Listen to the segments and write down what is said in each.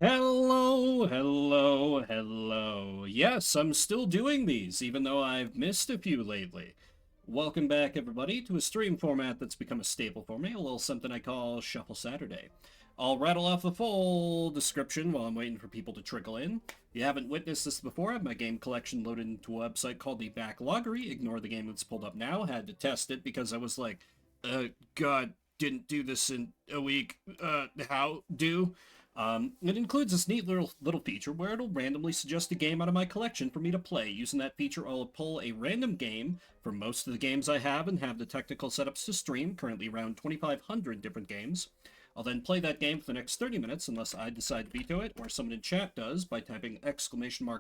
Hello, hello, hello. Yes, I'm still doing these, even though I've missed a few lately. Welcome back, everybody, to a stream format that's become a staple for me, a little something I call Shuffle Saturday. I'll rattle off the full description while I'm waiting for people to trickle in. If you haven't witnessed this before, I have my game collection loaded into a website called the Backloggery. Ignore the game that's pulled up now. Had to test it because I was like, God, didn't do this in a week. How do? It includes this neat little feature where it'll randomly suggest a game out of my collection for me to play. Using that feature, I'll pull a random game for most of the games I have and have the technical setups to stream, currently around 2,500 different games. I'll then play that game for the next 30 minutes unless I decide to veto it, or someone in chat does by typing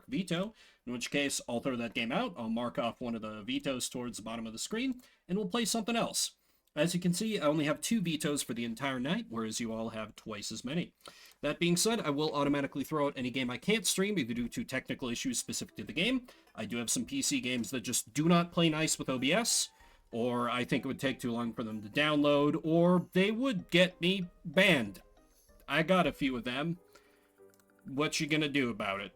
!veto, in which case I'll throw that game out, I'll mark off one of the vetoes towards the bottom of the screen, and we'll play something else. As you can see, I only have 2 vetoes for the entire night, whereas you all have twice as many. That being said, I will automatically throw out any game I can't stream, either due to technical issues specific to the game. I do have some PC games that just do not play nice with OBS, or I think it would take too long for them to download, or they would get me banned. I got a few of them. What you gonna do about it?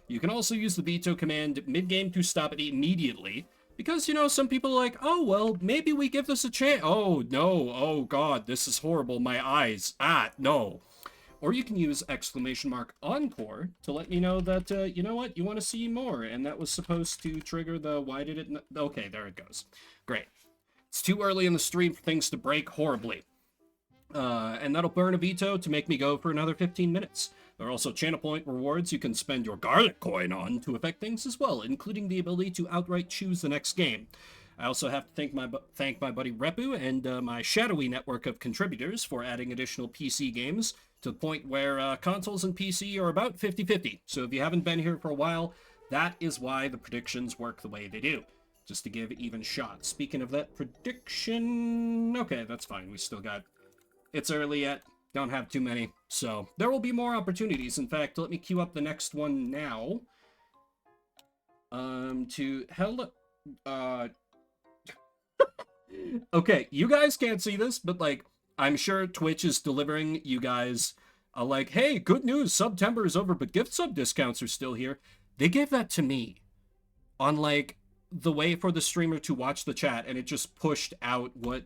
You can also use the veto command mid-game to stop it immediately, because, you know, some people are like, oh, well, maybe we give this a chance. Oh, no. Oh, God, this is horrible. My eyes. No. Or you can use !encore to let me know that, you know what, you want to see more. And that was supposed to trigger the why did it... Okay, there it goes. Great. It's too early in the stream for things to break horribly. And that'll burn a veto to make me go for another 15 minutes. There are also channel point rewards you can spend your garlic coin on to affect things as well, including the ability to outright choose the next game. I also have to thank my buddy Repu and my shadowy network of contributors for adding additional PC games to the point where consoles and PC are about 50-50. So if you haven't been here for a while, that is why the predictions work the way they do. Just to give even shots. Speaking of that prediction... Okay, that's fine. We still got... It's early yet. Don't have too many. So there will be more opportunities. In fact, let me queue up the next one now. Okay, you guys can't see this, but, like, I'm sure Twitch is delivering you guys like, hey, good news, September is over, but gift sub discounts are still here. They gave that to me on, like, the way for the streamer to watch the chat, and it just pushed out what...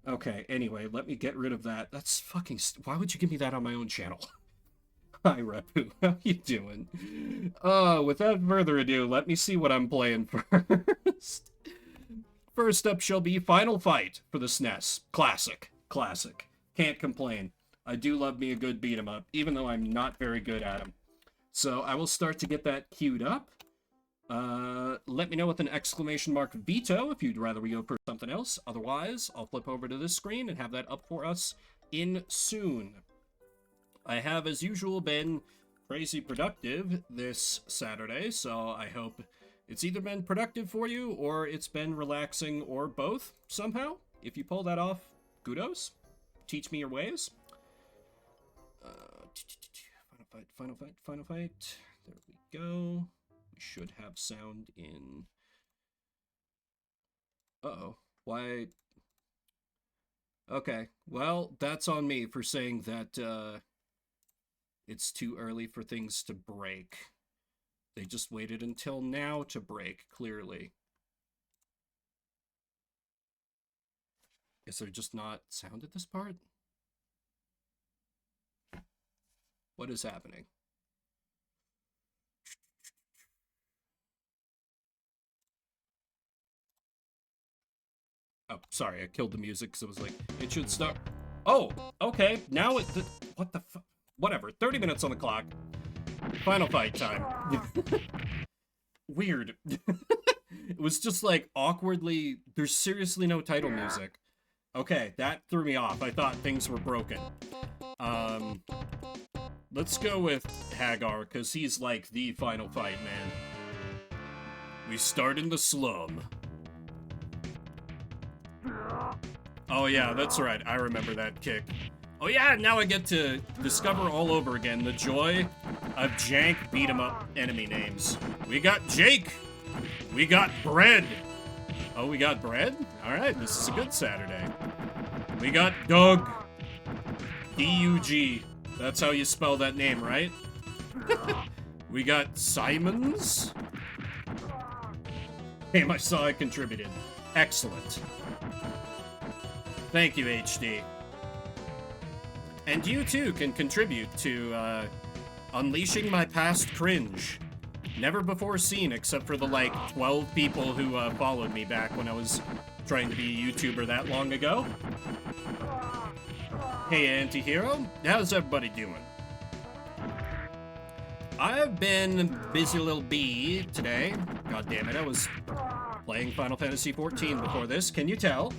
Okay, anyway, let me get rid of that. That's fucking... Why would you give me that on my own channel? Hi, Repu. How you doing? Without further ado, let me see what I'm playing first. First up shall be Final Fight for the SNES. Classic. Classic. Can't complain. I do love me a good beat 'em up, even though I'm not very good at them. So I will start to get that queued up. Let me know with an !veto if you'd rather we go for something else. Otherwise, I'll flip over to this screen and have that up for us in soon. I have, as usual, been crazy productive this Saturday, so I hope it's either been productive for you or it's been relaxing or both somehow. If you pull that off, kudos. Teach me your ways. Final fight. There we go. Should have sound in... Uh-oh. Why? Okay. Well, that's on me for saying that, it's too early for things to break. They just waited until now to break, clearly. Is there just not sound at this part? What is happening? Oh, sorry, I killed the music because it was like, it should start. Oh, okay, now it... What the fuck? Whatever, 30 minutes on the clock. Final fight time. Weird. It was just like awkwardly... There's seriously no title music. Okay, that threw me off. I thought things were broken. Let's go with Hagar, because he's like the final fight, man. We start in the slum. Oh yeah, that's right. I remember that kick. Oh yeah, now I get to discover all over again the joy of jank beat-em-up enemy names. We got Jake. We got Bread. Oh, we got Bread? Alright, this is a good Saturday. We got Doug. D-U-G. That's how you spell that name, right? We got Simons. Damn, I saw I contributed. Excellent. Thank you, HD. And you too can contribute to unleashing my past cringe. Never before seen except for the like 12 people who followed me back when I was trying to be a YouTuber that long ago. Hey, Antihero, how's everybody doing? I've been busy little bee today. God damn it, I was playing Final Fantasy XIV before this, can you tell?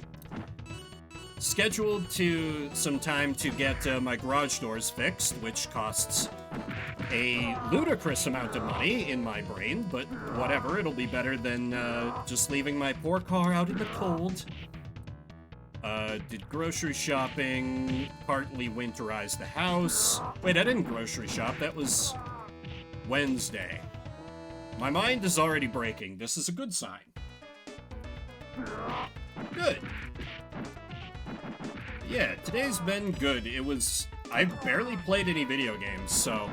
Scheduled to some time to get my garage doors fixed, which costs a ludicrous amount of money in my brain, but whatever, it'll be better than just leaving my poor car out in the cold. Did grocery shopping, partly winterized the house. Wait, I didn't grocery shop, that was Wednesday. My mind is already breaking. This is a good sign. Good. Yeah, today's been good. I've barely played any video games, so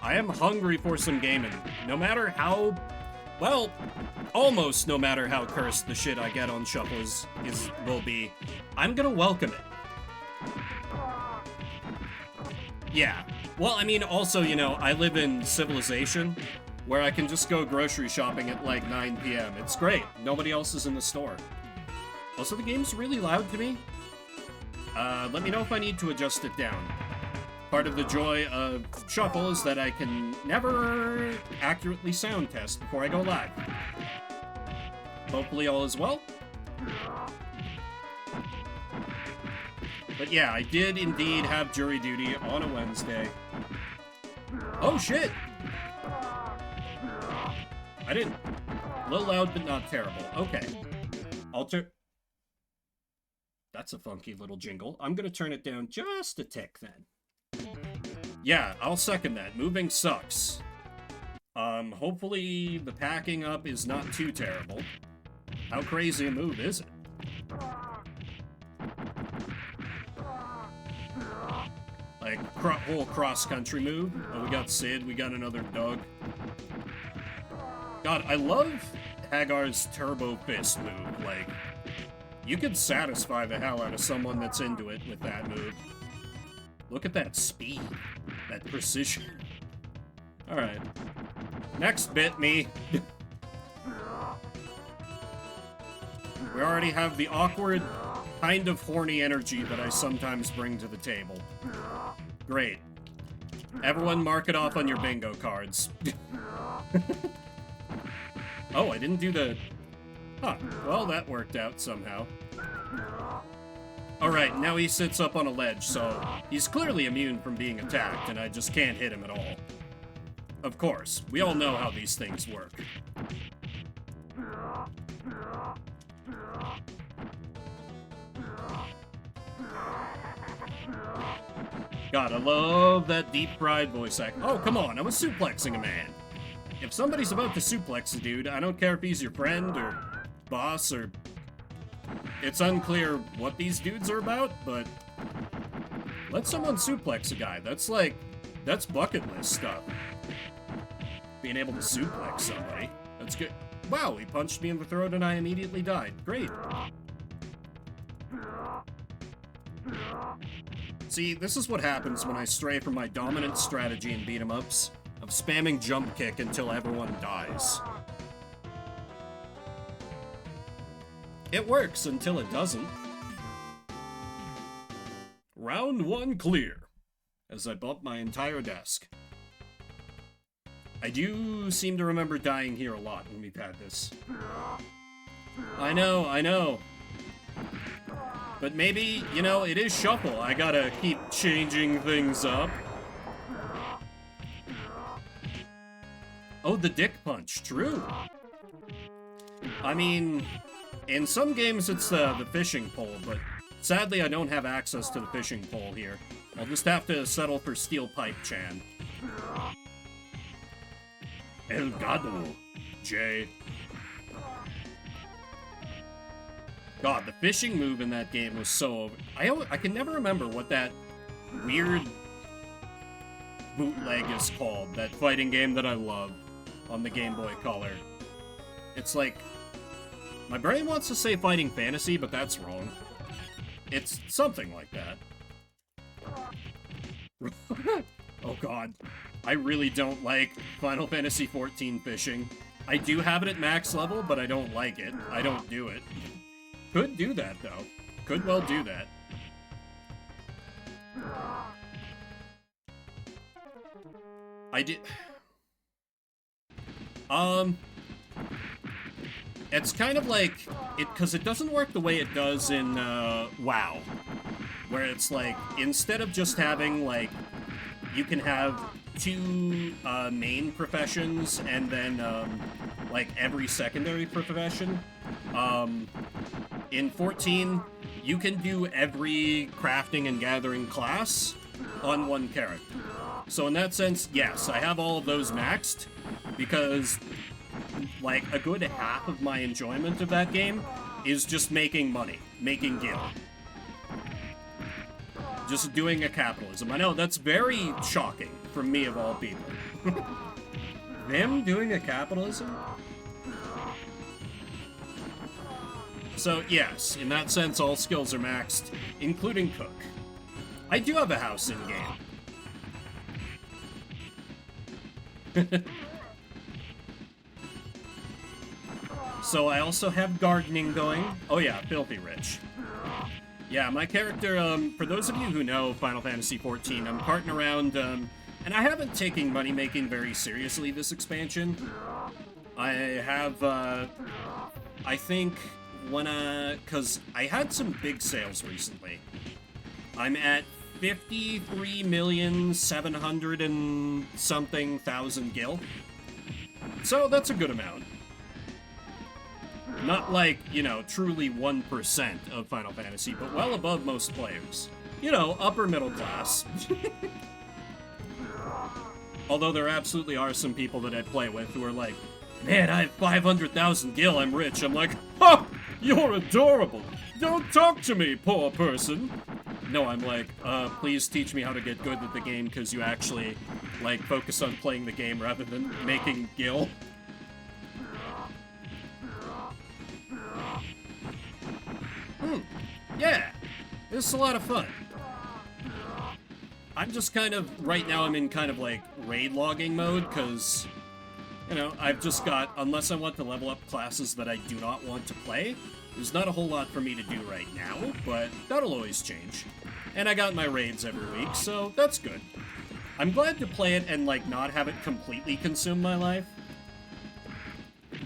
I am hungry for some gaming. No matter how, well, almost no matter how cursed the shit I get on Shuffle will be, I'm gonna welcome it. Yeah. Well, I mean, also, you know, I live in Civilization, where I can just go grocery shopping at like 9 p.m. It's great. Nobody else is in the store. Also, the game's really loud to me. Let me know if I need to adjust it down. Part of the joy of Shuffle is that I can never accurately sound test before I go live. Hopefully all is well. But yeah, I did indeed have jury duty on a Wednesday. Oh shit! I didn't... A little loud, but not terrible. Okay. That's a funky little jingle. I'm gonna turn it down just a tick, then. Yeah, I'll second that. Moving sucks. Hopefully the packing up is not too terrible. How crazy a move is it? Like, whole cross-country move. Oh, we got Sid, we got another Doug. God, I love Hagar's Turbo Fist move. Like, you could satisfy the hell out of someone that's into it with that move. Look at that speed. That precision. Alright. Next bit, me. We already have the awkward, kind of horny energy that I sometimes bring to the table. Great. Everyone mark it off on your bingo cards. Oh, I didn't do the... Huh. Well, that worked out somehow. Alright, now he sits up on a ledge, so he's clearly immune from being attacked, and I just can't hit him at all. Of course, we all know how these things work. God, I love that deep-fried voice act. Oh, come on, I was suplexing a man. If somebody's about to suplex a dude, I don't care if he's your friend or boss or... It's unclear what these dudes are about, but... Let someone suplex a guy. That's like... That's bucket list stuff. Being able to suplex somebody. That's good. Wow, he punched me in the throat and I immediately died. Great. See, this is what happens when I stray from my dominant strategy in beat-em-ups of spamming jump kick until everyone dies. It works until it doesn't. Round 1 clear, as I bump my entire desk. I do seem to remember dying here a lot when we've had this. I know. But maybe, you know, it is Shuffle. I gotta keep changing things up. Oh, the dick punch. True. I mean, in some games it's the fishing pole, but sadly I don't have access to the fishing pole here. I'll just have to settle for steel pipe Chan. El Gado, Jay. God, the fishing move in that game was so... I can never remember what that weird Bootleg is called, that fighting game that I love on the Game Boy Color. It's like, my brain wants to say Fighting Fantasy, but that's wrong. It's something like that. Oh god. I really don't like Final Fantasy XIV fishing. I do have it at max level, but I don't like it. I don't do it. Could do that, though. Could well do that. I did... It's kind of like... because it doesn't work the way it does in, WoW. Where it's like, instead of just having, like... You can have two, main professions, and then, like, every secondary profession. In 14, you can do every crafting and gathering class on one character. So in that sense, yes, I have all of those maxed, because, like, a good half of my enjoyment of that game is just making money, making gil. Just doing a capitalism. I know, that's very shocking from me of all people. Them doing a capitalism? So, yes, in that sense, all skills are maxed, including cook. I do have a house in-game. So I also have gardening going. Oh yeah, filthy rich. Yeah, my character, for those of you who know Final Fantasy XIV, I'm carting around, and I haven't taken money-making very seriously this expansion. I have, I think, because I had some big sales recently. I'm at 53,700,000 and something gil. So that's a good amount. Not like, you know, truly 1% of Final Fantasy, but well above most players. You know, upper middle class. Although there absolutely are some people that I play with who are like, man, I have 500,000 gil, I'm rich. I'm like, ha! You're adorable! Don't talk to me, poor person! No, I'm like, please teach me how to get good at the game, because you actually, like, focus on playing the game rather than making gil. Yeah, this is a lot of fun. I'm just kind of, right now I'm in kind of like raid logging mode, because, you know, I've just got, unless I want to level up classes that I do not want to play, there's not a whole lot for me to do right now, but that'll always change. And I got my raids every week, so that's good. I'm glad to play it and, like, not have it completely consume my life.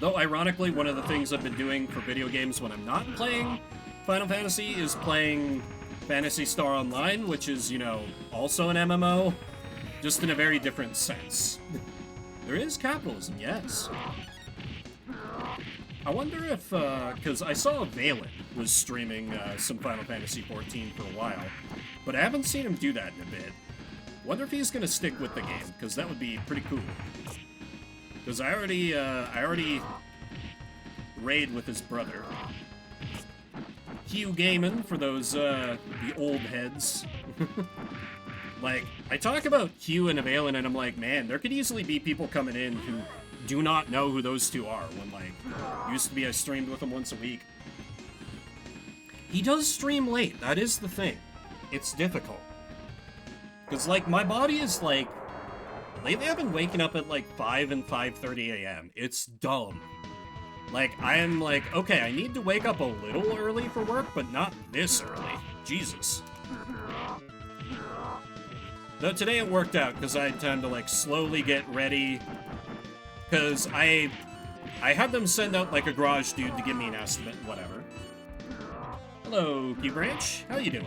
Though, ironically, one of the things I've been doing for video games when I'm not playing Final Fantasy is playing Phantasy Star Online, which is, you know, also an MMO, just in a very different sense. There is capitalism, yes. I wonder if, because I saw Valen was streaming some Final Fantasy XIV for a while, but I haven't seen him do that in a bit. Wonder if he's gonna stick with the game, because that would be pretty cool. Because I already raid with his brother. Hugh Gaiman, for those, the old heads. Like, I talk about Hugh and Valen, and I'm like, man, there could easily be people coming in who do not know who those two are, when, like, used to be I streamed with him once a week. He does stream late, that is the thing. It's difficult. Because, like, my body is, like, lately I've been waking up at, like, 5 and 5:30 a.m. It's dumb. Like, I am like, okay, I need to wake up a little early for work, but not this early. Jesus. Though today it worked out, because I had time to, like, slowly get ready. Because I had them send out, like, a garage dude to give me an estimate, whatever. Hello, Q-Branch. How you doing?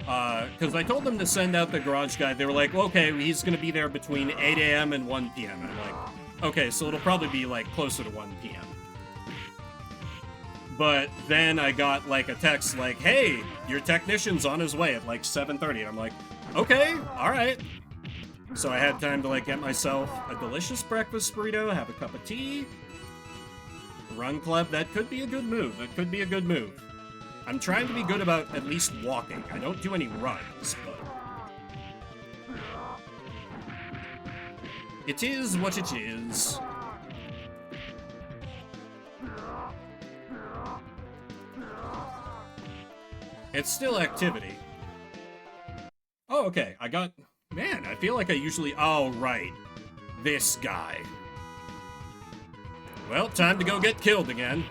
Because I told them to send out the garage guy. They were like, okay, he's going to be there between 8 a.m. and 1 p.m. And I'm like, okay, so it'll probably be, like, closer to 1 p.m. But then I got, like, a text like, hey, your technician's on his way at, like, 7:30. And I'm like, okay, all right. So I had time to, like, get myself a delicious breakfast burrito, have a cup of tea. Run club, that could be a good move. That could be a good move. I'm trying to be good about at least walking. I don't do any runs, but... It is what it is. It's still activity. Oh, okay. I got... Man, I feel like I usually... Oh, right. This guy. Well, time to go get killed again.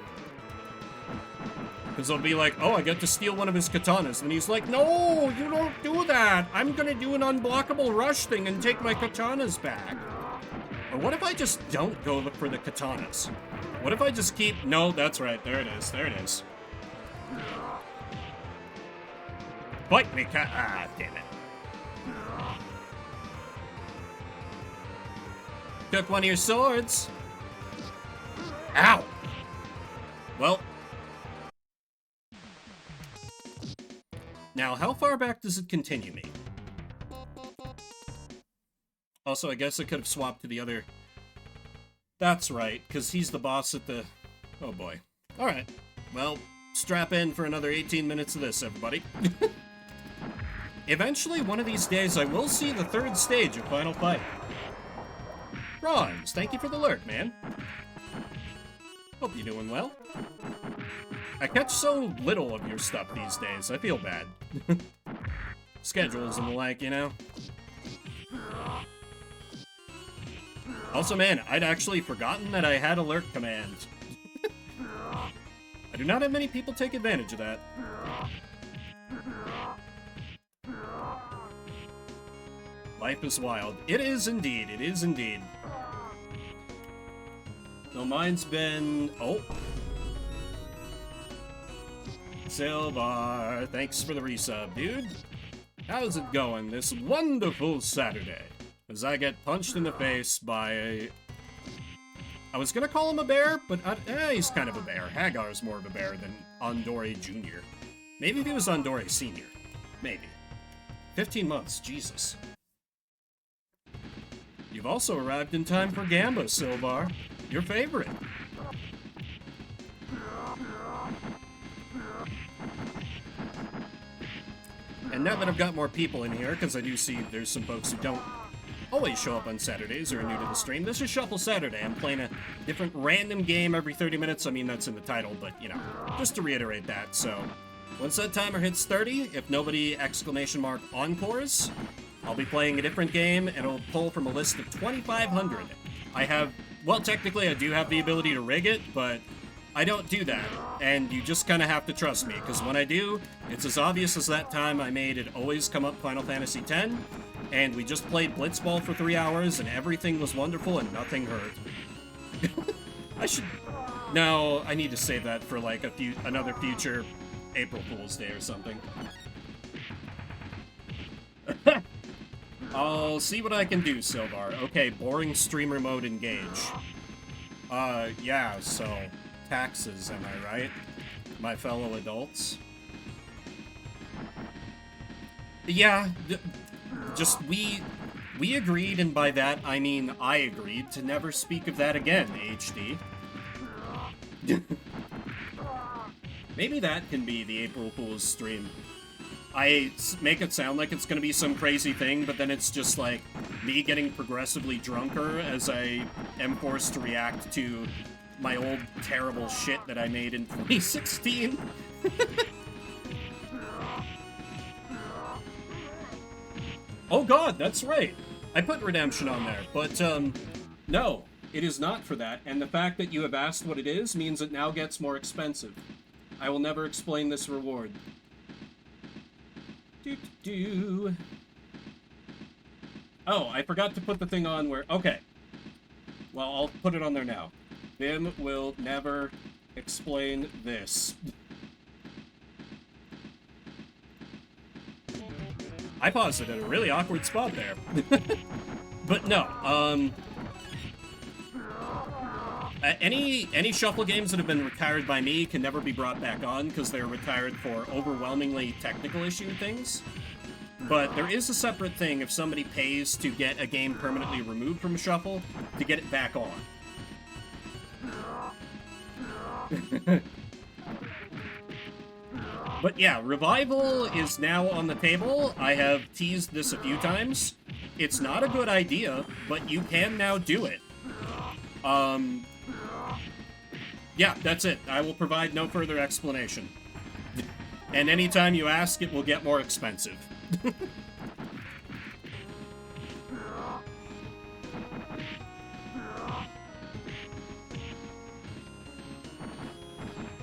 Because they'll be like, oh, I get to steal one of his katanas. And he's like, no, you don't do that. I'm going to do an unblockable rush thing and take my katanas back. Or what if I just don't go look for the katanas? What if I just keep... No, that's right. There it is. There it is. Fight me, ah, damn it. Took one of your swords. Ow! Well. Now, how far back does it continue me? Also, I guess I could have swapped to the other... That's right, because he's the boss at the... Oh boy. Alright. Well, strap in for another 18 minutes of this, everybody. Eventually, one of these days, I will see the third stage of Final Fight. Bronze, thank you for the alert, man. Hope you're doing well. I catch so little of your stuff these days, I feel bad. Schedules and the like, you know? Also, man, I'd actually forgotten that I had alert commands. I do not have many people take advantage of that. Life is wild. It is indeed. It is indeed. So mine's been... Oh. Silvar, thanks for the resub, dude. How's it going this wonderful Saturday? As I get punched in the face by a... I was gonna call him a bear, but he's kind of a bear. Hagar's more of a bear than Andori Jr. Maybe if he was Andori Sr. Maybe. 15 months, Jesus. You've also arrived in time for Gamba, Silvar. Your favorite. And now that I've got more people in here, because I do see there's some folks who don't always show up on Saturdays or are new to the stream, this is Shuffle Saturday. I'm playing a different random game every 30 minutes. I mean, that's in the title, but, you know, just to reiterate that. So, once that timer hits 30, if nobody encores, I'll be playing a different game, and it'll pull from a list of 2,500. I have... Well, technically, I do have the ability to rig it, but I don't do that. And you just kind of have to trust me, because when I do, it's as obvious as that time I made it always come up Final Fantasy X, and we just played Blitzball for 3 hours, and everything was wonderful, and nothing hurt. I should... No, I need to save that for, like, another future April Fool's Day or something. I'll see what I can do, Silvar. Okay, boring streamer mode engage. Yeah, so... Taxes, am I right? My fellow adults? Yeah, just we agreed, and by that I mean I agreed, to never speak of that again, HD. Maybe that can be the April Fool's stream. I make it sound like it's gonna be some crazy thing, but then it's just like me getting progressively drunker as I am forced to react to my old terrible shit that I made in 2016. Oh god, that's right. I put Redemption on there, but no, it is not for that, and the fact that you have asked what it is means it now gets more expensive. I will never explain this reward. Oh, I forgot to put the thing on where... Okay. Well, I'll put it on there now. Vim will never explain this. I paused it at a really awkward spot there. But no, any shuffle games that have been retired by me can never be brought back on because they're retired for overwhelmingly technical issue things. But there is a separate thing if somebody pays to get a game permanently removed from a shuffle to get it back on. But yeah, Revival is now on the table. I have teased this a few times. It's not a good idea, but you can now do it. Yeah, that's it. I will provide no further explanation. And anytime you ask, it will get more expensive.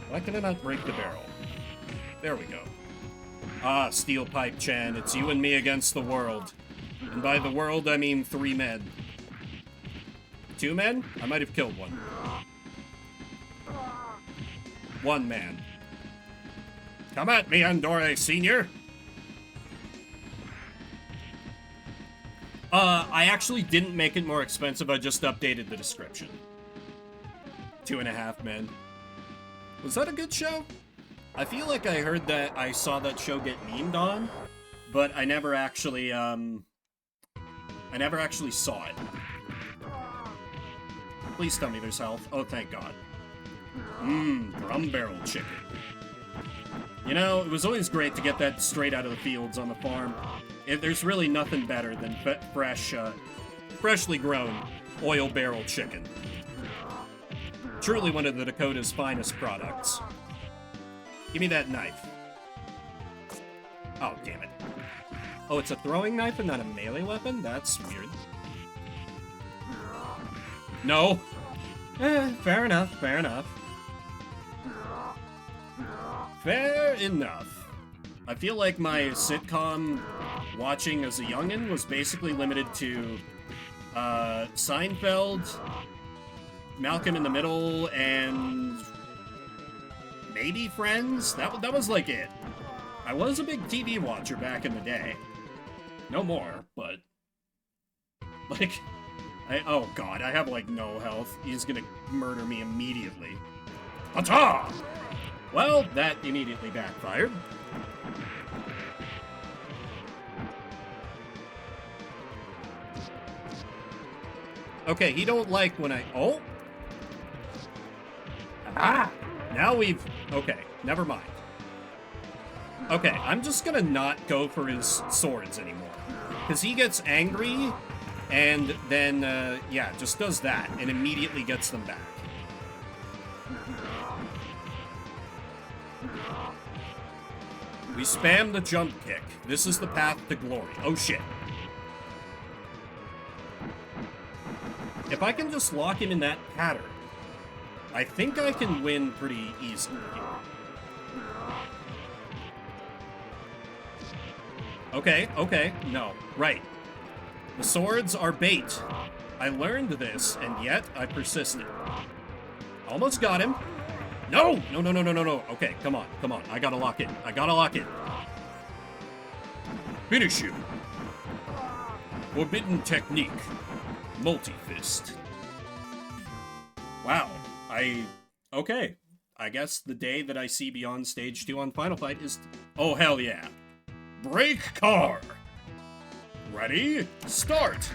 Why can I not break the barrel? There we go. Ah, Steel Pipe Chan, it's you and me against the world. And by the world, I mean 3 men. 2 men? I might have killed one. 1 man. Come at me, Andore Senior! I actually didn't make it more expensive, I just updated the description. 2.5 men. Was that a good show? I feel like I heard that I saw that show get memed on, but I never actually saw it. Please tell me there's health. Oh, thank God. Drum barrel chicken. You know, it was always great to get that straight out of the fields on the farm. There's really nothing better than freshly grown oil barrel chicken. Truly one of the Dakota's finest products. Give me that knife. Oh, damn it. Oh, it's a throwing knife and not a melee weapon? That's weird. No. Fair enough, fair enough. Fair enough. I feel like my sitcom watching as a youngin' was basically limited to Seinfeld, Malcolm in the Middle, and maybe Friends? That was like it. I was a big TV watcher back in the day. No more, but like, oh God, I have like no health. He's gonna murder me immediately. Ata! Well, that immediately backfired. Okay, he don't like when I... Oh! Ah! Now we've... Okay, never mind. Okay, I'm just gonna not go for his swords anymore. Because he gets angry, and then, yeah, just does that, and immediately gets them back. We spam the jump kick. This is the path to glory. Oh, shit. If I can just lock him in that pattern, I think I can win pretty easily here. Okay, okay, no, right. The swords are bait. I learned this, and yet I persisted. Almost got him. No! No, no, no, no, no, no. Okay, come on, come on. I gotta lock in. I gotta lock in. Finish you. Forbidden technique. Multi-fist. Wow. Okay. I guess the day that I see beyond Stage 2 on Final Fight is... Oh, hell yeah. Break car. Ready? Start.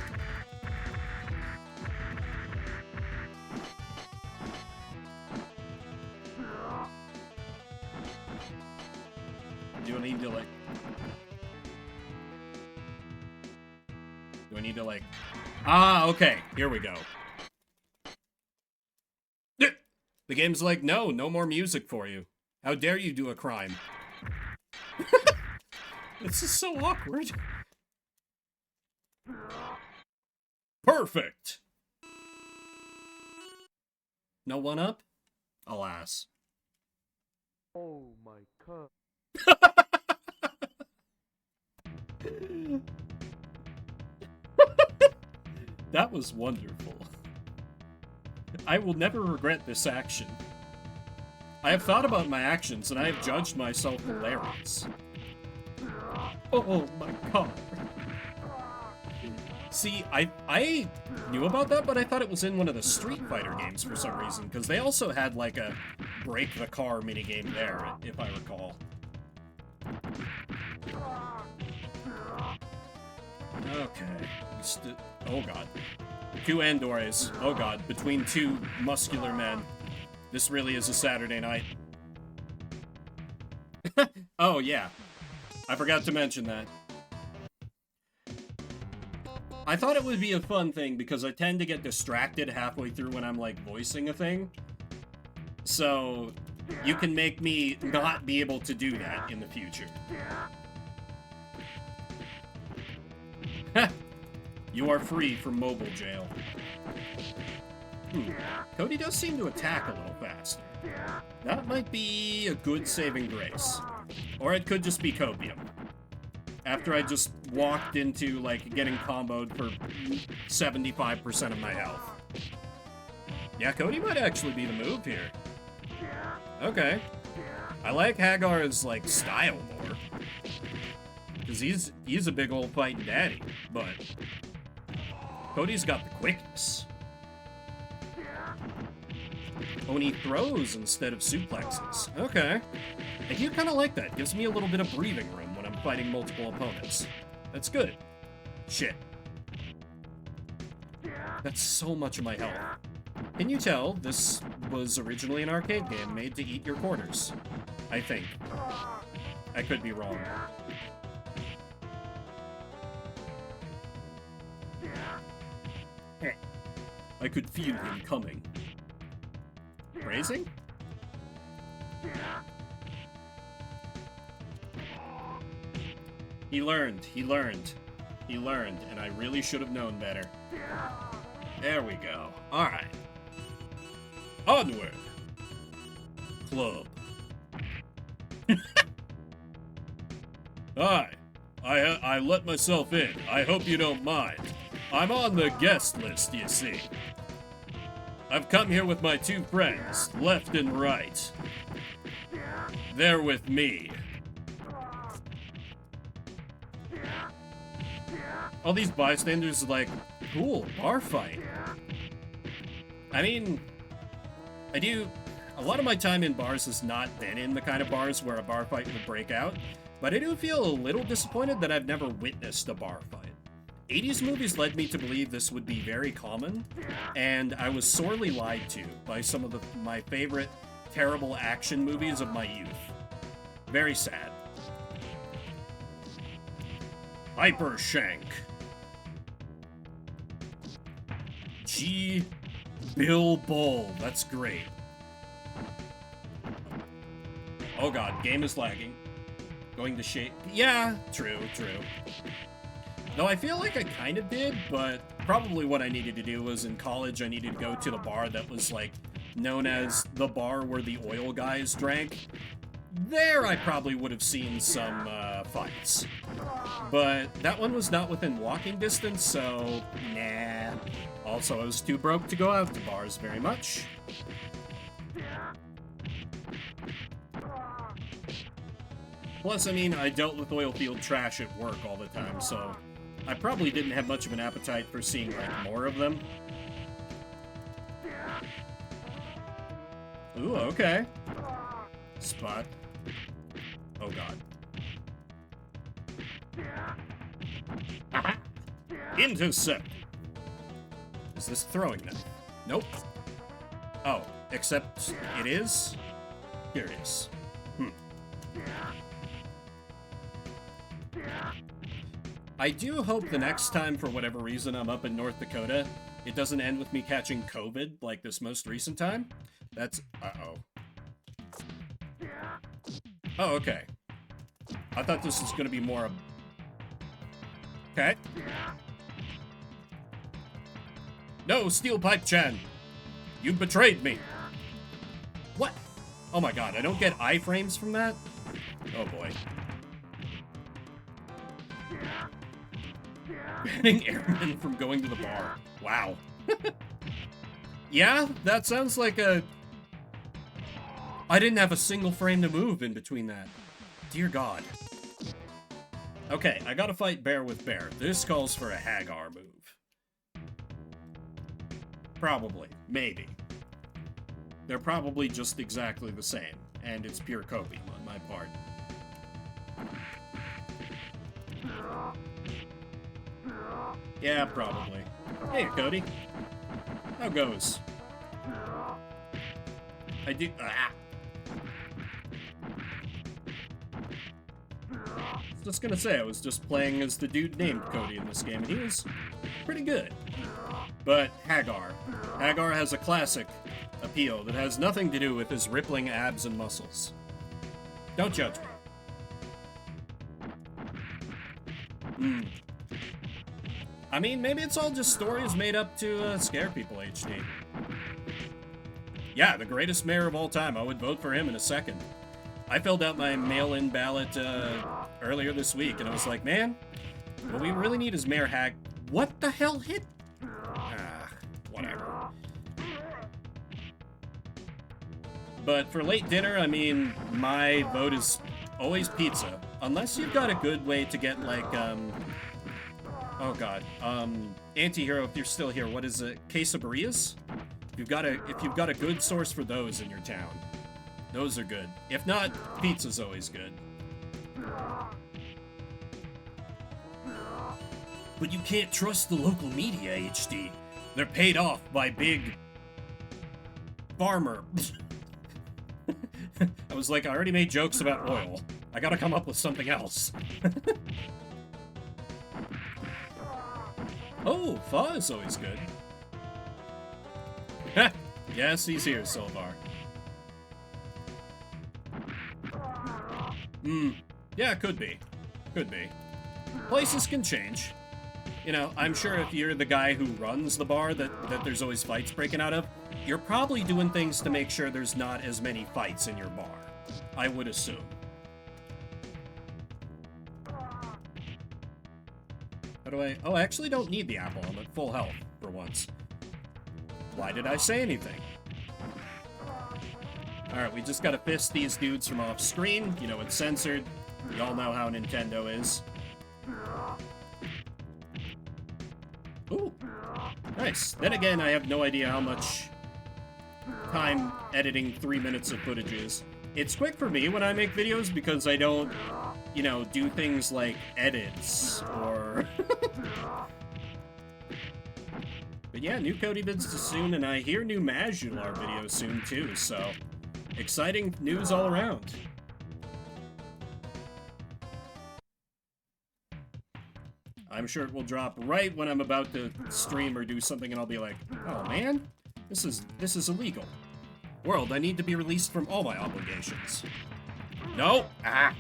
Do I need to, like... Do I need to, like... Ah, okay. Here we go. The game's like, no, no more music for you. How dare you do a crime? This is so awkward. Perfect! No one-up? Alas. Oh my god. That was wonderful. I will never regret this action. I have thought about my actions, and I have judged myself hilarious. Oh my god. See, I knew about that, but I thought it was in one of the Street Fighter games for some reason, because they also had, like, a break the car minigame there, if I recall. Okay. Oh god. 2 Andores. Oh god. Between 2 muscular men. This really is a Saturday night. Oh, yeah. I forgot to mention that. I thought it would be a fun thing because I tend to get distracted halfway through when I'm, like, voicing a thing. So, you can make me not be able to do that in the future. You are free from mobile jail. Cody does seem to attack a little faster. That might be a good saving grace. Or it could just be copium. After I just walked into, like, getting comboed for 75% of my health. Yeah, Cody might actually be the move here. Okay. I like Hagar's, like, style more. Because he's a big old fighting daddy, but Cody's got the quickness. Oh, and he throws instead of suplexes. Okay. I do kind of like that. Gives me a little bit of breathing room when I'm fighting multiple opponents. That's good. Shit. That's so much of my health. Can you tell this was originally an arcade game made to eat your quarters? I think. I could be wrong. I could feel him coming. Phrasing? He learned, and I really should have known better. There we go. Alright. Onward! Club. Hi. I let myself in. I hope you don't mind. I'm on the guest list, you see. I've come here with my two friends, left and right. They're with me. All these bystanders are like, cool, bar fight. I mean, a lot of my time in bars has not been in the kind of bars where a bar fight would break out, but I do feel a little disappointed that I've never witnessed a bar fight. 80s movies led me to believe this would be very common, and I was sorely lied to by some of my favorite terrible action movies of my youth. Very sad. Hyper Shank. G. Bill Bull. That's great. Oh god, game is lagging. Going to shape. Yeah, true. Though I feel like I kind of did, but probably what I needed to do was in college I needed to go to the bar that was like known as the bar where the oil guys drank. There I probably would have seen some fights. But that one was not within walking distance, so nah. Also, I was too broke to go out to bars very much. Plus, I mean, I dealt with oil field trash at work all the time, so I probably didn't have much of an appetite for seeing, like, more of them. Ooh, okay. Spot. Oh, God. Intercept. Is this throwing knife? Nope. Oh, except it is? Curious. I do hope the next time, for whatever reason, I'm up in North Dakota, it doesn't end with me catching COVID like this most recent time. That's... uh-oh. Oh, okay. I thought this was gonna be more of... Okay. No, Steel Pipe Chan! You betrayed me! What? Oh my god, I don't get iframes from that? Oh boy. Banning airmen from going to the bar. Wow. Yeah, that sounds like a... I didn't have a single frame to move in between that. Dear God. Okay, I gotta fight bear with bear. This calls for a Hagar move. Probably. Maybe. They're probably just exactly the same, and it's pure copium on my part. Yeah, probably. Hey, Cody. How goes? I do... I was just gonna say, I was just playing as the dude named Cody in this game, and he was pretty good. But Hagar. Hagar has a classic appeal that has nothing to do with his rippling abs and muscles. Don't judge me. I mean, maybe it's all just stories made up to scare people, HD. Yeah, the greatest mayor of all time. I would vote for him in a second. I filled out my mail-in ballot earlier this week, and I was like, man, what we really need is Mayor Hag. What the hell hit? Whatever. But for late dinner, I mean, my vote is always pizza. Unless you've got a good way to get, like, oh god, Antihero, if you're still here, what is it? Quesadillas? If you've got a good source for those in your town, those are good. If not, pizza's always good. But you can't trust the local media, HD. They're paid off by big farmer. I was like, I already made jokes about oil. I gotta come up with something else. Oh, pho is always good. Yes, he's here, Silvar. Yeah, could be. Could be. Places can change. You know, I'm sure if you're the guy who runs the bar that there's always fights breaking out of, you're probably doing things to make sure there's not as many fights in your bar. I would assume. How do I... Oh, I actually don't need the apple. I'm at full health for once. Why did I say anything? Alright, we just gotta fist these dudes from off screen. You know, it's censored. Y'all know how Nintendo is. Ooh. Nice. Then again, I have no idea how much time editing 3 minutes of footage is. It's quick for me when I make videos because I don't, you know, do things like edits or... But yeah, new Cody vids soon, and I hear new Majular videos soon too, so exciting news all around. I'm sure it will drop right when I'm about to stream or do something, and I'll be like, oh man, this is illegal. World, I need to be released from all my obligations. No! Ah!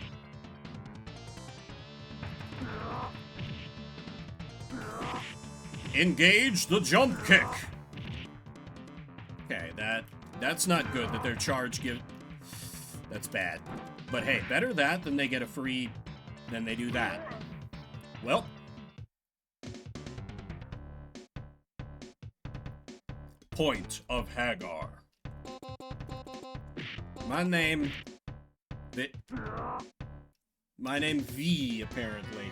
Engage the jump kick! Okay, that's not good that their charge give... That's bad. But hey, better that than they get a free... than they do that. Well... Point of Hagar. My name V, apparently.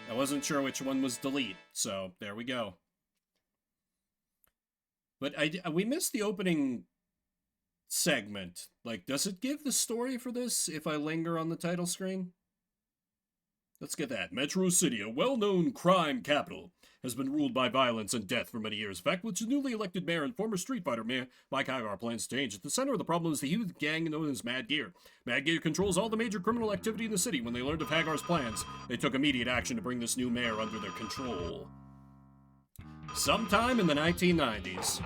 I wasn't sure which one was delete, so there we go. But we missed the opening segment. Like, does it give the story for this if I linger on the title screen? Let's get that. Metro City, a well-known crime capital, has been ruled by violence and death for many years. In fact, which the newly elected mayor and former Street Fighter mayor Mike Hagar plans to change. At the center of the problem is the youth gang known as Mad Gear. Mad Gear controls all the major criminal activity in the city. When they learned of Hagar's plans, they took immediate action to bring this new mayor under their control. Sometime in the 1990s.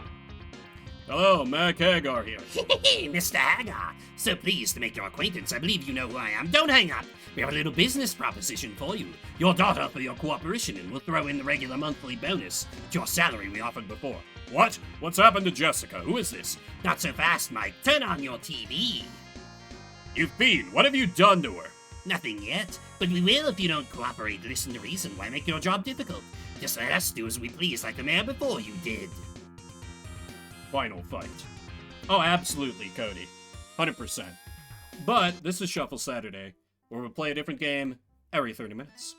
Hello, Mac Hagar here. Hey, Mr. Hagar. So pleased to make your acquaintance. I believe you know who I am. Don't hang up. We have a little business proposition for you. Your daughter for your cooperation, and we'll throw in the regular monthly bonus to your salary we offered before. What? What's happened to Jessica? Who is this? Not so fast, Mike. Turn on your TV. You fiend, what have you done to her? Nothing yet, but we will if you don't cooperate. Listen to reason. Why make your job difficult? Just let us do as we please like the mayor before you did. Final fight. Oh, absolutely, Cody. 100%. But this is Shuffle Saturday, where we play a different game every 30 minutes.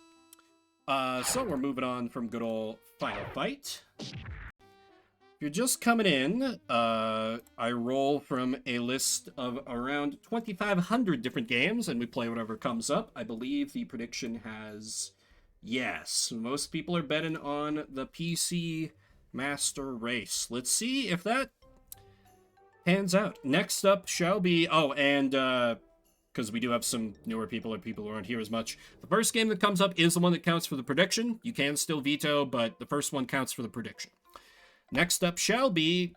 So we're moving on from good old Final Fight. If you're just coming in, I roll from a list of around 2,500 different games, and we play whatever comes up. I believe the prediction has... Yes, most people are betting on the PC Master Race. Let's see if that pans out. Next up shall be... Oh, and because we do have some newer people or people who aren't here as much. The first game that comes up is the one that counts for the prediction. You can still veto, but the first one counts for the prediction. Next up shall be...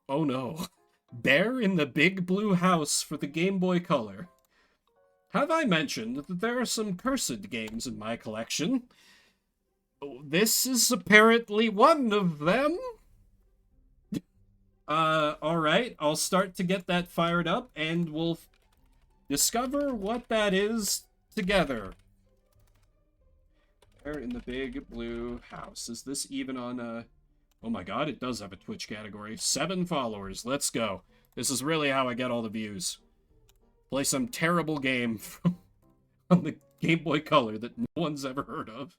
Oh no. Bear in the Big Blue House for the Game Boy Color. Have I mentioned that there are some cursed games in my collection? This is apparently one of them. Alright, I'll start to get that fired up, and we'll discover what that is together. Bear in the Big Blue House. Is this even on, Oh my god, it does have a Twitch category. 7 followers, let's go. This is really how I get all the views. Play some terrible game from on the Game Boy Color that no one's ever heard of.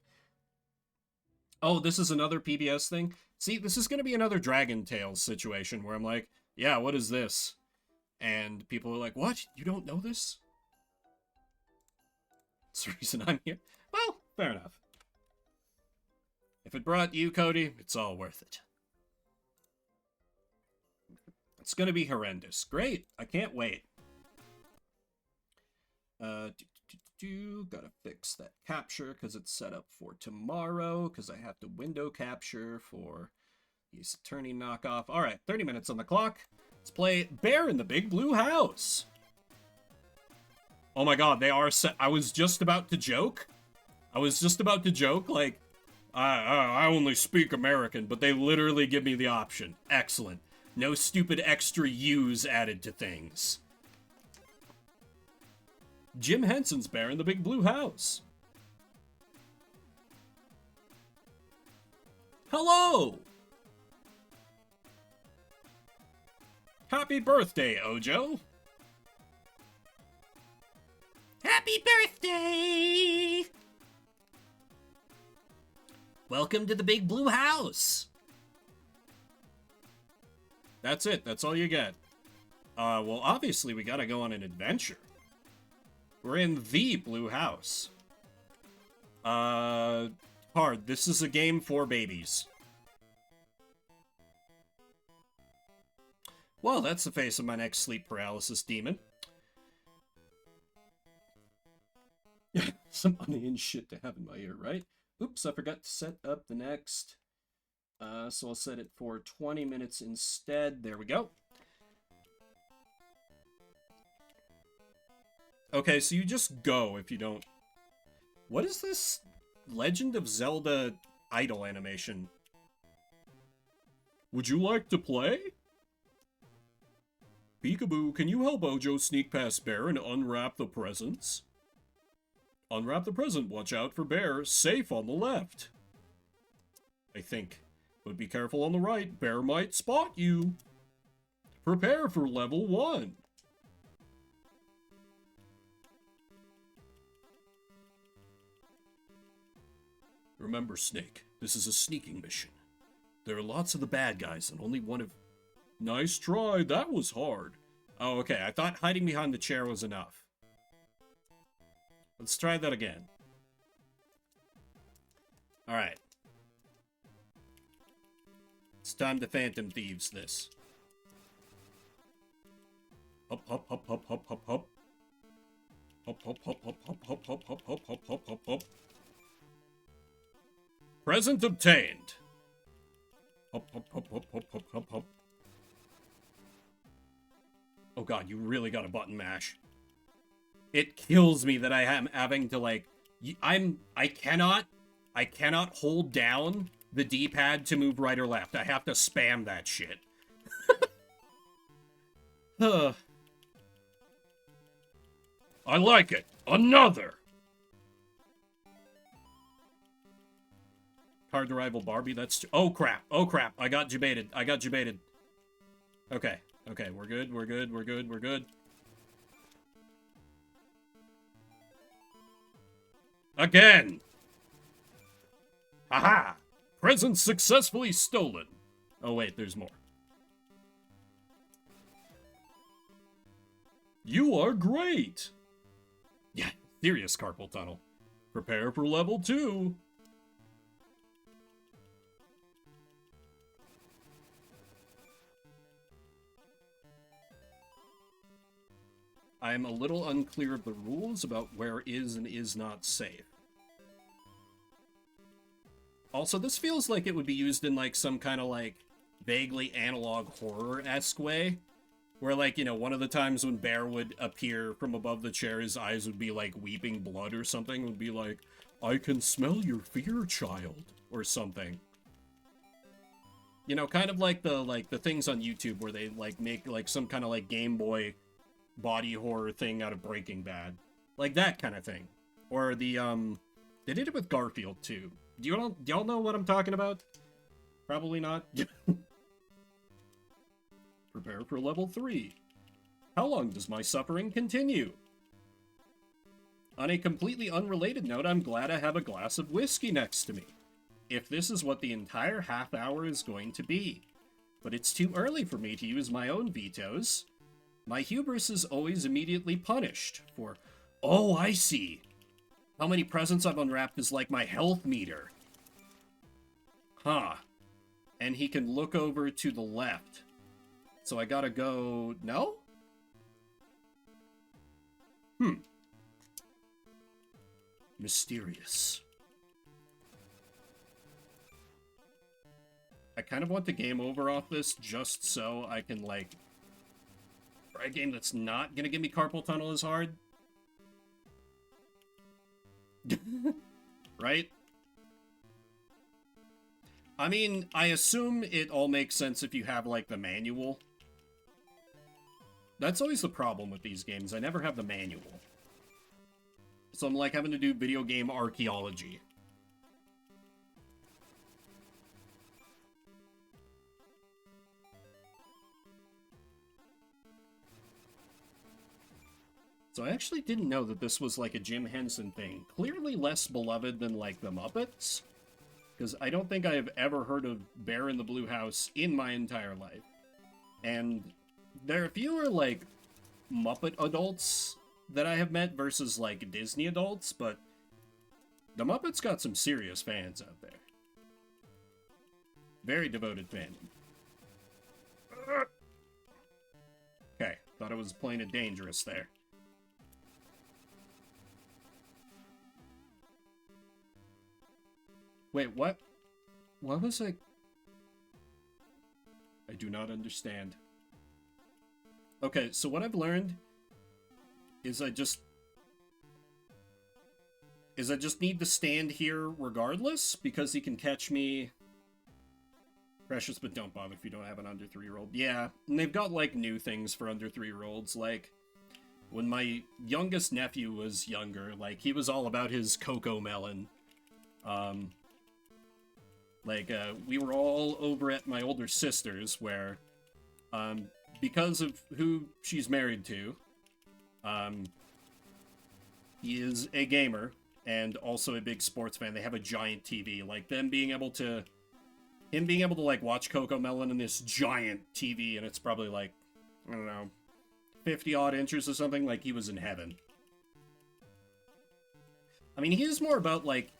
Oh, this is another PBS thing? See, this is going to be another Dragon Tales situation where I'm like, yeah, what is this? And people are like, what? You don't know this? That's the reason I'm here. Well, fair enough. If it brought you, Cody, it's all worth it. It's going to be horrendous. Great. I can't wait. Gotta fix that capture because it's set up for tomorrow because I have to window capture for the Ace Attorney knockoff. All right, 30 minutes on the clock. Let's play Bear in the Big Blue House. Oh my god, they are set. I was just about to joke. Like, I only speak American, but they literally give me the option. Excellent. No stupid extra U's added to things. Jim Henson's Bear in the Big Blue House. Hello! Happy birthday, Ojo! Happy birthday! Welcome to the Big Blue House. That's it. That's all you get. Well, obviously we gotta go on an adventure. We're in the Blue House. Hard. This is a game for babies. Well, that's the face of my next sleep paralysis demon. Some unhinged shit to have in my ear, right? Oops, I forgot to set up the next. So I'll set it for 20 minutes instead. There we go. Okay, so you just go if you don't... What is this Legend of Zelda idol animation? Would you like to play? Peekaboo, can you help Ojo sneak past Bear and unwrap the presents? Unwrap the present, watch out for Bear, safe on the left. I think. But be careful on the right, Bear might spot you. Prepare for level 1. Remember, Snake, this is a sneaking mission. There are lots of the bad guys and only one of... Nice try, that was hard. Oh, okay, I thought hiding behind the chair was enough. Let's try that again. Alright. It's time to Phantom Thieves this. Hop, hop, hop, hop, hop, hop, hop. Hop, hop, hop, hop, hop, hop, hop, hop, hop, hop, hop, hop, hop. Present obtained. Hop, hop, hop, hop, hop, hop, hop, hop. Oh god, you really got a button mash. It kills me that I am having to, like... I cannot hold down the D-pad to move right or left. I have to spam that shit. I like it. Another! Hard to rival Barbie, that's... Oh crap, oh crap, I got debated. Okay, okay, we're good, we're good, we're good, we're good. Again! Haha! Present successfully stolen. Oh wait, there's more. You are great! Yeah, serious carpal tunnel. Prepare for level 2. I'm a little unclear of the rules about where is and is not safe. Also, this feels like it would be used in, like, some kind of, like, vaguely analog horror-esque way. Where, like, you know, one of the times when Bear would appear from above the chair, his eyes would be, like, weeping blood or something. Would be like, I can smell your fear, child. Or something. You know, kind of like the things on YouTube where they, like, make, like, some kind of, like, Game Boy body horror thing out of Breaking Bad. Like that kind of thing. Or the, they did it with Garfield, too. Do y'all know what I'm talking about? Probably not. Prepare for level 3. How long does my suffering continue? On a completely unrelated note, I'm glad I have a glass of whiskey next to me. If this is what the entire half hour is going to be. But it's too early for me to use my own vetoes. My hubris is always immediately punished for, oh, I see. How many presents I've unwrapped is like my health meter. Huh. And he can look over to the left. So I gotta go... No? Mysterious. I kind of want the game over off this just so I can, like... try a game that's not gonna give me carpal tunnel as hard. Right? I mean, I assume it all makes sense if you have, like, the manual. That's always the problem with these games. I never have the manual. So I'm, like, having to do video game archaeology. So I actually didn't know that this was, like, a Jim Henson thing. Clearly less beloved than, like, the Muppets. Because I don't think I have ever heard of Bear in the Blue House in my entire life. And there are fewer, like, Muppet adults that I have met versus, like, Disney adults, but the Muppets got some serious fans out there. Very devoted fandom. Okay, thought I was playing it dangerous there. Wait, what? What was I... I do not understand. Okay, so what I've learned is I just need to stand here regardless, because he can catch me. Precious, but don't bother if you don't have an under 3-year-old. Yeah, and they've got, like, new things for under 3-year-olds, like... When my youngest nephew was younger, like, he was all about his Coco Melon. We were all over at my older sister's, where, because of who she's married to, he is a gamer, and also a big sports fan. They have a giant TV, like, him being able to, like, watch Coco Melon in this giant TV, and it's probably, like, I don't know, 50-odd inches or something, like, he was in heaven. I mean, he's more about, like,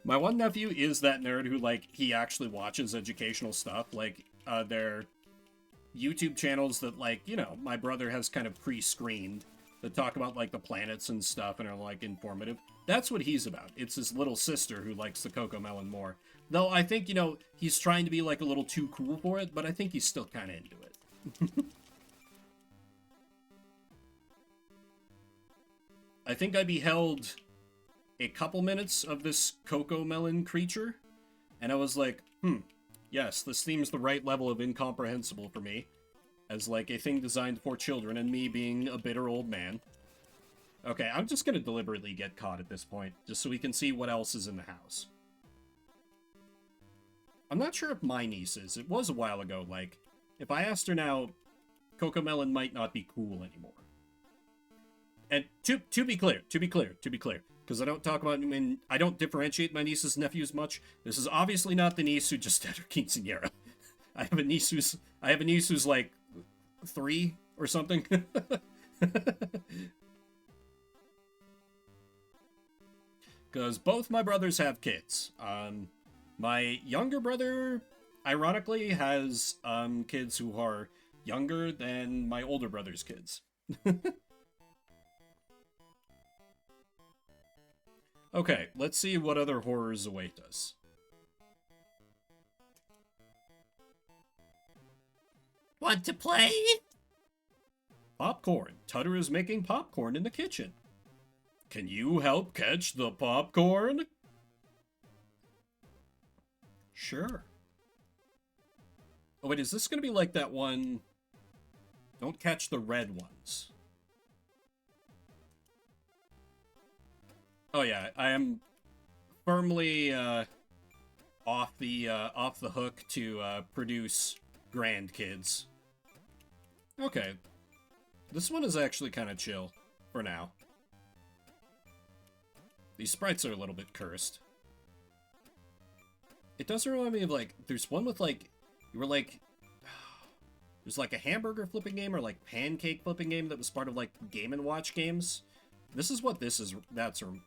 my one nephew is that nerd who, like, he actually watches educational stuff, like, their YouTube channels that, like, you know, my brother has kind of pre-screened that talk about, like, the planets and stuff and are, like, informative. That's what he's about. It's his little sister who likes the Coco Melon more. Though I think, you know, he's trying to be, like, a little too cool for it, but I think he's still kind of into it. I think I beheld a couple minutes of this Coco Melon creature, and I was like, yes, this seems the right level of incomprehensible for me, as, like, a thing designed for children, and me being a bitter old man. Okay, I'm just gonna deliberately get caught at this point, just so we can see what else is in the house. I'm not sure if my niece is. It was a while ago, like, if I asked her now, Coco Melon might not be cool anymore. And to be clear, because I don't talk about, I mean, I don't differentiate my nieces and nephews much. This is obviously not the niece who just had her quinceañera. I have a niece who's like 3 or something. Because both my brothers have kids. My younger brother, ironically, has kids who are younger than my older brother's kids. Okay, let's see what other horrors await us. Want to play? Popcorn. Tutter is making popcorn in the kitchen. Can you help catch the popcorn? Sure. Oh wait, is this gonna be like that one? Don't catch the red ones. Oh yeah, I am firmly off the hook to produce grandkids. Okay, this one is actually kind of chill for now. These sprites are a little bit cursed. It does remind me of like there's one with like you were like there's like a hamburger flipping game or like pancake flipping game that was part of like Game & Watch games. This is what this is.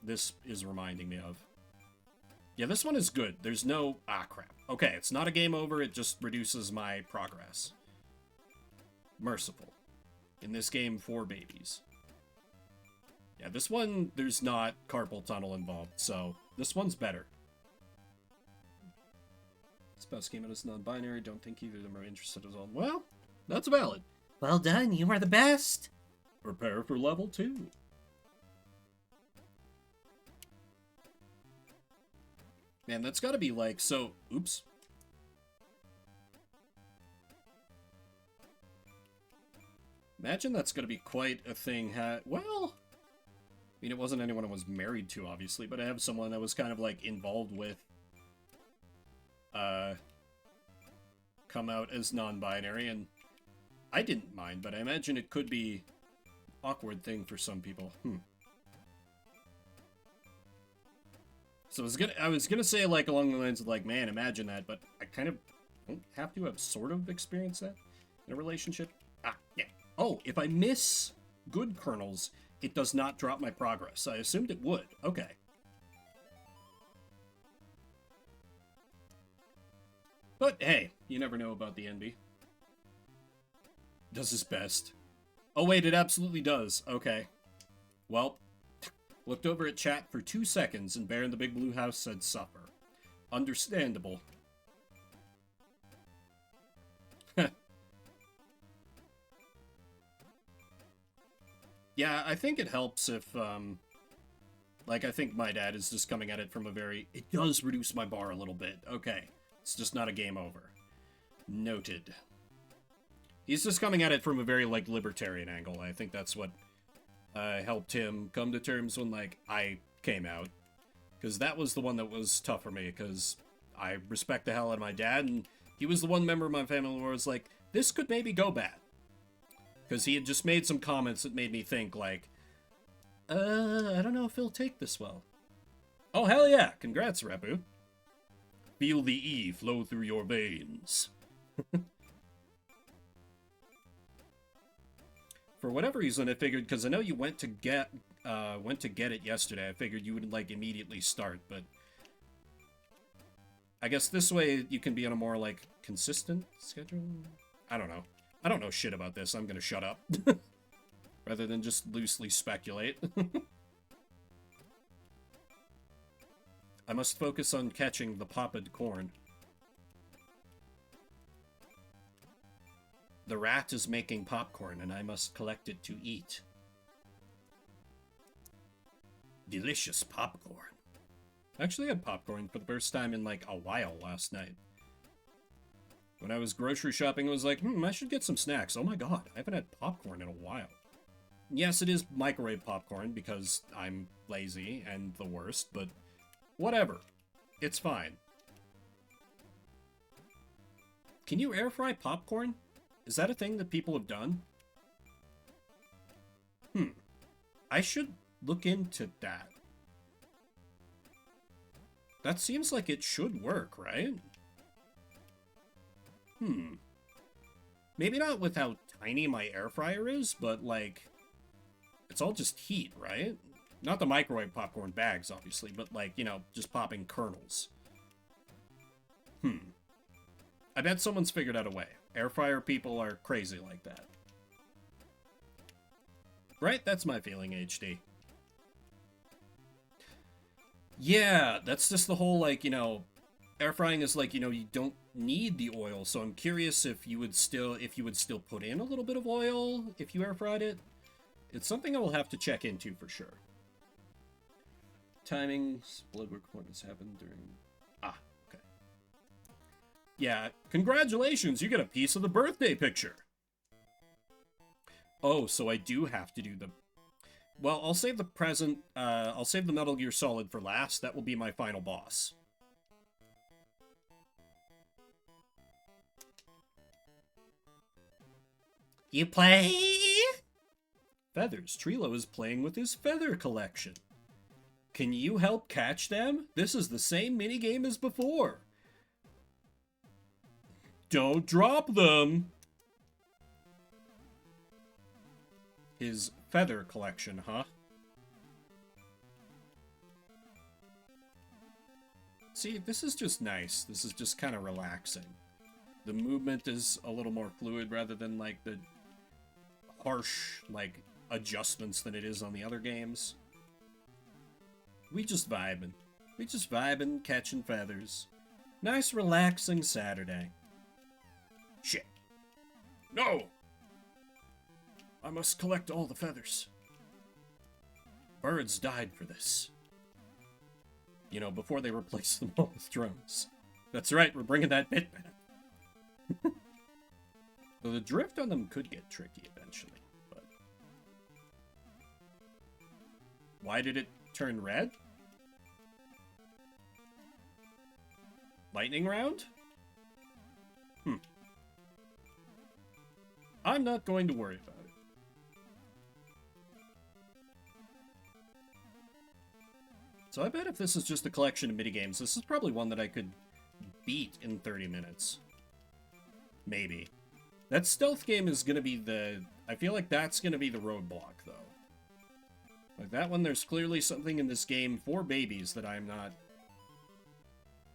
This is reminding me of. Yeah, this one is good. There's no crap. Okay, it's not a game over. It just reduces my progress. Merciful. In this game for babies. Yeah, this one there's not carpal tunnel involved, so this one's better. Spouse came out as non-binary. Don't think either of them are interested as well. Well, that's valid. Well done, you are the best. Prepare for level 2. Man, that's gotta be like, so, oops. Imagine that's gonna be quite a thing, well, I mean, it wasn't anyone I was married to, obviously, but I have someone that was kind of, like, involved with, come out as non-binary, and I didn't mind, but I imagine it could be an awkward thing for some people. So I was gonna say like along the lines of like, man, imagine that, but I kind of don't have to have sort of experienced that in a relationship. Yeah. Oh, if I miss good kernels, it does not drop my progress. I assumed it would. Okay. But hey, you never know about the NB. Does his best. Oh wait, it absolutely does. Okay. Well, looked over at chat for 2 seconds, and Bear in the Big Blue House said suffer. Understandable. Yeah, I think it helps if, like, I think my dad is just coming at it from a very, it does reduce my bar a little bit. Okay. It's just not a game over. Noted. He's just coming at it from a very, like, libertarian angle. I think that's what helped him come to terms when, like, I came out. Because that was the one that was tough for me, because I respect the hell out of my dad, and he was the one member of my family where I was like, this could maybe go bad. Because he had just made some comments that made me think, like, I don't know if he'll take this well. Oh, hell yeah. Congrats, Repu. Feel the E flow through your veins. For whatever reason, I figured, because I know you went to get it yesterday, I figured you would, like, immediately start, but I guess this way you can be on a more, like, consistent schedule? I don't know. I don't know shit about this. I'm gonna shut up. Rather than just loosely speculate. I must focus on catching the popped corn. The rat is making popcorn, and I must collect it to eat. Delicious popcorn. I actually had popcorn for the first time in, like, a while last night. When I was grocery shopping, I was like, I should get some snacks. Oh my god, I haven't had popcorn in a while. Yes, it is microwave popcorn, because I'm lazy and the worst, but whatever. It's fine. Can you air fry popcorn? Is that a thing that people have done? I should look into that. That seems like it should work, right? Maybe not with how tiny my air fryer is, but, like, it's all just heat, right? Not the microwave popcorn bags, obviously, but, like, you know, just popping kernels. I bet someone's figured out a way. Air fryer people are crazy like that. Right? That's my feeling, HD. Yeah, that's just the whole, like, you know, air frying is like, you know, you don't need the oil, so I'm curious if you would still put in a little bit of oil if you air fried it. It's something I will have to check into for sure. Timing, blood work appointments happen during... Ah, okay. Yeah, congratulations, you get a piece of the birthday picture. Oh, so I do have to do the... Well, I'll save the present, I'll save the Metal Gear Solid for last. That will be my final boss. You play? Feathers. Trilo is playing with his feather collection. Can you help catch them? This is the same minigame as before. Don't drop them. His feather collection, huh? See, this is just nice. This is just kind of relaxing. The movement is a little more fluid rather than, like, the harsh, like, adjustments than it is on the other games. We just vibing. We just vibing, catching feathers. Nice, relaxing Saturday. Shit. No! I must collect all the feathers. Birds died for this. You know, before they replaced them all with drones. That's right, we're bringing that bit back. Though the drift on them could get tricky eventually, but... Why did it turn red? Lightning round? I'm not going to worry about it. So I bet if this is just a collection of minigames, this is probably one that I could beat in 30 minutes. Maybe. That stealth game is gonna be the... I feel like that's gonna be the roadblock, though. Like, that one, there's clearly something in this game for babies that I'm not...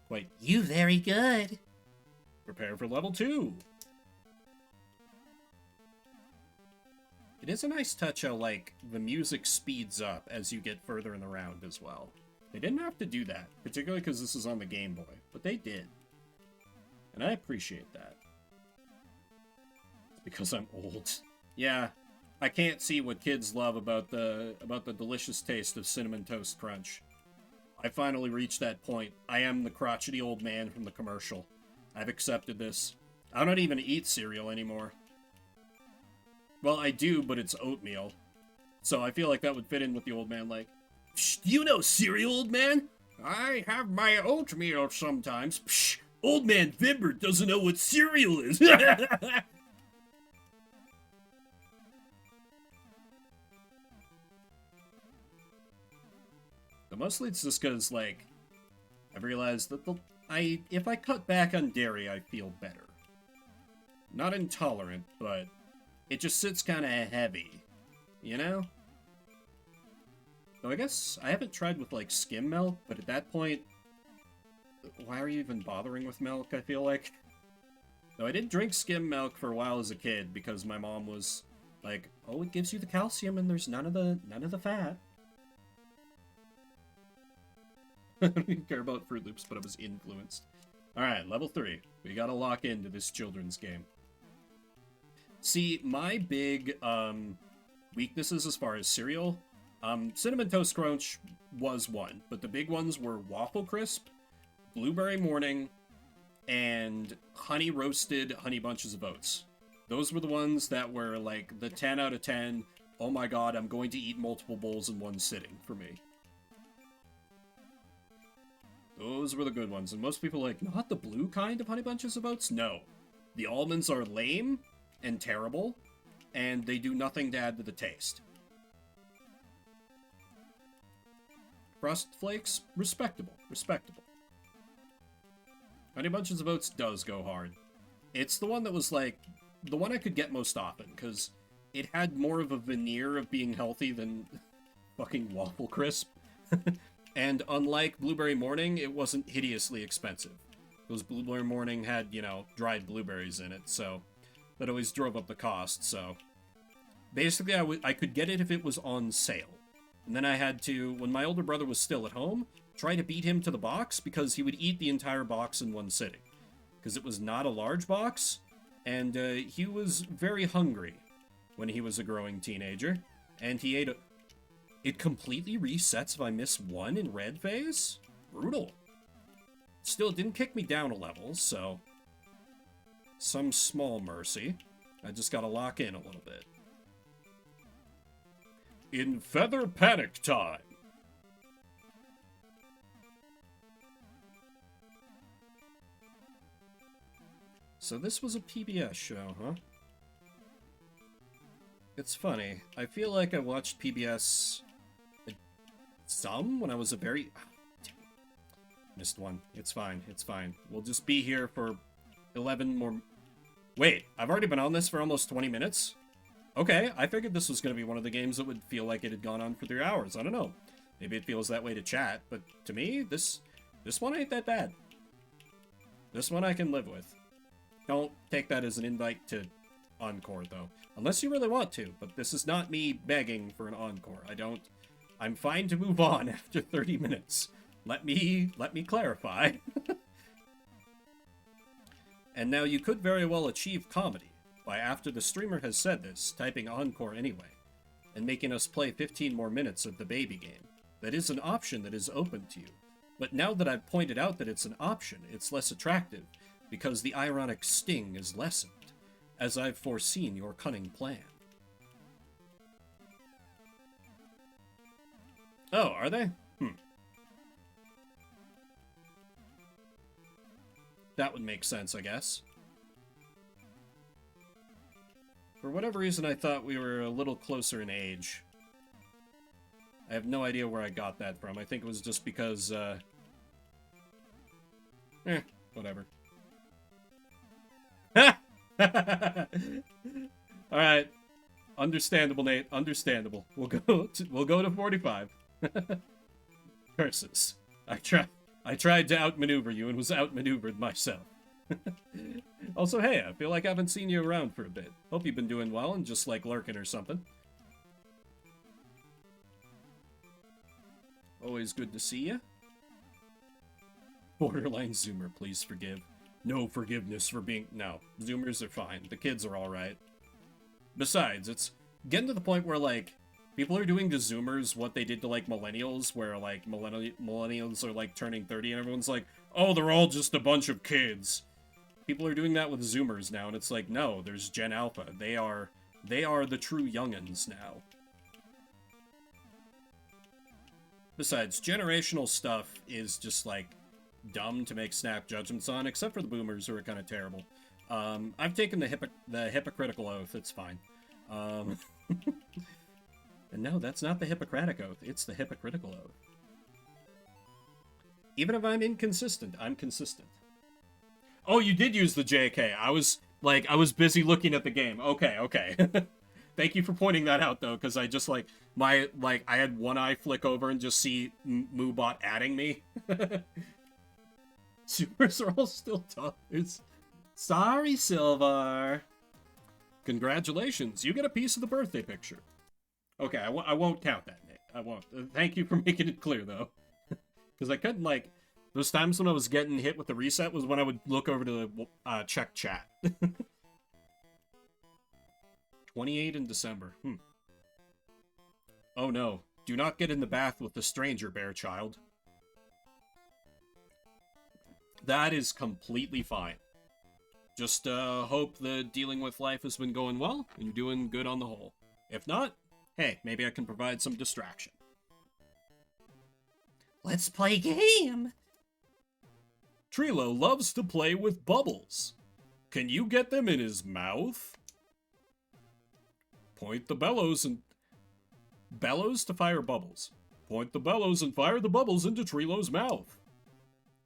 quite... You very good. Prepare for level 2! It is a nice touch how, like, the music speeds up as you get further in the round as well. They didn't have to do that, particularly because this is on the Game Boy, but they did. And I appreciate that. It's because I'm old. Yeah, I can't see what kids love about the delicious taste of Cinnamon Toast Crunch. I finally reached that point. I am the crotchety old man from the commercial. I've accepted this. I don't even eat cereal anymore. Well, I do, but it's oatmeal. So I feel like that would fit in with the old man, like, "Psh, do you know cereal, old man? I have my oatmeal sometimes. Psh, old man Vimber doesn't know what cereal is." But mostly it's just because, like, I've realized that if I cut back on dairy, I feel better. Not intolerant, but it just sits kind of heavy, you know? Though I guess I haven't tried with, like, skim milk, but at that point, why are you even bothering with milk, I feel like? Though I did drink skim milk for a while as a kid because my mom was like, "Oh, it gives you the calcium and there's none of the fat." I don't even care about Fruit Loops, but I was influenced. Alright, level 3. We gotta lock into this children's game. See, my big weaknesses as far as cereal, Cinnamon Toast Crunch was one, but the big ones were Waffle Crisp, Blueberry Morning, and Honey Roasted Honey Bunches of Oats. Those were the ones that were like the 10 out of 10, oh my god, I'm going to eat multiple bowls in one sitting for me. Those were the good ones, and most people are like, not the blue kind of Honey Bunches of Oats? No. The almonds are lame and terrible, and they do nothing to add to the taste. Frosted Flakes, respectable, respectable. Honey Bunches of Oats does go hard. It's the one that was like, the one I could get most often, because it had more of a veneer of being healthy than fucking Waffle Crisp. And unlike Blueberry Morning, it wasn't hideously expensive. Those Blueberry Morning had, you know, dried blueberries in it, so that always drove up the cost, so... Basically, I could get it if it was on sale. And then I had to, when my older brother was still at home, try to beat him to the box because he would eat the entire box in one sitting. Because it was not a large box, and he was very hungry when he was a growing teenager. And he ate a... It completely resets if I miss one in red phase? Brutal. Still, it didn't kick me down a level, so... Some small mercy. I just gotta lock in a little bit. In Feather Panic time! So this was a PBS show, huh? It's funny. I feel like I watched PBS some when I was a very... Missed one. It's fine. It's fine. We'll just be here for 11 more... Wait, I've already been on this for almost 20 minutes? Okay, I figured this was going to be one of the games that would feel like it had gone on for 3 hours. I don't know. Maybe it feels that way to chat, but to me, this one ain't that bad. This one I can live with. Don't take that as an invite to encore, though. Unless you really want to, but this is not me begging for an encore. I'm fine to move on after 30 minutes. Let me clarify. And now you could very well achieve comedy by, after the streamer has said this, typing encore anyway, and making us play 15 more minutes of the baby game. That is an option that is open to you. But now that I've pointed out that it's an option, it's less attractive, because the ironic sting is lessened, as I've foreseen your cunning plan. Oh, are they? That would make sense, I guess. For whatever reason, I thought we were a little closer in age. I have no idea where I got that from. I think it was just because, whatever. Alright. Understandable, Nate. Understandable. We'll go to 45. Curses. I tried to outmaneuver you and was outmaneuvered myself. Also, hey, I feel like I haven't seen you around for a bit. Hope you've been doing well and just, like, lurking or something. Always good to see you. Borderline Zoomer, please forgive. No forgiveness for being... No, Zoomers are fine. The kids are alright. Besides, it's getting to the point where, like, people are doing to Zoomers what they did to, like, Millennials, where, like, Millennials are, like, turning 30 and everyone's like, oh, they're all just a bunch of kids. People are doing that with Zoomers now, and it's like, no, there's Gen Alpha. They are the true young'uns now. Besides, generational stuff is just, like, dumb to make snap judgments on, except for the boomers, who are kind of terrible. I've taken the hypocritical oath. It's fine. And no, that's not the Hippocratic oath. It's the hypocritical oath. Even if I'm inconsistent, I'm consistent. Oh, you did use the JK. I was busy looking at the game. Okay. Thank you for pointing that out, though, because I just, I had one eye flick over and just see Moobot adding me. Supers are all still tough. Sorry, Silver. Congratulations, you get a piece of the birthday picture. Okay, I won't count that, Nick. I won't. Thank you for making it clear, though. Because I couldn't, those times when I was getting hit with the reset was when I would look over to check chat. 28 in December. Oh no. Do not get in the bath with the stranger, bear child. That is completely fine. Just hope the dealing with life has been going well, and you're doing good on the whole. If not, hey, maybe I can provide some distraction. Let's play game! Trilo loves to play with bubbles. Can you get them in his mouth? Point the bellows to fire bubbles. Point the bellows and fire the bubbles into Trilo's mouth.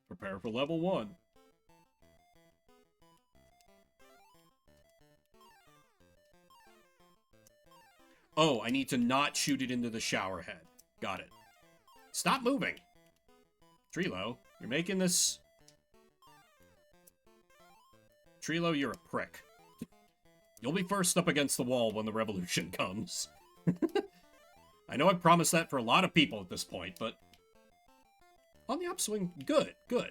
Prepare for level 1. Oh, I need to not shoot it into the shower head. Got it. Stop moving! Trilo, you're making this... Trilo, you're a prick. You'll be first up against the wall when the revolution comes. I know I've promised that for a lot of people at this point, but on the upswing, good, good.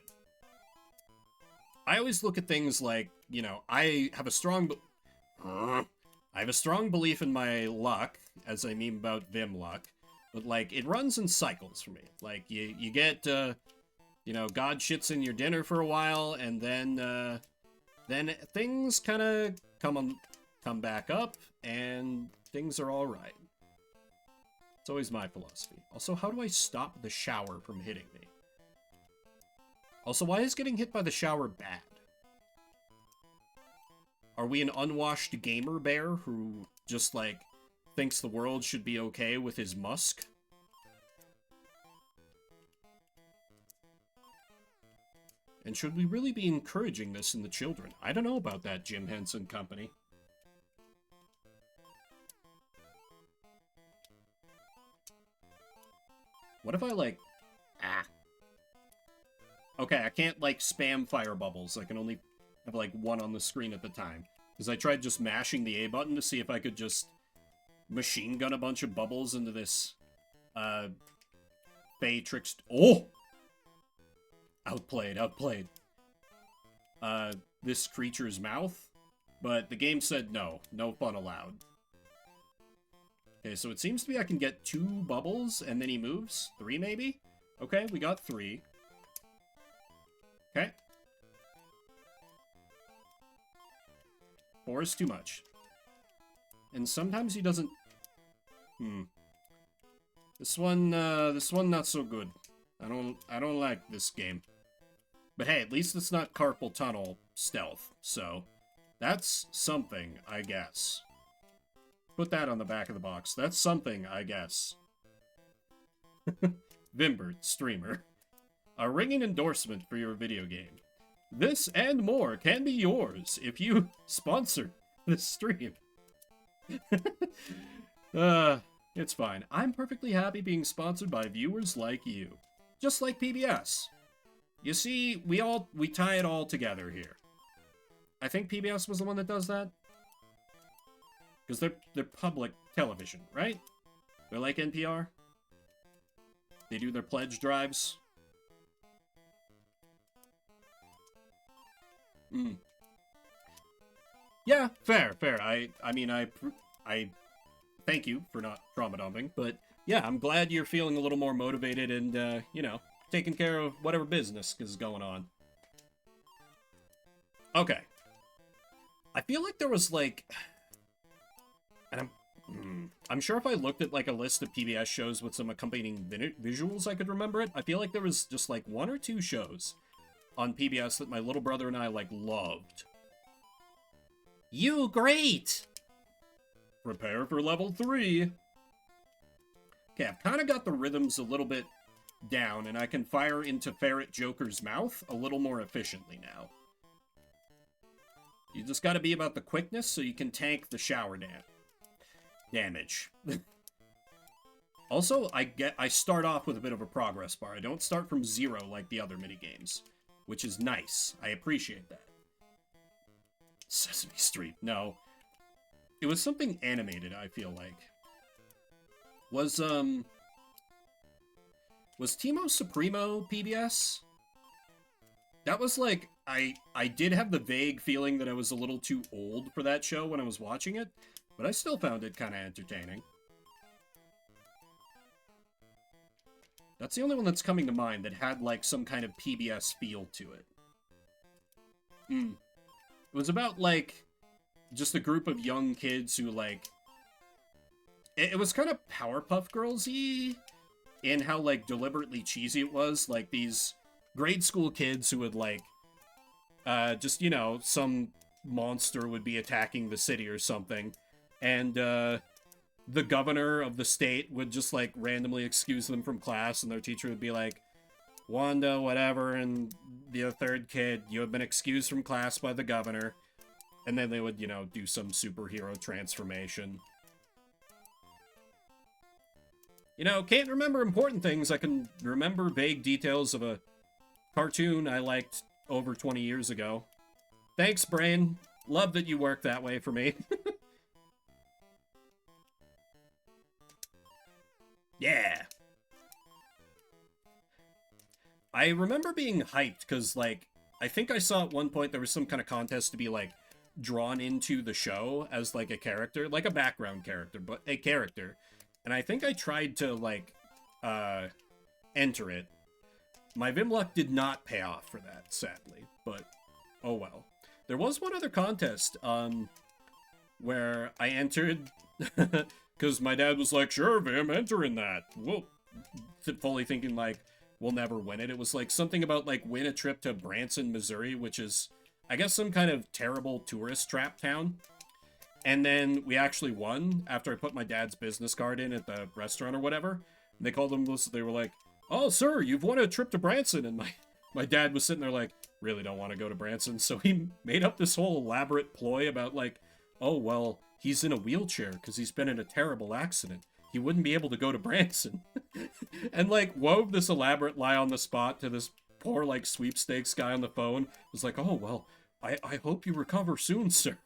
I always look at things like, you know, I have a strong belief in my luck, as I mean about Vim luck, but, like, it runs in cycles for me. Like, you get, you know, God shits in your dinner for a while, and then things kind of come back up, and things are all right. It's always my philosophy. Also, how do I stop the shower from hitting me? Also, why is getting hit by the shower bad? Are we an unwashed gamer bear who just, like, thinks the world should be okay with his musk? And should we really be encouraging this in the children? I don't know about that, Jim Henson Company. What if I, like... Okay, I can't, like, spam fire bubbles. I can only have, like, one on the screen at the time. Because I tried just mashing the A button to see if I could just machine gun a bunch of bubbles into this, Faetrix... Oh! Outplayed. This creature's mouth. But the game said no. No fun allowed. Okay, so it seems to be I can get 2 bubbles, and then he moves. 3, maybe? Okay, we got 3. Okay. 4 is too much. And sometimes he doesn't... This one not so good. I don't like this game. But hey, at least it's not carpal tunnel stealth, so that's something, I guess. Put that on the back of the box. That's something, I guess. Vimbert, streamer. A ringing endorsement for your video game. This and more can be yours if you sponsor this stream. It's fine. I'm perfectly happy being sponsored by viewers like you. Just like PBS. You see, we tie it all together here. I think PBS was the one that does that. Because they're public television, right? They're like NPR. They do their pledge drives. Yeah, fair. I mean, I thank you for not trauma dumping, but yeah, I'm glad you're feeling a little more motivated and, you know, taking care of whatever business is going on. Okay. I feel like there was, like... And I'm sure if I looked at, like, a list of PBS shows with some accompanying visuals, I could remember it. I feel like there was just, like, 1 or 2 shows on PBS that my little brother and I, like, loved. You great! Prepare for level 3. Okay, I've kind of got the rhythms a little bit down, and I can fire into Ferret Joker's mouth a little more efficiently now. You just gotta be about the quickness so you can tank the shower damage. Also, I start off with a bit of a progress bar. I don't start from 0 like the other minigames, which is nice. I appreciate that. Sesame Street, no. It was something animated, I feel like. Was Timo Supremo PBS? That was like, I did have the vague feeling that I was a little too old for that show when I was watching it, but I still found it kind of entertaining. That's the only one that's coming to mind that had, like, some kind of PBS feel to it. It was about, like, just a group of young kids who, like... It was kind of Powerpuff Girls-y in how, like, deliberately cheesy it was. Like, these grade school kids who would, like, just, you know, some monster would be attacking the city or something. And, the governor of the state would just, like, randomly excuse them from class, and their teacher would be like, Wanda, whatever, and the third kid, you have been excused from class by the governor. And then they would, you know, do some superhero transformation. You know, can't remember important things. I can remember vague details of a cartoon I liked over 20 years ago. Thanks, brain. Love that you work that way for me. Yeah. I remember being hyped because, like, I think I saw at one point there was some kind of contest to be, like, drawn into the show as, like, a character. Like a background character, but a character. And I think I tried to, like, enter it. My Vimluck did not pay off for that, sadly. But, oh well. There was one other contest, where I entered... Because my dad was like, sure, Vim, enter in that. Well, fully thinking, like, we'll never win it. It was, like, something about, like, win a trip to Branson, Missouri, which is, I guess, some kind of terrible tourist trap town. And then we actually won after I put my dad's business card in at the restaurant or whatever. And they called them, they were like, oh, sir, you've won a trip to Branson. And my dad was sitting there like, really don't want to go to Branson. So he made up this whole elaborate ploy about, like, oh, well, he's in a wheelchair because he's been in a terrible accident. He wouldn't be able to go to Branson. And, like, wove this elaborate lie on the spot to this poor, like, sweepstakes guy on the phone. It was like, oh, well, I hope you recover soon, sir.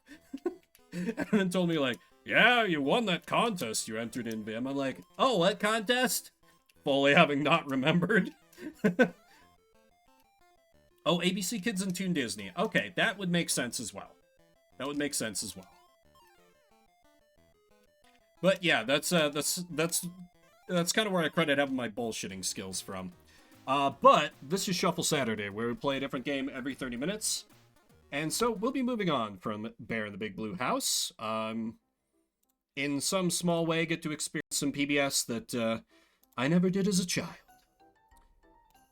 And then told me, like, yeah, you won that contest you entered in, Vim. I'm like, oh, what contest? Fully having not remembered. Oh, ABC Kids and Toon Disney. Okay, that would make sense as well. That would make sense as well. But yeah, that's kind of where I credit having my bullshitting skills from. But this is Shuffle Saturday, where we play a different game every 30 minutes. And so we'll be moving on from Bear in the Big Blue House. In some small way, get to experience some PBS that I never did as a child.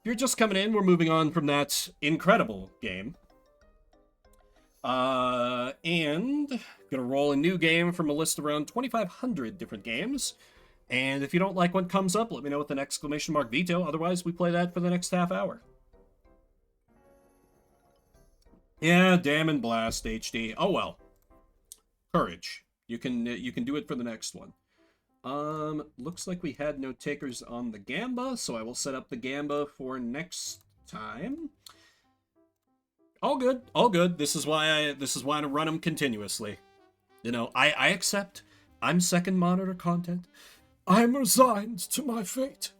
If you're just coming in, we're moving on from that incredible game. And gonna roll a new game from a list of around 2,500 different games. And if you don't like what comes up, let me know with an exclamation mark veto. Otherwise, we play that for the next half hour. Yeah, Damn and Blast HD. Oh well. Courage. You can do it for the next one. Looks like we had no takers on the Gamba, so I will set up the Gamba for next time. All good, all good. This is why I run them continuously. You know, I accept. I'm second monitor content. I'm resigned to my fate.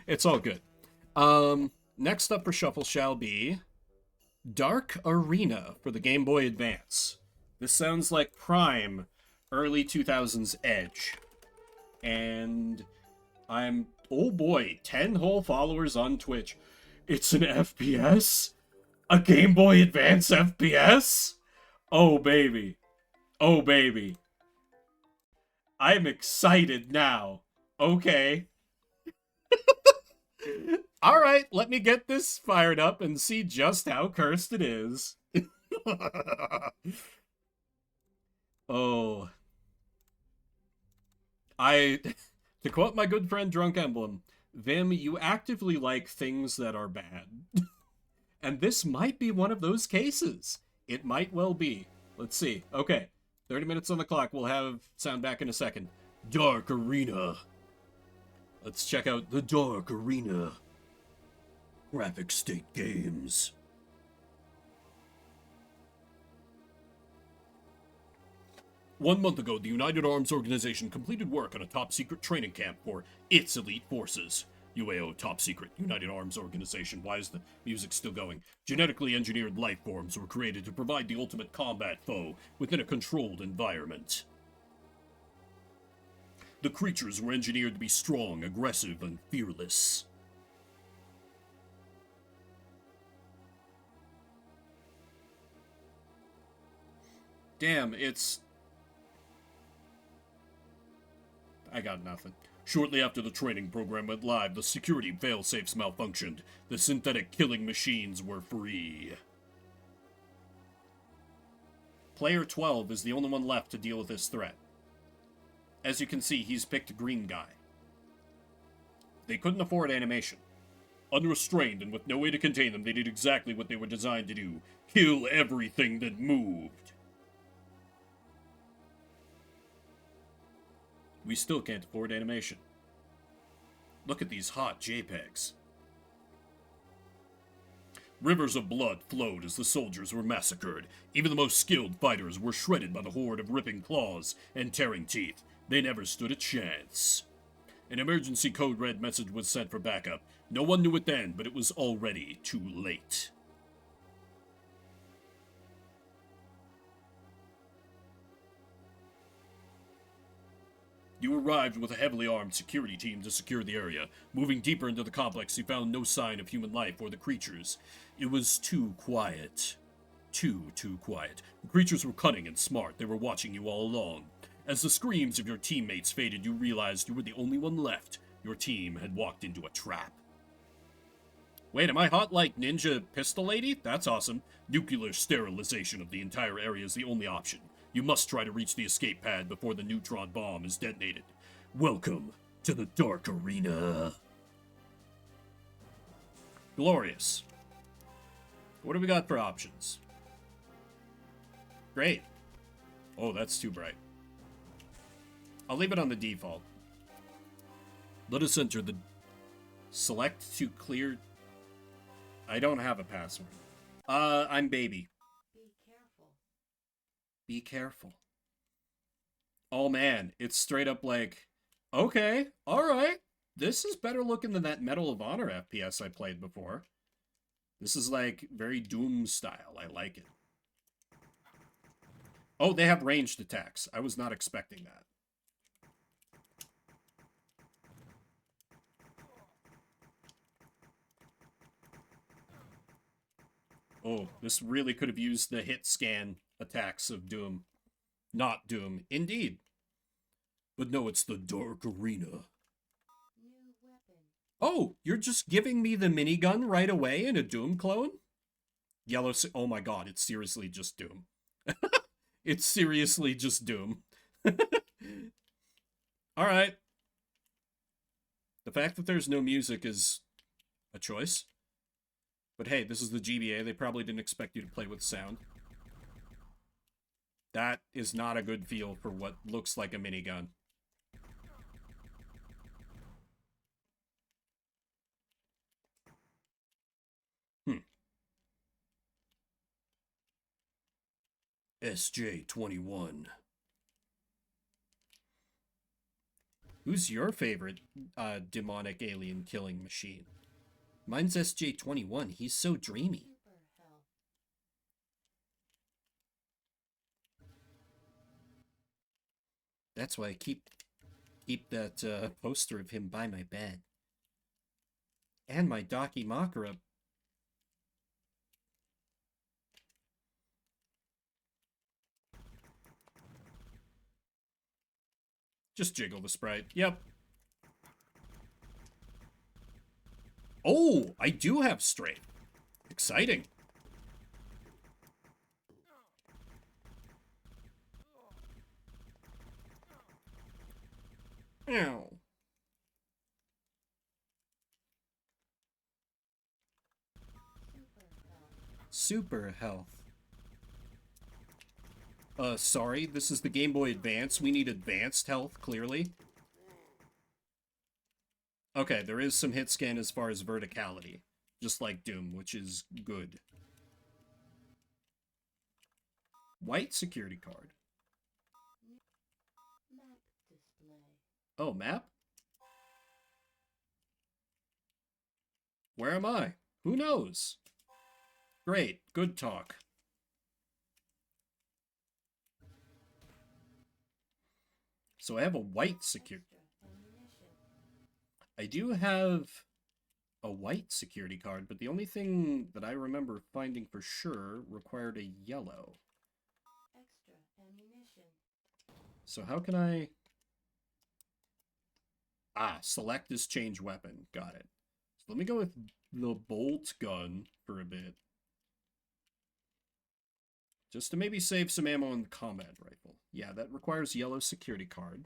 It's all good. Next up for Shuffle shall be Dark Arena for the Game Boy Advance. This sounds like prime early 2000s Edge. And I'm, oh boy, 10 whole followers on Twitch. It's an FPS? A Game Boy Advance FPS? Oh baby. Oh baby. I'm excited now. Okay. Alright, let me get this fired up and see just how cursed it is. Oh. To quote my good friend Drunk Emblem, Vim, you actively like things that are bad. And this might be one of those cases. It might well be. Let's see. Okay, 30 minutes on the clock. We'll have sound back in a second. Dark Arena. Let's check out the Dark Arena. Graphic State Games. One month ago, the United Arms Organization completed work on a top-secret training camp for its elite forces. UAO Top Secret, United Arms Organization. Why is the music still going? Genetically engineered life forms were created to provide the ultimate combat foe within a controlled environment. The creatures were engineered to be strong, aggressive, and fearless. Damn, it's... I got nothing. Shortly after the training program went live, the security failsafes malfunctioned. The synthetic killing machines were free. Player 12 is the only one left to deal with this threat. As you can see, he's picked Green Guy. They couldn't afford animation. Unrestrained and with no way to contain them, they did exactly what they were designed to do. Kill everything that moved. We still can't afford animation. Look at these hot JPEGs. Rivers of blood flowed as the soldiers were massacred. Even the most skilled fighters were shredded by the horde of ripping claws and tearing teeth. They never stood a chance. An emergency code red message was sent for backup. No one knew it then, but it was already too late. You arrived with a heavily armed security team to secure the area. Moving deeper into the complex, you found no sign of human life or the creatures. It was too quiet. Too quiet. The creatures were cunning and smart. They were watching you all along. As the screams of your teammates faded, you realized you were the only one left. Your team had walked into a trap. Wait, am I hot like Ninja Pistol Lady? That's awesome. Nuclear sterilization of the entire area is the only option. You must try to reach the escape pad before the neutron bomb is detonated. Welcome to the Dark Arena. Glorious. What do we got for options? Great. Oh, that's too bright. I'll leave it on the default. Let us enter the... Select to clear... I don't have a password. I'm baby. Be careful. Oh man, it's straight up like, okay, alright. This is better looking than that Medal of Honor FPS I played before. This is like very Doom style. I like it. Oh, they have ranged attacks. I was not expecting that. Oh, this really could have used the hit scan attacks of Doom. Not Doom, indeed. But no, it's the Dark Arena. Oh, you're just giving me the minigun right away in a Doom clone? Oh my god, it's seriously just Doom. It's seriously just Doom. Alright. The fact that there's no music is a choice. But hey, this is the GBA. They probably didn't expect you to play with sound. That is not a good feel for what looks like a minigun. SJ-21. Who's your favorite demonic alien killing machine? Mine's SJ-21. He's so dreamy. That's why I keep that poster of him by my bed. And my Dakimakura. Just jiggle the sprite. Yep. Oh, I do have strength. Exciting. Ow. Super health. Sorry, this is the Game Boy Advance. We need advanced health, clearly. Okay, there is some hit scan as far as verticality. Just like Doom, which is good. White security card. Oh, map? Where am I? Who knows? Great, good talk. So I have a white security. I do have a white security card, but the only thing that I remember finding for sure required a yellow. So how can I... Ah, select is change weapon. Got it. So let me go with the bolt gun for a bit. Just to maybe save some ammo on the combat rifle. Yeah, that requires yellow security card.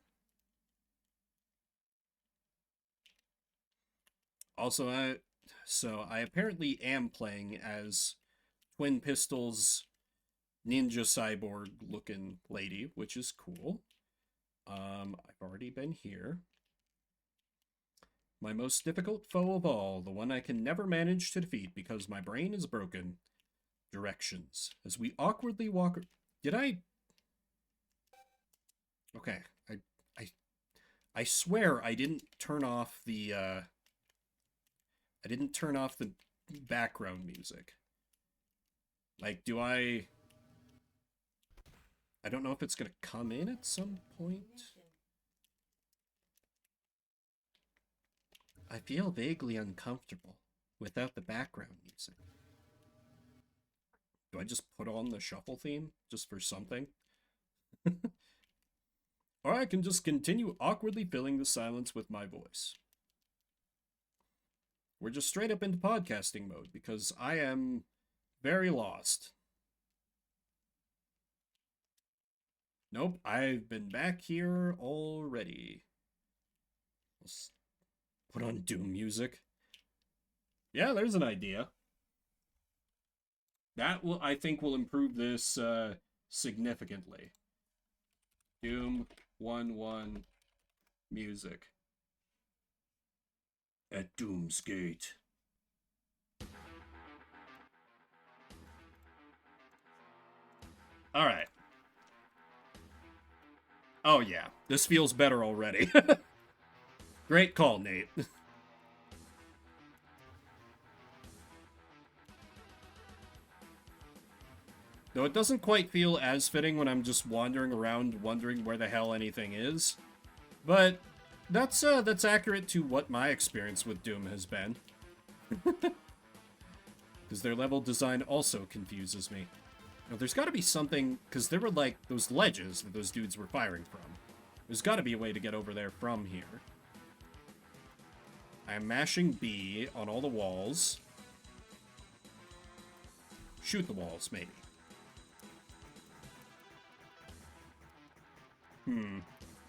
Also, I apparently am playing as Twin Pistols ninja cyborg looking lady, which is cool. I've already been here. My most difficult foe of all, the one I can never manage to defeat because my brain is broken. Directions. As we awkwardly walk... Did I... Okay, I swear I didn't turn off the, background music. Like, do I don't know if it's gonna come in at some point. I feel vaguely uncomfortable without the background music. Do I just put on the shuffle theme just for something? Or I can just continue awkwardly filling the silence with my voice. We're just straight up into podcasting mode because I am very lost. Nope, I've been back here already. Let's put on Doom music. Yeah, there's an idea. That will, I think, will improve this significantly. Doom 1-1 music. At Doom's Gate. Alright. Oh yeah, this feels better already. Great call, Nate. Though it doesn't quite feel as fitting when I'm just wandering around wondering where the hell anything is. But that's accurate to what my experience with Doom has been. Because their level design also confuses me. Now, there's got to be something, because there were, like, those ledges that those dudes were firing from. There's got to be a way to get over there from here. I'm mashing B on all the walls. Shoot the walls, maybe.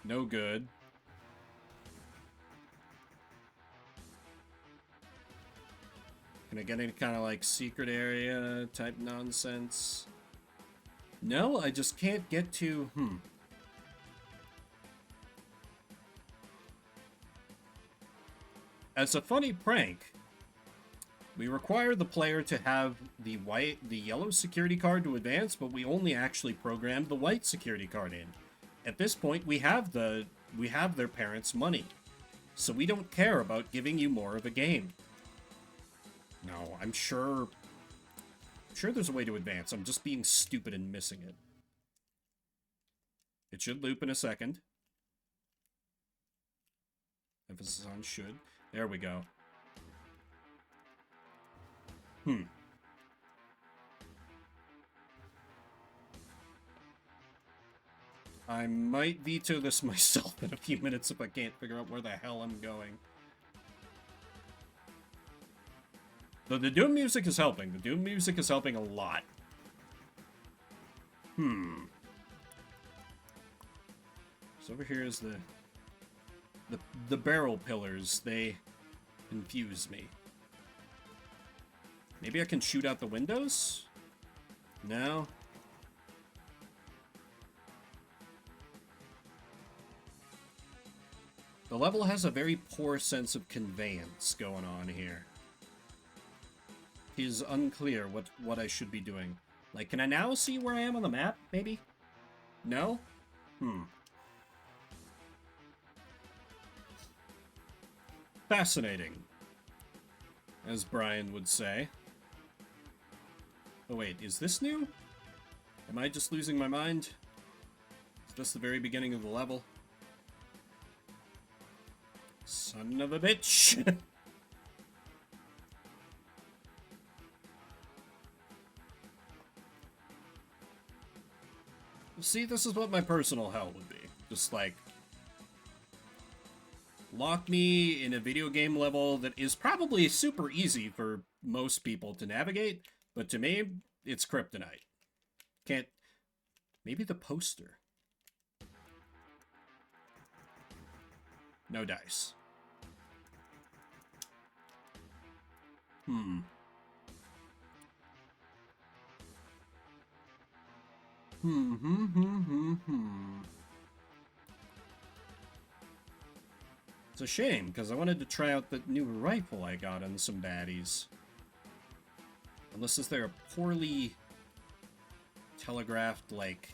No good. Can I get any kind of, like, secret area type nonsense? No, I just can't get to... As a funny prank, we require the player to have the yellow security card to advance, but we only actually programmed the white security card in. At this point, we have their parents' money, so we don't care about giving you more of a game. No, I'm sure there's a way to advance. I'm just being stupid and missing it. It should loop in a second. Emphasis on should. There we go. I might veto this myself in a few minutes if I can't figure out where the hell I'm going. Though the Doom music is helping. The Doom music is helping a lot. So over here is the barrel pillars. They confuse me. Maybe I can shoot out the windows? No. The level has a very poor sense of conveyance going on here. It is unclear what I should be doing. Like, can I now see where I am on the map, maybe? No? Fascinating, as Brian would say. Oh wait, is this new? Am I just losing my mind? Is this the very beginning of the level? Son of a bitch! See, this is what my personal hell would be. Just like, lock me in a video game level that is probably super easy for most people to navigate, but to me, it's kryptonite. Can't... Maybe the poster. No dice. It's a shame, because I wanted to try out the new rifle I got on some baddies. Unless is there a poorly telegraphed, like...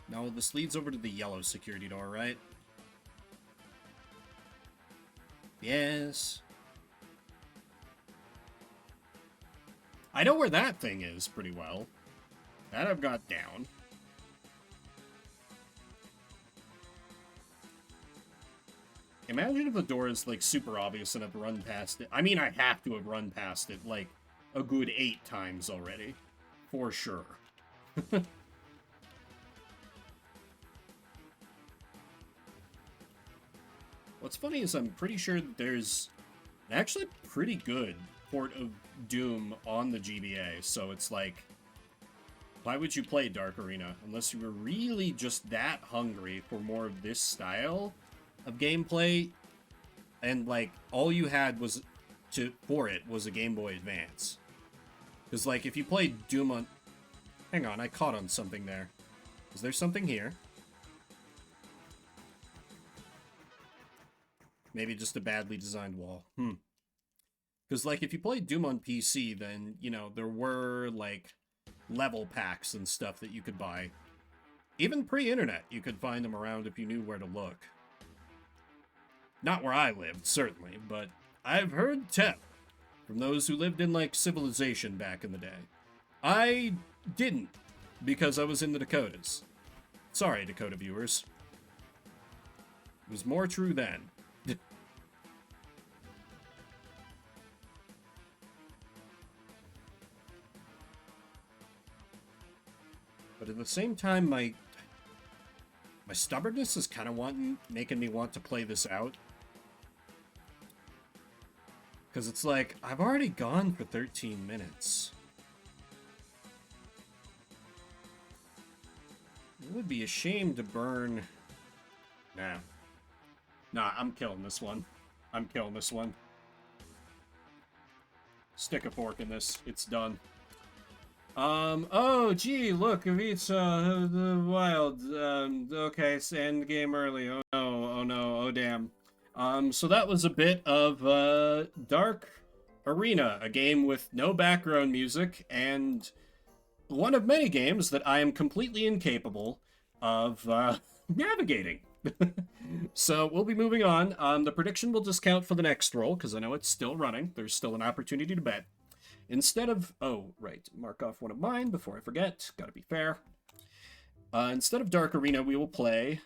No, this leads over to the yellow security door, right? Yes. I know where that thing is pretty well. That I've got down. Imagine if the door is, like, super obvious and I've run past it. I mean, I have to have run past it, like, a good 8 times already. For sure. What's funny is I'm pretty sure that there's actually a pretty good port of Doom on the GBA, so it's like, why would you play Dark Arena unless you were really just that hungry for more of this style of gameplay, and like all you had was for it was a Game Boy Advance? Because like if you played Doom on, hang on, I caught on something there. Is there something here? Maybe just a badly designed wall. Because like if you played Doom on PC, then you know there were like level packs and stuff that you could buy. Even pre-internet, you could find them around if you knew where to look. Not where I lived, certainly, but I've heard tell from those who lived in, like, civilization back in the day. I didn't, because I was in the Dakotas. Sorry, Dakota viewers. It was more true then. But at the same time, my stubbornness is kind of making me want to play this out. Because it's like, I've already gone for 13 minutes. It would be a shame to burn... Nah, I'm killing this one. I'm killing this one. Stick a fork in this. It's done. Oh, gee, look, Avita, the wild, okay, it's end game early, oh no, oh damn. So that was a bit of, Dark Arena, a game with no background music, and one of many games that I am completely incapable of, navigating. So, we'll be moving on. The prediction will just count for the next roll, because I know it's still running. There's still an opportunity to bet. Instead of... Oh, right. Mark off one of mine before I forget. Gotta be fair. Instead of Dark Arena, we will play...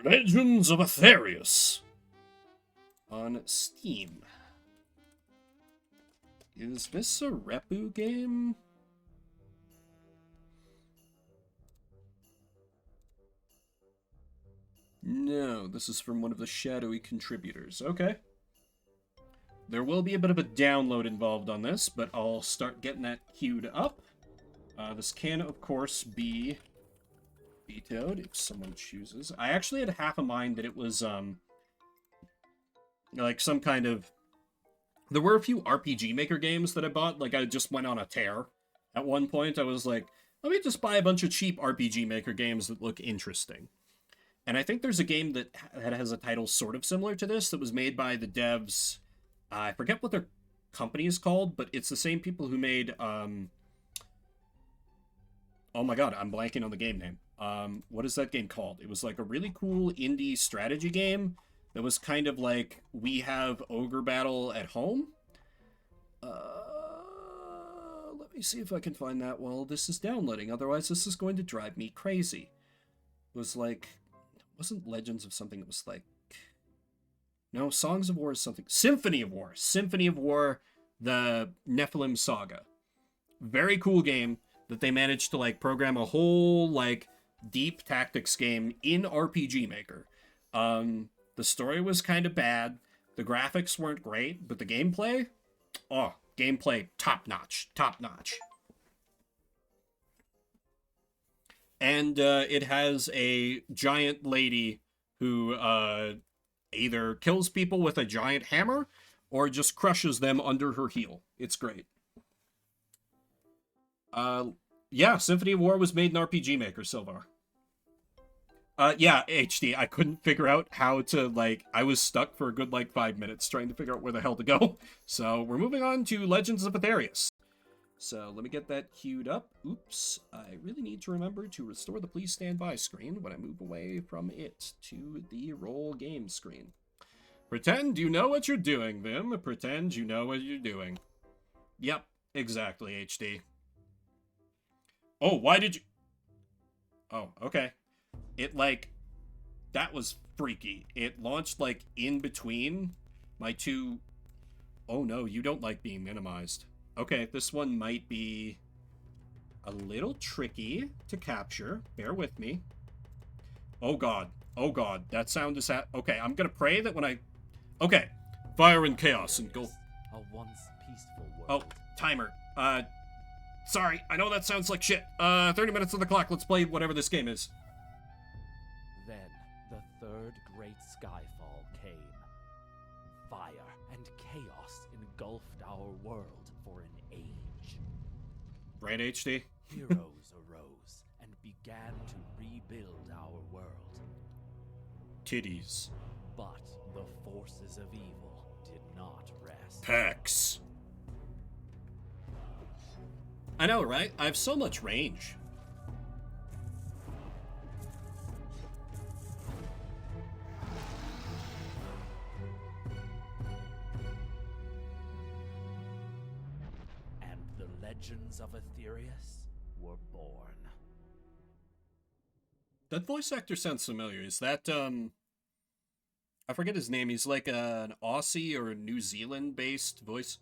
Legends of Aetherius on Steam. Is this a Repu game? No, this is from one of the shadowy contributors. Okay. There will be a bit of a download involved on this, but I'll start getting that queued up. This can, of course, be vetoed if someone chooses. I actually had half a mind that it was, like some kind of... There were a few RPG Maker games that I bought, like I just went on a tear. At one point, I was like, let me just buy a bunch of cheap RPG Maker games that look interesting. And I think there's a game that has a title sort of similar to this that was made by the devs... I forget what their company is called, but it's the same people who made, oh my god, I'm blanking on the game name. What is that game called? It was like a really cool indie strategy game that was kind of like, we have Ogre Battle at home. Let me see if I can find that while this is downloading, otherwise this is going to drive me crazy. It was like, it wasn't Legends of something, it was like, no, Songs of War is something. Symphony of War. Symphony of War, the Nephilim Saga. Very cool game that they managed to, like, program a whole, like, deep tactics game in RPG Maker. The story was kind of bad. The graphics weren't great, but the gameplay? Oh, gameplay top-notch. Top-notch. And it has a giant lady who... either kills people with a giant hammer, or just crushes them under her heel. It's great. Yeah, Symphony of War was made in RPG Maker, Silvar. Yeah, HD, I couldn't figure out how to, like, I was stuck for a good, like, 5 minutes trying to figure out where the hell to go. So, we're moving on to Legends of Aetherius. So, let me get that queued up. Oops, I really need to remember to restore the please stand by screen when I move away from it to the roll game screen. Pretend you know what you're doing, Vim. Pretend you know what you're doing. Yep, exactly, HD. Oh, why did you... Oh, okay. It, like... That was freaky. It launched, like, in between my two... Oh, no, you don't like being minimized. Okay, this one might be a little tricky to capture. Bear with me. Oh, God. Oh, God. That sound is... Okay, I'm gonna pray that when I... Okay. Fire and chaos and go... A once peaceful Oh, world. timer. Sorry. I know that sounds like shit. 30 minutes on the clock. Let's play whatever this game is. Then the third great skyfall came. Fire and chaos engulfed our world for an age. Right, HD? Heroes arose and began to rebuild our world. Titties. But the forces of evil did not rest. Pecs. I know, right? I have so much range. And the legends of Aetherius were born. That voice actor sounds familiar. Is that, I forget his name. He's like an Aussie or New Zealand-based voice.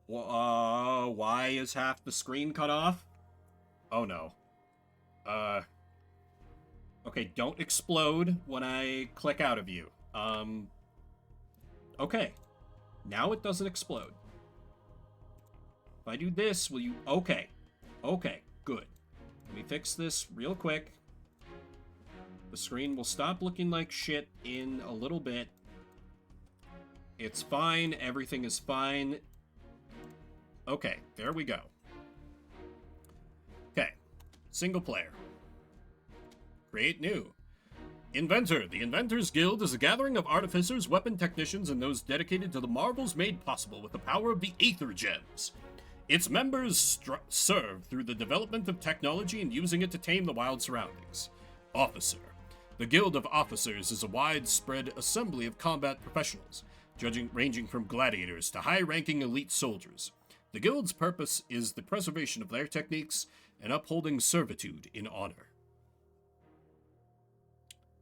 Why is half the screen cut off? Oh, no. Okay, don't explode when I click out of you. Okay. Now it doesn't explode. If I do this, will you... Okay. Okay, good. Let me fix this real quick. The screen will stop looking like shit in a little bit. It's fine. Everything is fine. Okay, there we go. Okay. Single player. Create new. Inventor. The Inventors Guild is a gathering of artificers, weapon technicians, and those dedicated to the marvels made possible with the power of the Aether Gems. Its members serve through the development of technology and using it to tame the wild surroundings. Officer. The Guild of Officers is a widespread assembly of combat professionals, ranging from gladiators to high-ranking elite soldiers. The Guild's purpose is the preservation of their techniques and upholding servitude in honor.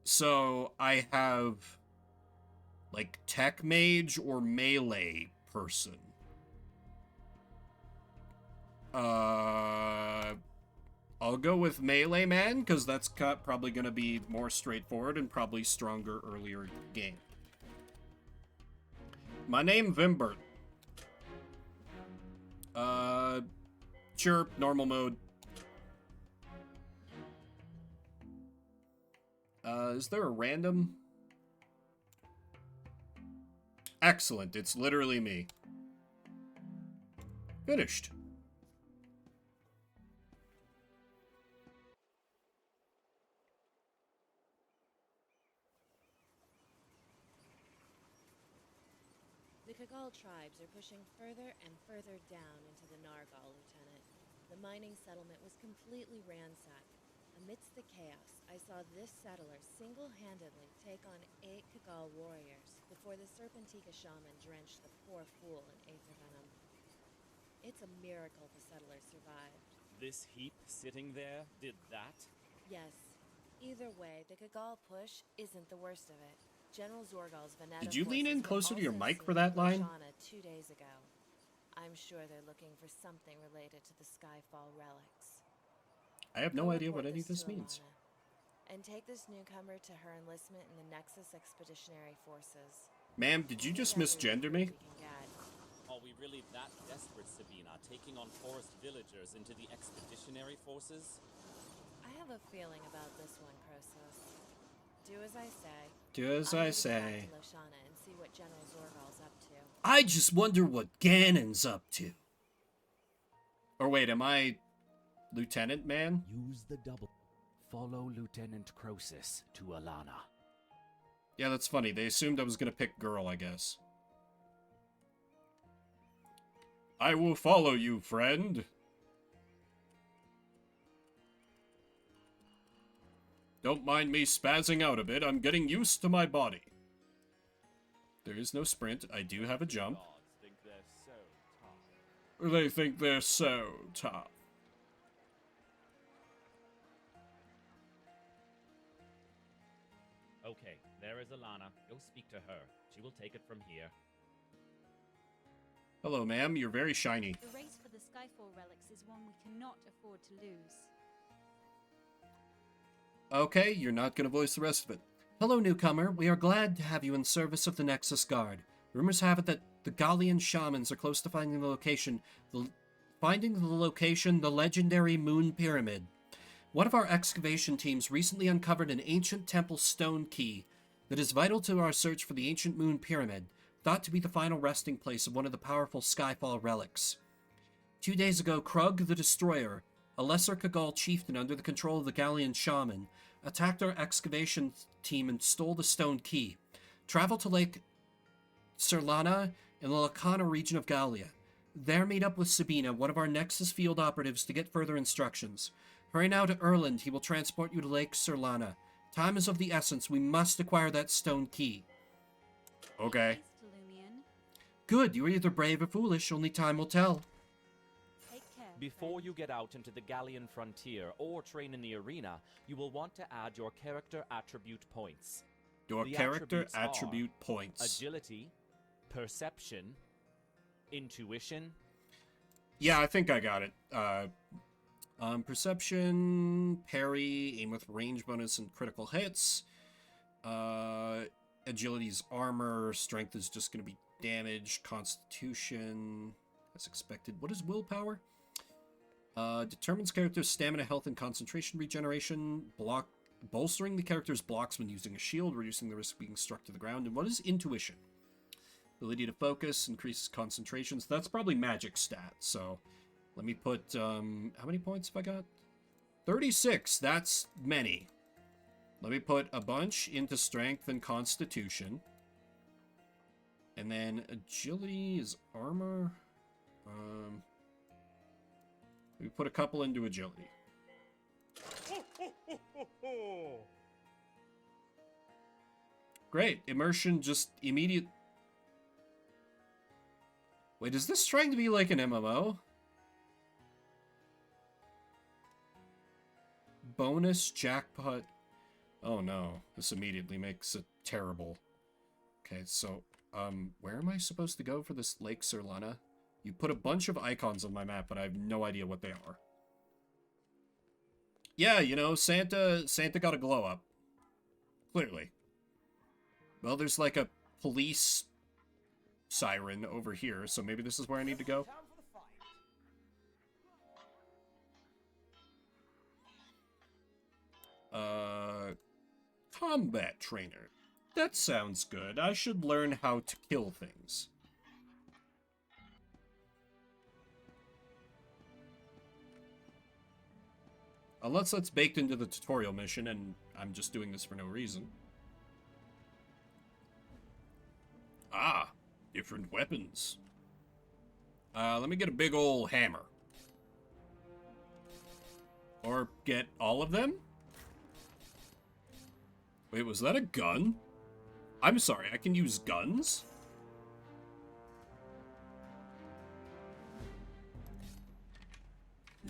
So, I have, like, tech mage or melee person. I'll go with melee man, because that's probably going to be more straightforward and probably stronger earlier in the game. My name, Vimbert. Sure, normal mode. Is there a random? Excellent, it's literally me. Finished. The Kagal tribes are pushing further and further down into the Nargal, Lieutenant. The mining settlement was completely ransacked. Amidst the chaos, I saw this settler single-handedly take on 8 Kagal warriors before the Serpentika shaman drenched the poor fool in aether venom. It's a miracle the settlers survived. This heap sitting there did that? Yes. Either way, the Kagal push isn't the worst of it. General Zorgal's Veneta Did you lean in forces closer were to your also mic for seen that in line? Lashana 2 days ago. I'm sure they're looking for something related to the Skyfall relics. I have no I'll idea what report any of this to means. Alana, and take this newcomer to her enlistment in the Nexus Expeditionary Forces. Ma'am, did you just misgender me? We can get. Are we really that desperate, Sabina, taking on forest villagers into the expeditionary forces? I have a feeling about this one, Crosos. Do as I say. Do as I say. To Lashana and see what General Zorgal's up to. I just wonder what Ganon's up to. Or wait, am I Lieutenant Man? Use the double. Follow Lieutenant Crosis to Alana. Yeah, that's funny. They assumed I was gonna pick girl, I guess. I will follow you, friend. Don't mind me spazzing out a bit. I'm getting used to my body. There is no sprint. I do have a jump. Gods think they're so tough. They think they're so tough. Okay, there is Alana. Go speak to her. She will take it from here. Hello, ma'am. You're very shiny. The race for the Skyfall relics is one we cannot afford to lose. Okay, you're not going to voice the rest of it. Hello, newcomer. We are glad to have you in service of the Nexus Guard. Rumors have it that the Gallian shamans are close to finding the location, the legendary Moon Pyramid. One of our excavation teams recently uncovered an ancient temple stone key that is vital to our search for the ancient Moon Pyramid, thought to be the final resting place of one of the powerful Skyfall relics. 2 days ago, Krug the Destroyer, a lesser Kagall chieftain under the control of the Gallian shaman, attacked our excavation team and stole the stone key. Travel to Lake Serlana in the Lacana region of Gallia. There meet up with Sabina, one of our Nexus field operatives, to get further instructions. Hurry now to Erland. He will transport you to Lake Serlana. Time is of the essence. We must acquire that stone key. Okay. Haste, Lumion. Good. You are either brave or foolish. Only time will tell. Take care. Before you get out into the Gallian frontier or train in the arena, you will want to add your character attribute points. Your The character attributes are attribute points. Agility, perception, intuition. Yeah, I think I got it. Perception, parry, aim with range bonus and critical hits. Agility's armor, strength is just going to be damage, constitution, as expected. What is willpower? Determines character's stamina, health, and concentration regeneration. Bolstering the character's blocks when using a shield, reducing the risk of being struck to the ground. And what is intuition? Ability to focus, increases concentration. So that's probably magic stat, so... Let me put, how many points have I got? 36, that's many. Let me put a bunch into strength and constitution. And then agility is armor. Let me put a couple into agility. Great, immersion just immediate... Wait, is this trying to be like an MMO? Bonus jackpot. Oh no, this immediately makes it terrible. Okay, so, where am I supposed to go for this Lake Serlana? You put a bunch of icons on my map, but I have no idea what they are. Yeah, you know, Santa got a glow up. Clearly. Well, there's like a police siren over here, so maybe this is where I need to go. Combat trainer. That sounds good. I should learn how to kill things. Unless that's baked into the tutorial mission and I'm just doing this for no reason. Ah, different weapons. Let me get a big ol' hammer. Or get all of them? Wait, was that a gun? I'm sorry, I can use guns?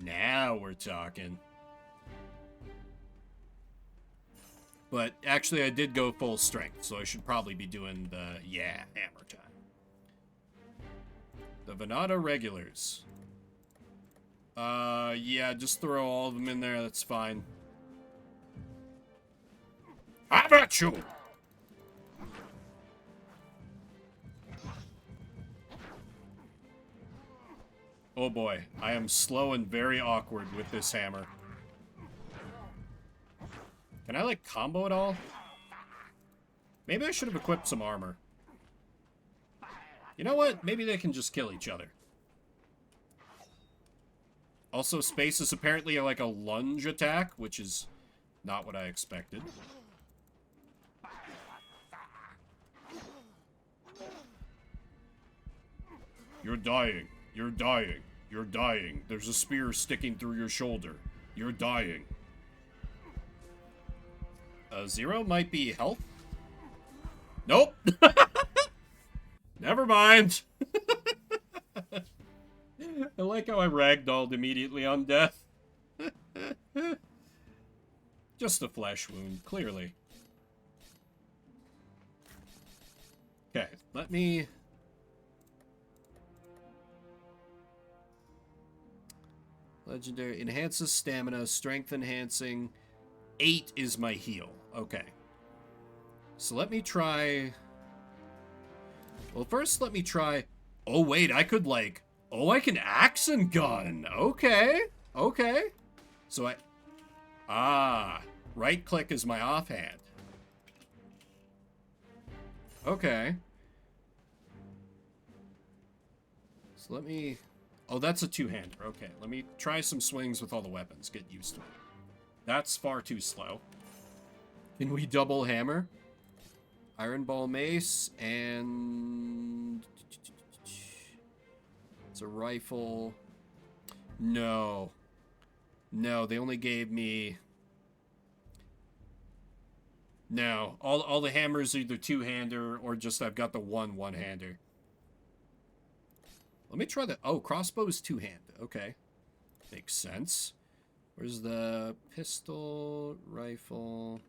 Now we're talking. But actually, I did go full strength, so I should probably be doing the, yeah, hammer time. The Venata regulars. Yeah, just throw all of them in there, that's fine. How about you? Oh boy, I am slow and very awkward with this hammer. Can I, like, combo it all? Maybe I should have equipped some armor. You know what? Maybe they can just kill each other. Also, space is apparently like a lunge attack, which is not what I expected. You're dying. You're dying. You're dying. There's a spear sticking through your shoulder. You're dying. 0 might be health? Nope. Never mind. I like how I ragdolled immediately on death. Just a flesh wound, clearly. Okay, let me... Legendary enhances stamina, strength enhancing. 8 is my heal. Okay. So let me try... Well, first let me try... Oh, wait, I could, like... Oh, I can axe and gun. Okay. Okay. So I... Ah. Right-click is my offhand. Okay. So let me... Oh, that's a two-hander. Okay, let me try some swings with all the weapons. Get used to it. That's far too slow. Can we double hammer? Iron Ball Mace and... It's a rifle. No. No, they only gave me... No, all the hammers are either two-hander or just I've got the one-hander. Let me try the... Oh, crossbow's two-handed. Okay. Makes sense. Where's the pistol, rifle?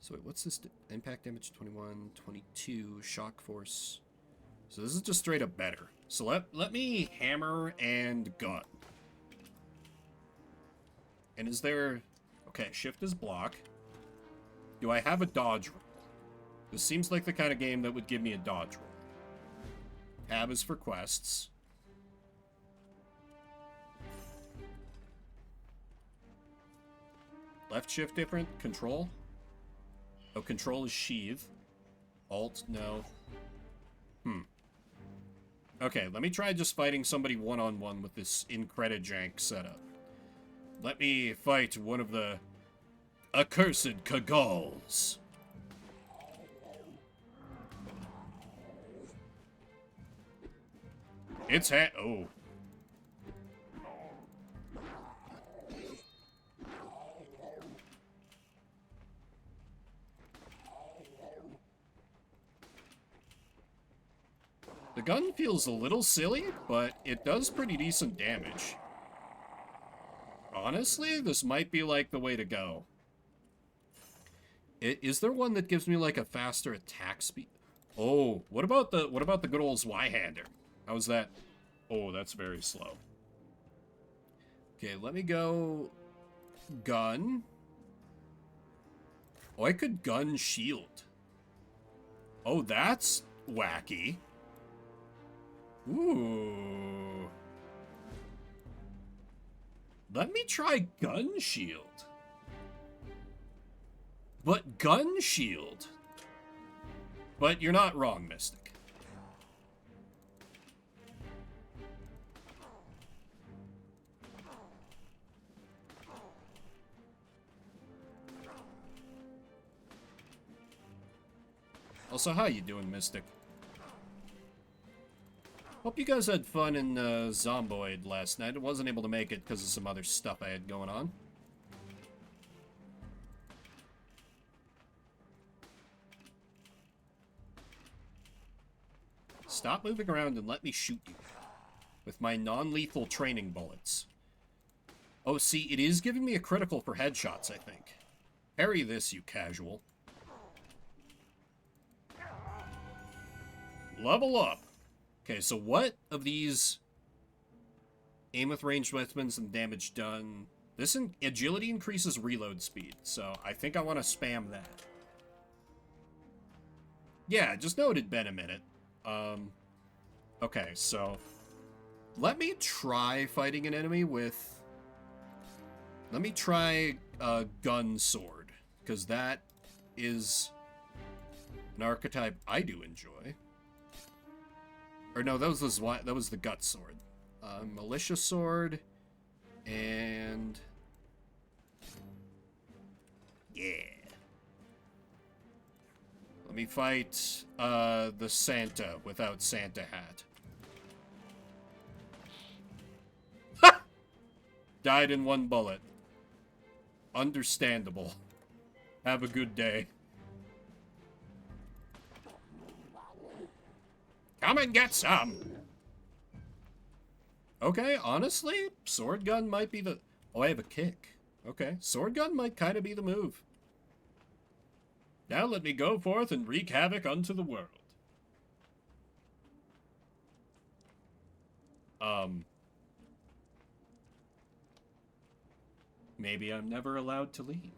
So wait, what's this? Impact damage 21, 22, shock force. So this is just straight up better. So let me hammer and gun. And is there... Okay, shift is block. Do I have a dodge roll? This seems like the kind of game that would give me a dodge roll. Tab is for quests. Left shift different. Control. Oh, control is sheath. Alt, no. Okay, let me try just fighting somebody one-on-one with this Incredijank setup. Let me fight one of the accursed Kagals. It's oh. The gun feels a little silly, but it does pretty decent damage. Honestly, this might be like the way to go. Is there one that gives me like a faster attack speed? Oh, what about the good old Zweihander? How's that? Oh, that's very slow. Okay, let me go gun. Oh, I could gun shield. Oh, that's wacky. Ooh. Let me try gun shield. But gun shield. But you're not wrong, Mystic. Also, how you doing, Mystic? Hope you guys had fun in Zomboid last night. I wasn't able to make it because of some other stuff I had going on. Stop moving around and let me shoot you with my non-lethal training bullets. Oh, see, it is giving me a critical for headshots, I think. Parry this, you casual. Level up. Okay, so what of these aim with ranged weapons and damage done? This agility increases reload speed, so I think I want to spam that. Yeah, just know it had been a minute. Okay, so let me try fighting an enemy with... Let me try a gun sword, because that is an archetype I do enjoy. Or no, that was the gut sword. Militia sword, and... Yeah. Let me fight the Santa without Santa hat. Ha! Died in one bullet. Understandable. Have a good day. Come and get some. Okay, honestly, sword gun might be the... Oh, I have a kick. Okay, sword gun might kind of be the move. Now let me go forth and wreak havoc unto the world. Maybe I'm never allowed to leave.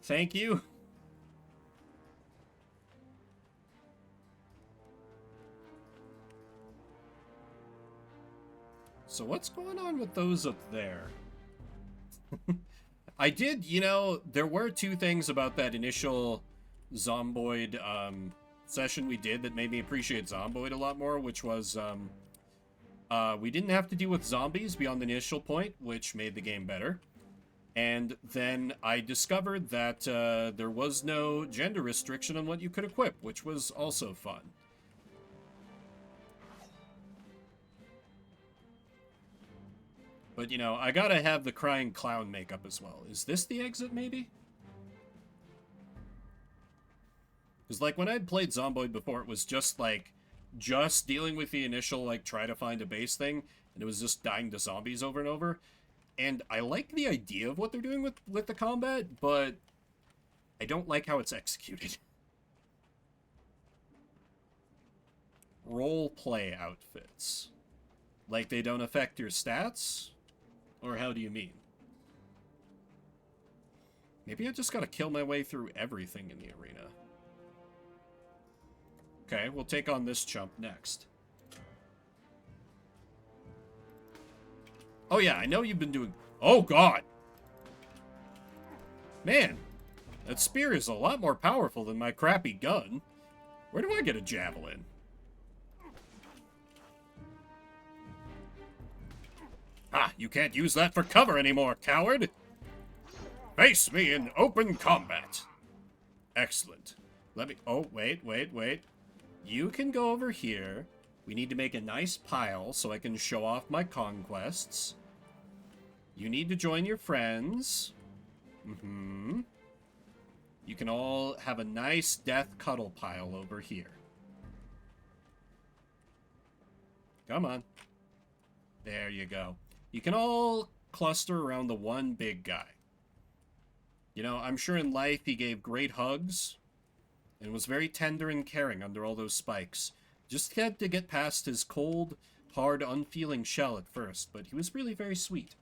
Thank you. So what's going on with those up there? I did, you know, there were two things about that initial Zomboid session we did that made me appreciate Zomboid a lot more, which was we didn't have to deal with zombies beyond the initial point, which made the game better. And then I discovered that there was no gender restriction on what you could equip, which was also fun. But, you know, I gotta have the crying clown makeup as well. Is this the exit, maybe? Because, like, when I'd played Zomboid before, it was just, like, just dealing with the initial, like, try to find a base thing, and it was just dying to zombies over and over. And I like the idea of what they're doing with the combat, but I don't like how it's executed. Role-play outfits. Like, they don't affect your stats? Or how do you mean? Maybe I just gotta kill my way through everything in the arena. Okay, we'll take on this chump next. Oh yeah, I know you've been doing... Oh god! Man, that spear is a lot more powerful than my crappy gun. Where do I get a javelin? Ah, you can't use that for cover anymore, coward! Face me in open combat. Excellent. Let me... Oh, wait. You can go over here. We need to make a nice pile so I can show off my conquests. You need to join your friends. You can all have a nice death cuddle pile over here. Come on. There you go. You can all cluster around the one big guy. You know, I'm sure in life he gave great hugs and was very tender and caring under all those spikes. Just had to get past his cold, hard, unfeeling shell at first, but he was really very sweet.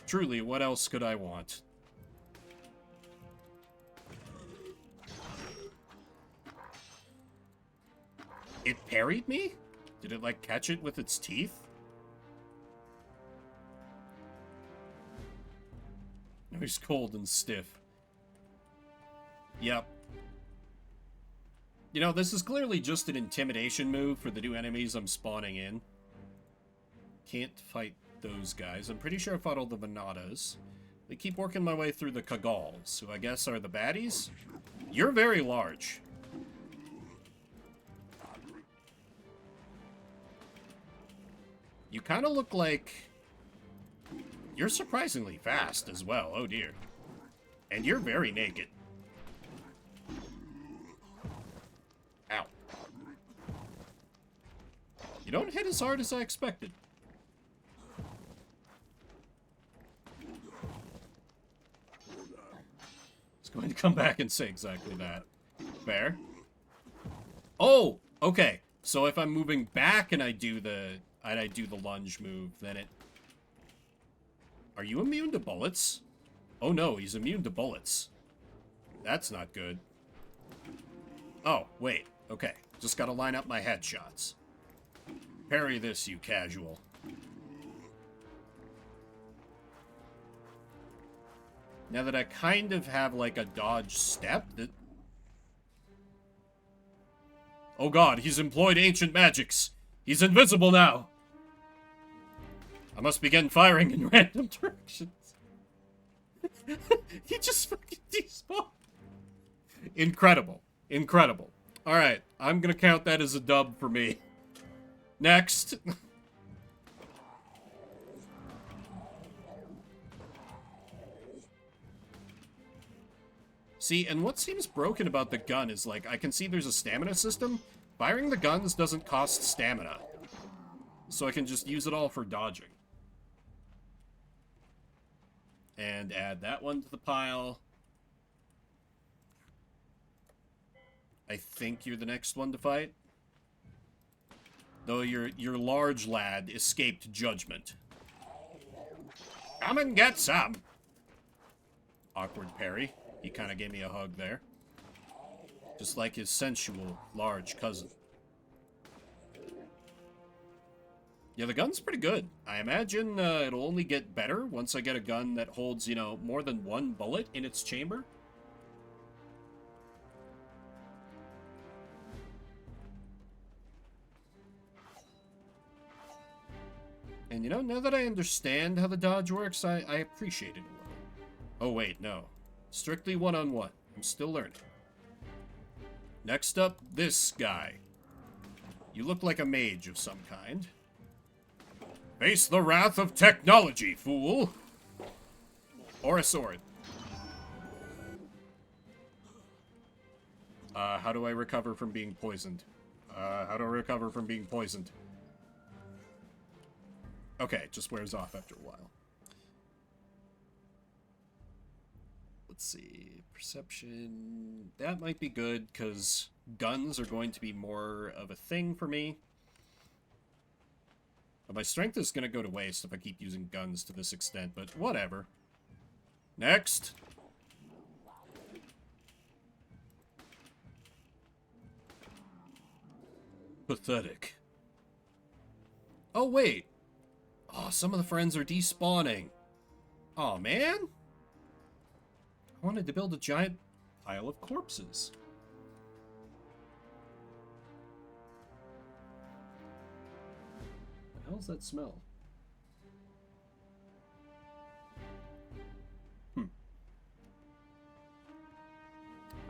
Truly, what else could I want? It parried me? Did it, like, catch it with its teeth? No, he's cold and stiff. Yep. You know, this is clearly just an intimidation move for the new enemies I'm spawning in. Can't fight those guys. I'm pretty sure I fought all the Venadas. They keep working my way through the Kagals, who I guess are the baddies. You're very large. You kind of look like... You're surprisingly fast as well, oh dear. And you're very naked. Ow. You don't hit as hard as I expected. It's going to come back and say exactly that. Fair. Oh, okay. So if I'm moving back and I do the lunge move, then it... Are you immune to bullets? Oh no, he's immune to bullets. That's not good. Oh, wait. Okay. Just gotta line up my headshots. Parry this, you casual. Now that I kind of have, like, a dodge step, that... Oh god, he's employed ancient magics. He's invisible now. I must begin firing in random directions. He just fucking despawned. Incredible. Incredible. Alright, I'm gonna count that as a dub for me. Next. See, and what seems broken about the gun is, like, I can see there's a stamina system. Firing the guns doesn't cost stamina. So I can just use it all for dodging. And add that one to the pile. I think you're the next one to fight. Though your large lad escaped judgment. Come and get some! Awkward parry. He kind of gave me a hug there. Just like his sensual, large cousin. Yeah, the gun's pretty good. I imagine it'll only get better once I get a gun that holds, you know, more than one bullet in its chamber. And, you know, now that I understand how the dodge works, I appreciate it a little. Oh, wait, no. Strictly one-on-one. I'm still learning. Next up, this guy. You look like a mage of some kind. Face the wrath of technology, fool! Or a sword. How do I recover from being poisoned? How do I recover from being poisoned? Okay, it just wears off after a while. Let's see. Perception. That might be good, because guns are going to be more of a thing for me. But my strength is going to go to waste if I keep using guns to this extent, but whatever. Next. Pathetic. Oh, wait. Oh, some of the friends are despawning. Oh, man. I wanted to build a giant pile of corpses. What the hell's that smell?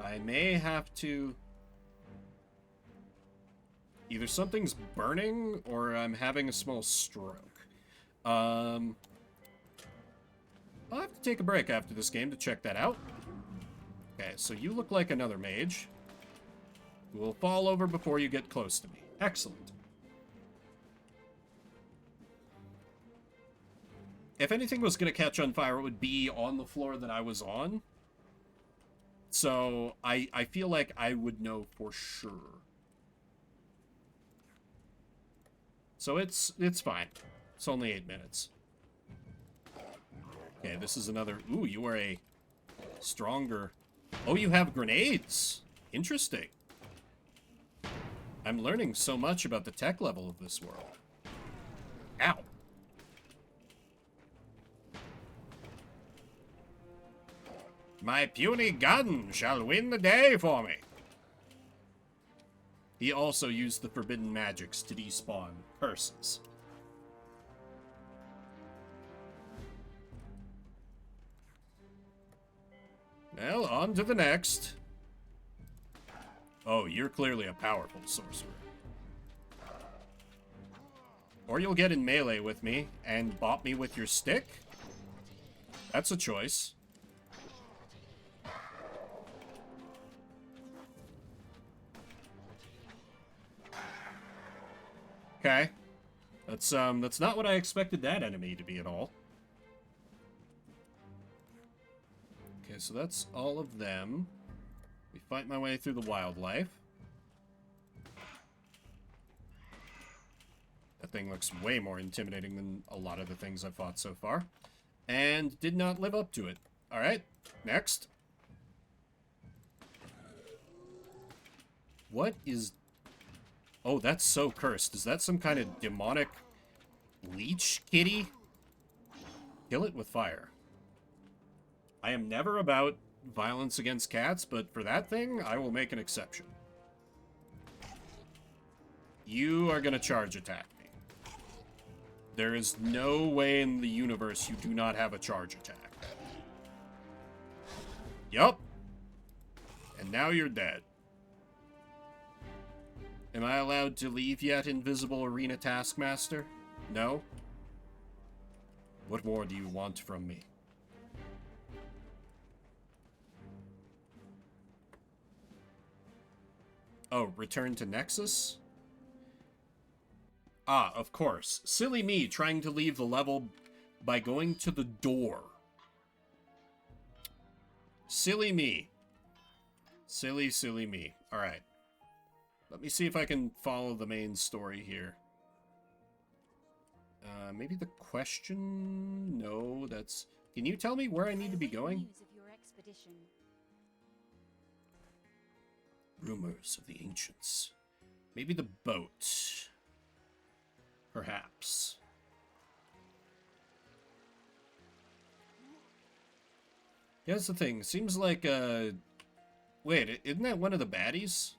I may have to... Either something's burning, or I'm having a small stroke. I'll have to take a break after this game to check that out. Okay, so you look like another mage who will fall over before you get close to me. Excellent. If anything was going to catch on fire, it would be on the floor that I was on. So I feel like I would know for sure. So it's fine. It's only 8 minutes. Okay, this is another... Ooh, you are a stronger... Oh, you have grenades! Interesting. I'm learning so much about the tech level of this world. Ow. My puny gun shall win the day for me. He also used the forbidden magics to despawn curses. Well, on to the next. Oh, you're clearly a powerful sorcerer. Or you'll get in melee with me and bop me with your stick. That's a choice. Okay. That's not what I expected that enemy to be at all. Okay, so that's all of them. We fight my way through the wildlife. That thing looks way more intimidating than a lot of the things I've fought so far. And did not live up to it. Alright, next. What is... Oh, that's so cursed. Is that some kind of demonic leech kitty? Kill it with fire. I am never about violence against cats, but for that thing, I will make an exception. You are gonna charge attack me. There is no way in the universe you do not have a charge attack. Yup. And now you're dead. Am I allowed to leave yet, Invisible Arena Taskmaster? No? What more do you want from me? Oh, return to Nexus? Ah, of course. Silly me trying to leave the level by going to the door. Silly me. Silly, silly me. Alright. Let me see if I can follow the main story here. Maybe the question? No, that's... Can you tell me where I need to be going? News of your expedition. Rumors of the ancients. Maybe the boat. Perhaps. Here's the thing. Seems like, Wait, isn't that one of the baddies?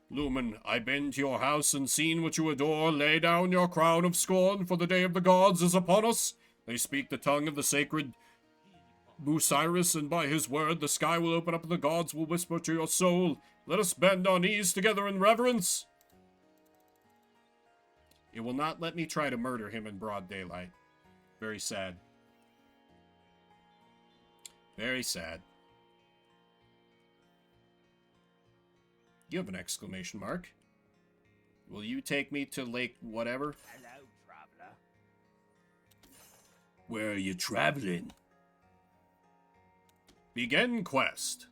Lumen, I been to your house and seen what you adore. Lay down your crown of scorn, for the day of the gods is upon us. They speak the tongue of the sacred Bucyrus, and by his word the sky will open up and the gods will whisper to your soul. Let us bend our knees together in reverence. It will not let me try to murder him in broad daylight. Very sad. Very sad. You have an exclamation mark. Will you take me to Lake whatever? Hello, traveler. Where are you traveling? Begin quest.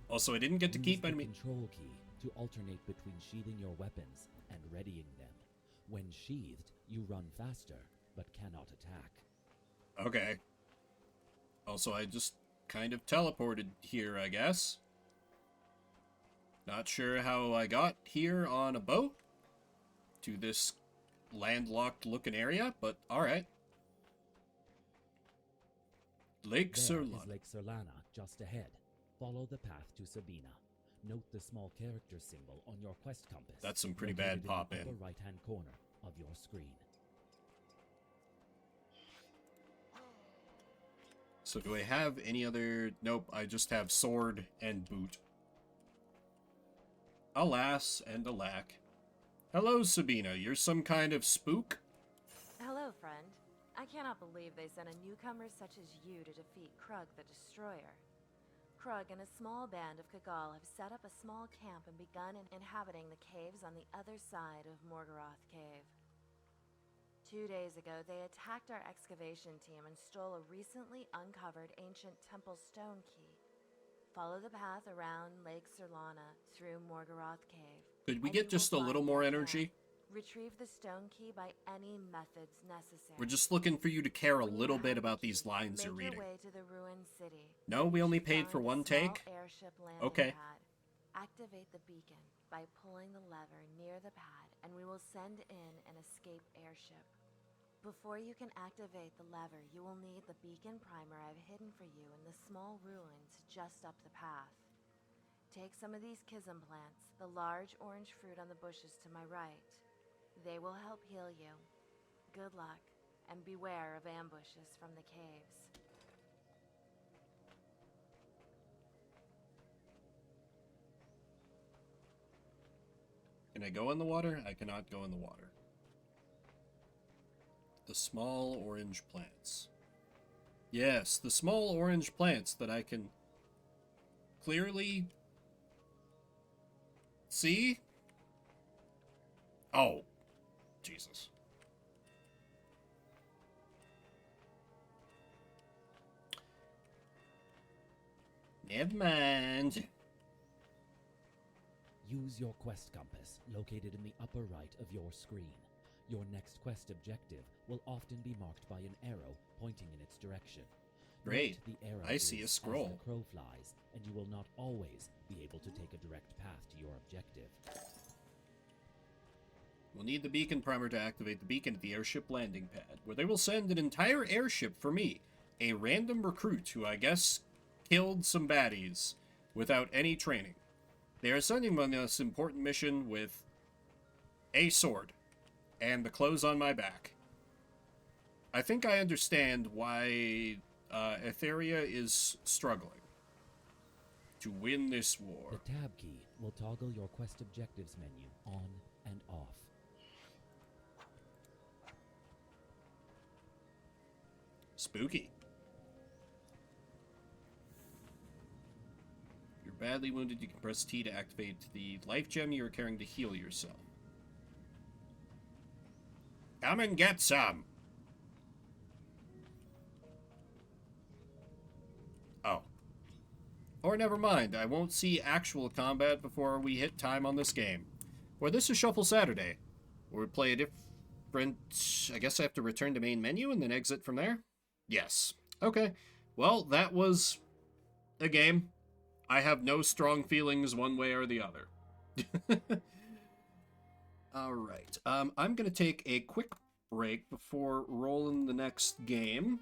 Also, I didn't get to keep Use the enemy. control key to alternate between sheathing your weapons and readying them. When sheathed, you run faster, but cannot attack. Okay. Also, I just kind of teleported here, I guess. Not sure how I got here on a boat to this landlocked looking area, but alright. Lake There is Surlana. Lake Surlana just ahead. Follow the path to Sabina. Note the small character symbol on your quest compass. That's some pretty located bad pop in the in. upper right-hand corner of your screen. So do I have any other... Nope, I just have sword and boot. Alas and alack. Hello, Sabina. You're some kind of spook? Hello, friend. I cannot believe they sent a newcomer such as you to defeat Krug the Destroyer. Krug and a small band of Kagal have set up a small camp and begun inhabiting the caves on the other side of Morgarath Cave. 2 days ago, they attacked our excavation team and stole a recently uncovered ancient temple stone key. Follow the path around Lake Surlana through Morgarath Cave. Could we and get you will just a little find more their energy? camp. Retrieve the stone key by any methods necessary. We're just looking for you to care a When you little bit have about the these key, lines you're make reading. your way to the ruined city. No, we only You paid for find a one small take? Airship landing Okay. pad. Activate the beacon by pulling the lever near the pad, and we will send in an escape airship. Before you can activate the lever, you will need the beacon primer I've hidden for you in the small ruins just up the path. Take some of these kism plants, the large orange fruit on the bushes to my right. They will help heal you. Good luck, and beware of ambushes from the caves. Can I go in the water? I cannot go in the water. The small orange plants. Yes, the small orange plants that I can clearly see. Oh, Jesus. Never mind. Use your quest compass, located in the upper right of your screen. Your next quest objective will often be marked by an arrow pointing in its direction. Great. Note the arrow I see a moves scroll. As the crow flies, and you will not always be able to take a direct path to your objective. We'll need the beacon primer to activate the beacon at the airship landing pad, where they will send an entire airship for me, a random recruit who I guess killed some baddies without any training. They are sending me on this important mission with a sword and the clothes on my back. I think I understand why Etheria is struggling to win this war. The tab key will toggle your quest objectives menu on and off. Spooky. If you're badly wounded, you can press T to activate the life gem you are carrying to heal yourself. Come and get some. Oh. Or never mind, I won't see actual combat before we hit time on this game. Or this is Shuffle Saturday, where we play a different... I guess I have to return to main menu and then exit from there? Yes. Okay. Well, that was a game. I have no strong feelings one way or the other. Alright. I'm going to take a quick break before rolling the next game.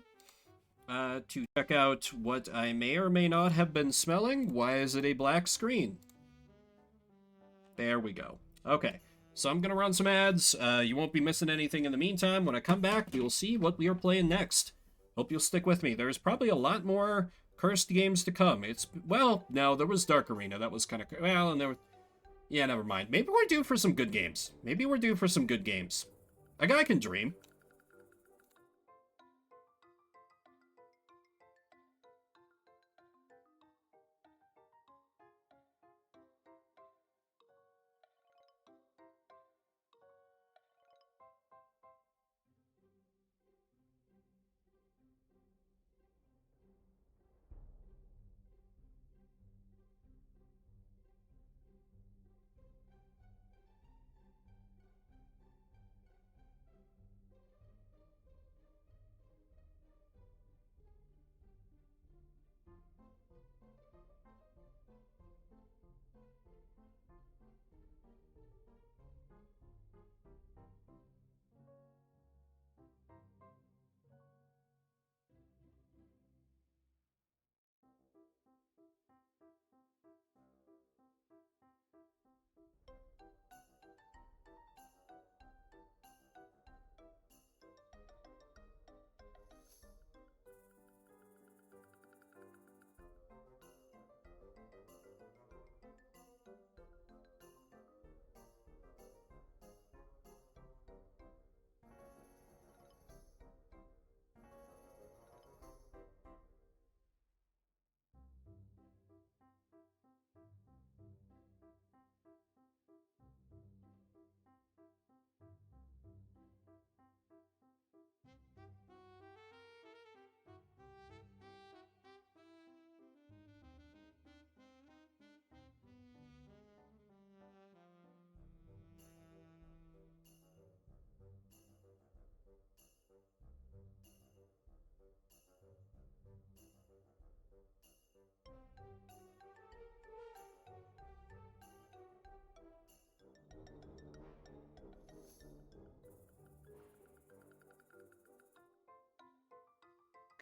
To check out what I may or may not have been smelling. Why is it a black screen? There we go. Okay, so I'm going to run some ads. You won't be missing anything in the meantime. When I come back, we will see what we are playing next. Hope you'll stick with me. There's probably a lot more cursed games to come. Well, no, there was Dark Arena. That was kind of... Well, and there were... Yeah, never mind. Maybe we're due for some good games. A guy can dream.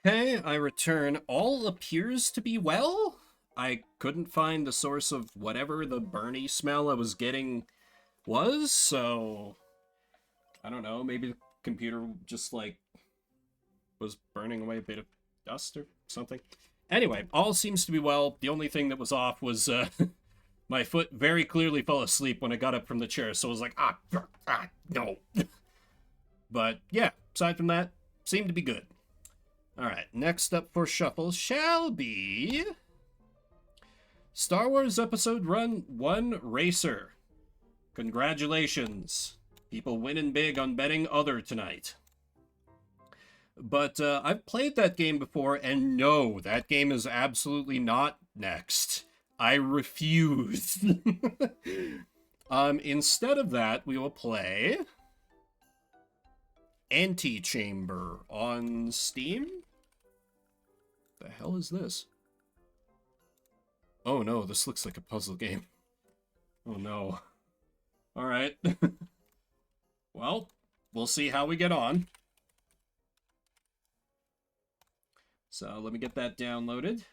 Okay, I return. All appears to be well. I couldn't find the source of whatever the burny smell I was getting was, so... I don't know, maybe the computer just, like, was burning away a bit of dust or something. Anyway, all seems to be well. The only thing that was off was, my foot very clearly fell asleep when I got up from the chair, so I was like, no. But, yeah, aside from that, seemed to be good. Alright, next up for Shuffle shall be... Star Wars Episode 1 Racer. Congratulations. People winning big on betting other tonight. But I've played that game before, and no, that game is absolutely not next. I refuse. Instead of that, we will play... Antechamber on Steam? The hell is this? Oh no, this looks like a puzzle game. Oh no. Alright. Well, we'll see how we get on. So let me get that downloaded.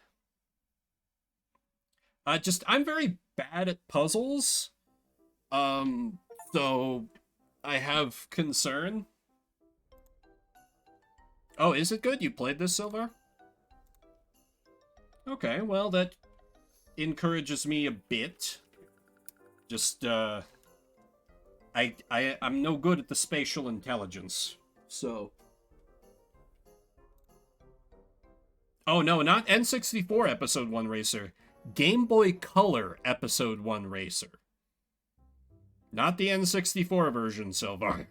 I'm very bad at puzzles. So I have concern. Oh, is it good? You played this, Silver? Okay, well, that encourages me a bit. Just, I'm no good at the spatial intelligence, so... Oh, no, not N64 Episode 1 Racer. Game Boy Color Episode 1 Racer. Not the N64 version, Silvar.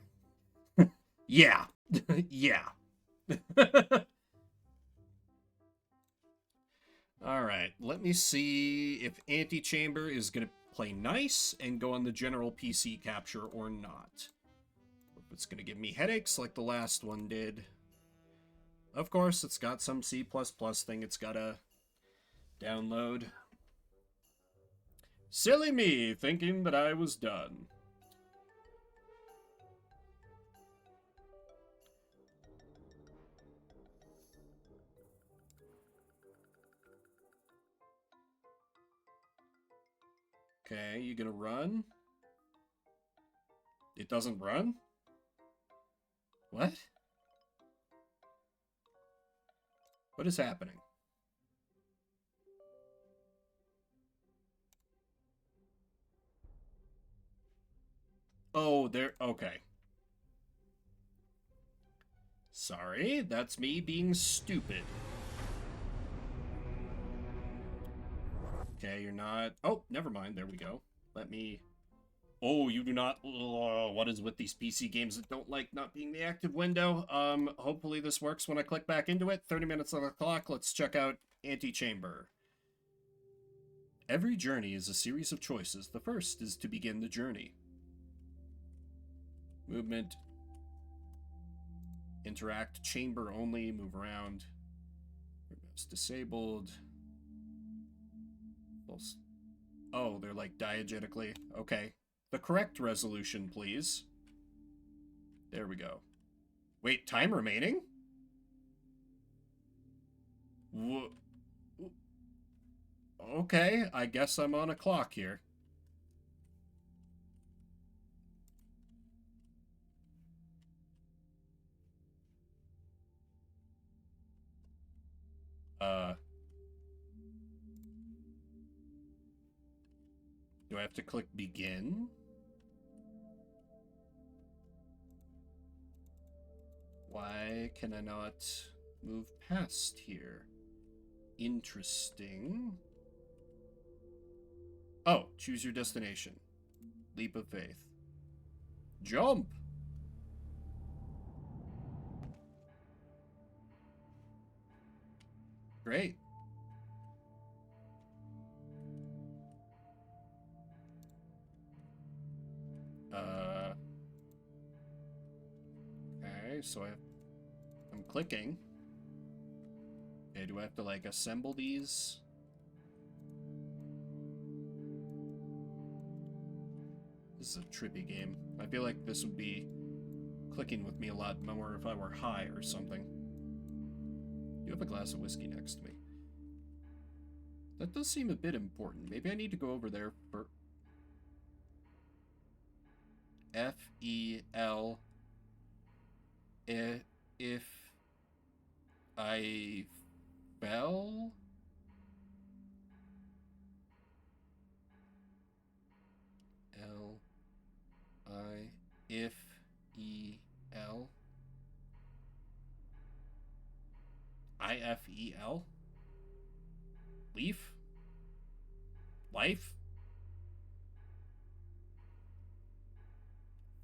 Yeah. Yeah. Alright, let me see if Antechamber is going to play nice and go on the general PC capture or not. If it's going to give me headaches like the last one did. Of course, it's got some C++ thing it's got to download. Silly me, thinking that I was done. Okay, you gonna run? It doesn't run? What? What is happening? Oh, there. Okay. Sorry, that's me being stupid. Okay, you're not. Oh, never mind. There we go. Let me. Oh, you do not. What is with these PC games that don't like not being the active window? Hopefully this works when I click back into it. 30 minutes on the clock. Let's check out Antechamber. Every journey is a series of choices. The first is to begin the journey. Movement. Interact. Chamber only. Move around. It's disabled. Oh, they're like diegetically. Okay. The correct resolution, please. There we go. Wait, time remaining? Okay, I guess I'm on a clock here. Do I have to click begin? Why can I not move past here? Interesting. Oh, choose your destination. Leap of faith. Jump! Great. Okay, so I'm clicking. Okay, do I have to, like, assemble these? This is a trippy game. I feel like this would be clicking with me a lot more if I were high or something. You have a glass of whiskey next to me. That does seem a bit important. Maybe I need to go over there for... F-E-L... If I fell? If-E-L? I-F-E-L? Leaf? Life?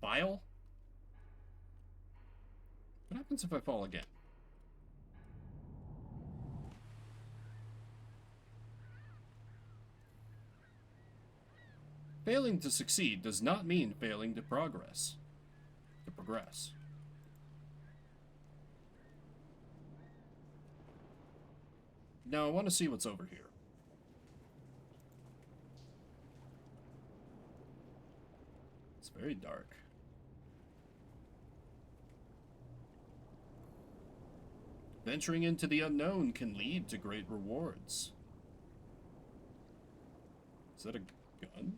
File? What happens if I fall again? Failing to succeed does not mean failing to progress. No, I want to see what's over here. It's very dark. Venturing into the unknown can lead to great rewards. Is that a gun?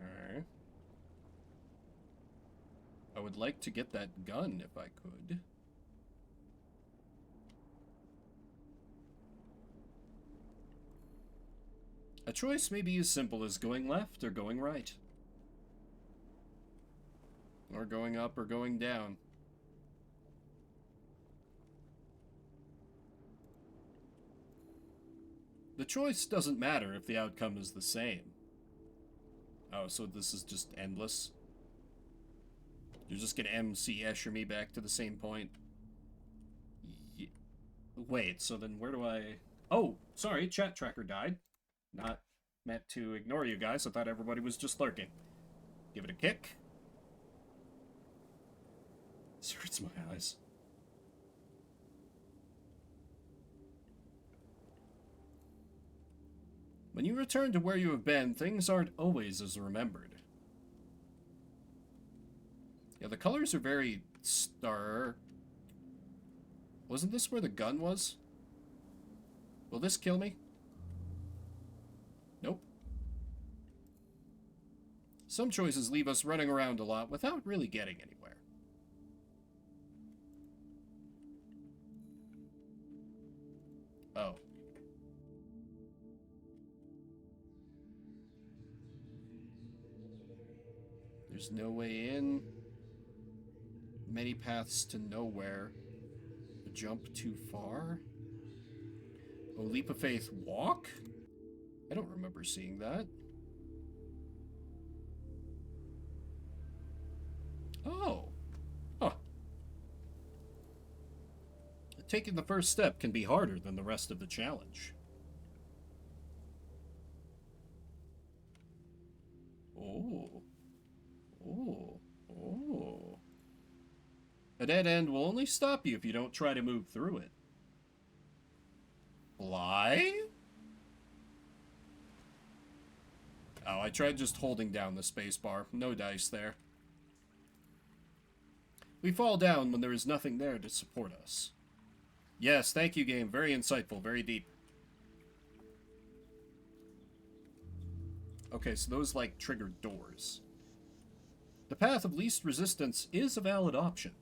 Okay. I would like to get that gun if I could. A choice may be as simple as going left or going right. Or going up or going down. The choice doesn't matter if the outcome is the same. Oh, so this is just endless? You're just gonna MC Escher me back to the same point? Wait, so then where do I... Oh, sorry, chat tracker died. Not meant to ignore you guys. I thought everybody was just lurking. Give it a kick. This hurts my eyes. When you return to where you have been, things aren't always as remembered. Yeah, the colors are very star. Wasn't this where the gun was? Will this kill me? Nope. Some choices leave us running around a lot without really getting anywhere. Oh. There's no way in. Many paths to nowhere. A jump too far? Oh, leap of faith walk? I don't remember seeing that. Oh. Huh. Taking the first step can be harder than the rest of the challenge. Oh. Oh. Oh. A dead end will only stop you if you don't try to move through it. Fly? Oh, I tried just holding down the spacebar. No dice there. We fall down when there is nothing there to support us. Yes, thank you, game. Very insightful, very deep. Okay, so those, like, triggered doors. The path of least resistance is a valid option.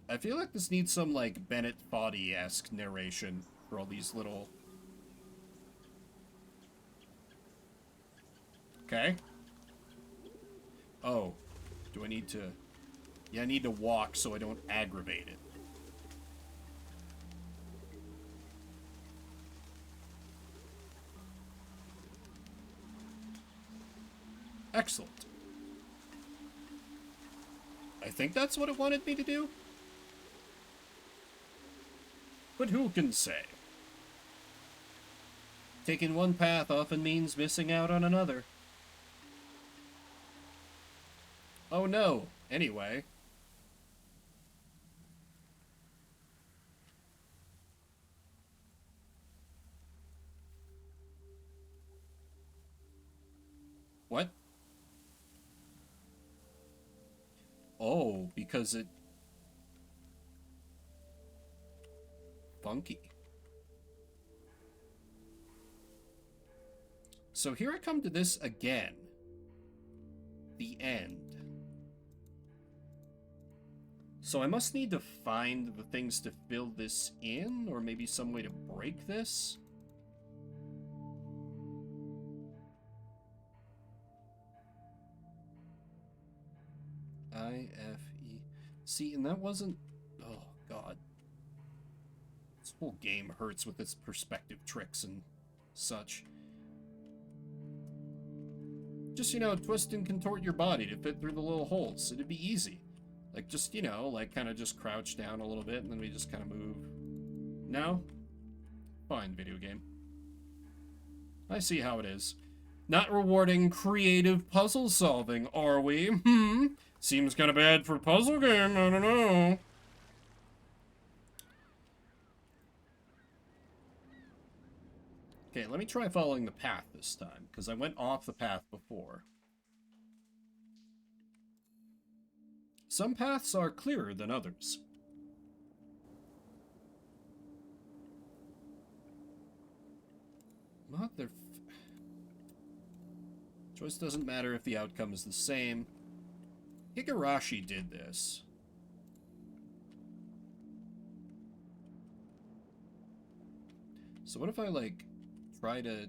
I feel like this needs some, like, Bennett VOD-esque narration for all these little... Okay. Oh. Do I need to... Yeah, I need to walk so I don't aggravate it. Excellent. I think that's what it wanted me to do. But who can say? Taking one path often means missing out on another. Oh no. Anyway. What? Oh, because it... Funky. So here I come to this again. The end. So I must need to find the things to fill this in, or maybe some way to break this? I-F-E... See, and that wasn't... Oh, God. This whole game hurts with its perspective tricks and such. Just, you know, twist and contort your body to fit through the little holes. It'd be easy. Like, just, you know, like, kind of just crouch down a little bit, and then we just kind of move. No? Fine, video game. I see how it is. Not rewarding creative puzzle solving, are we? Seems kind of bad for a puzzle game, I don't know. Okay, let me try following the path this time, because I went off the path before. Some paths are clearer than others. Mother... Choice doesn't matter if the outcome is the same. Higurashi did this. So what if I, like, try to...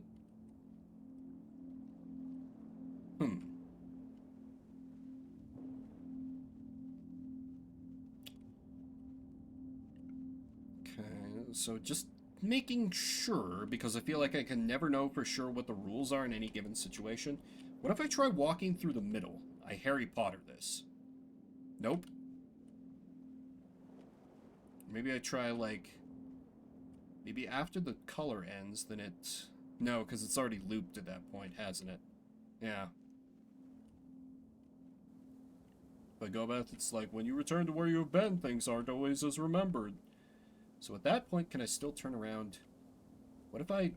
So just making sure, because I feel like I can never know for sure what the rules are in any given situation. What if I try walking through the middle? I Harry Potter this. Nope. Maybe I try, like... Maybe after the color ends, then it... No, because it's already looped at that point, hasn't it? Yeah. If I go back, it's like, when you return to where you have been, things aren't always as remembered. So at that point, can I still turn around? What if I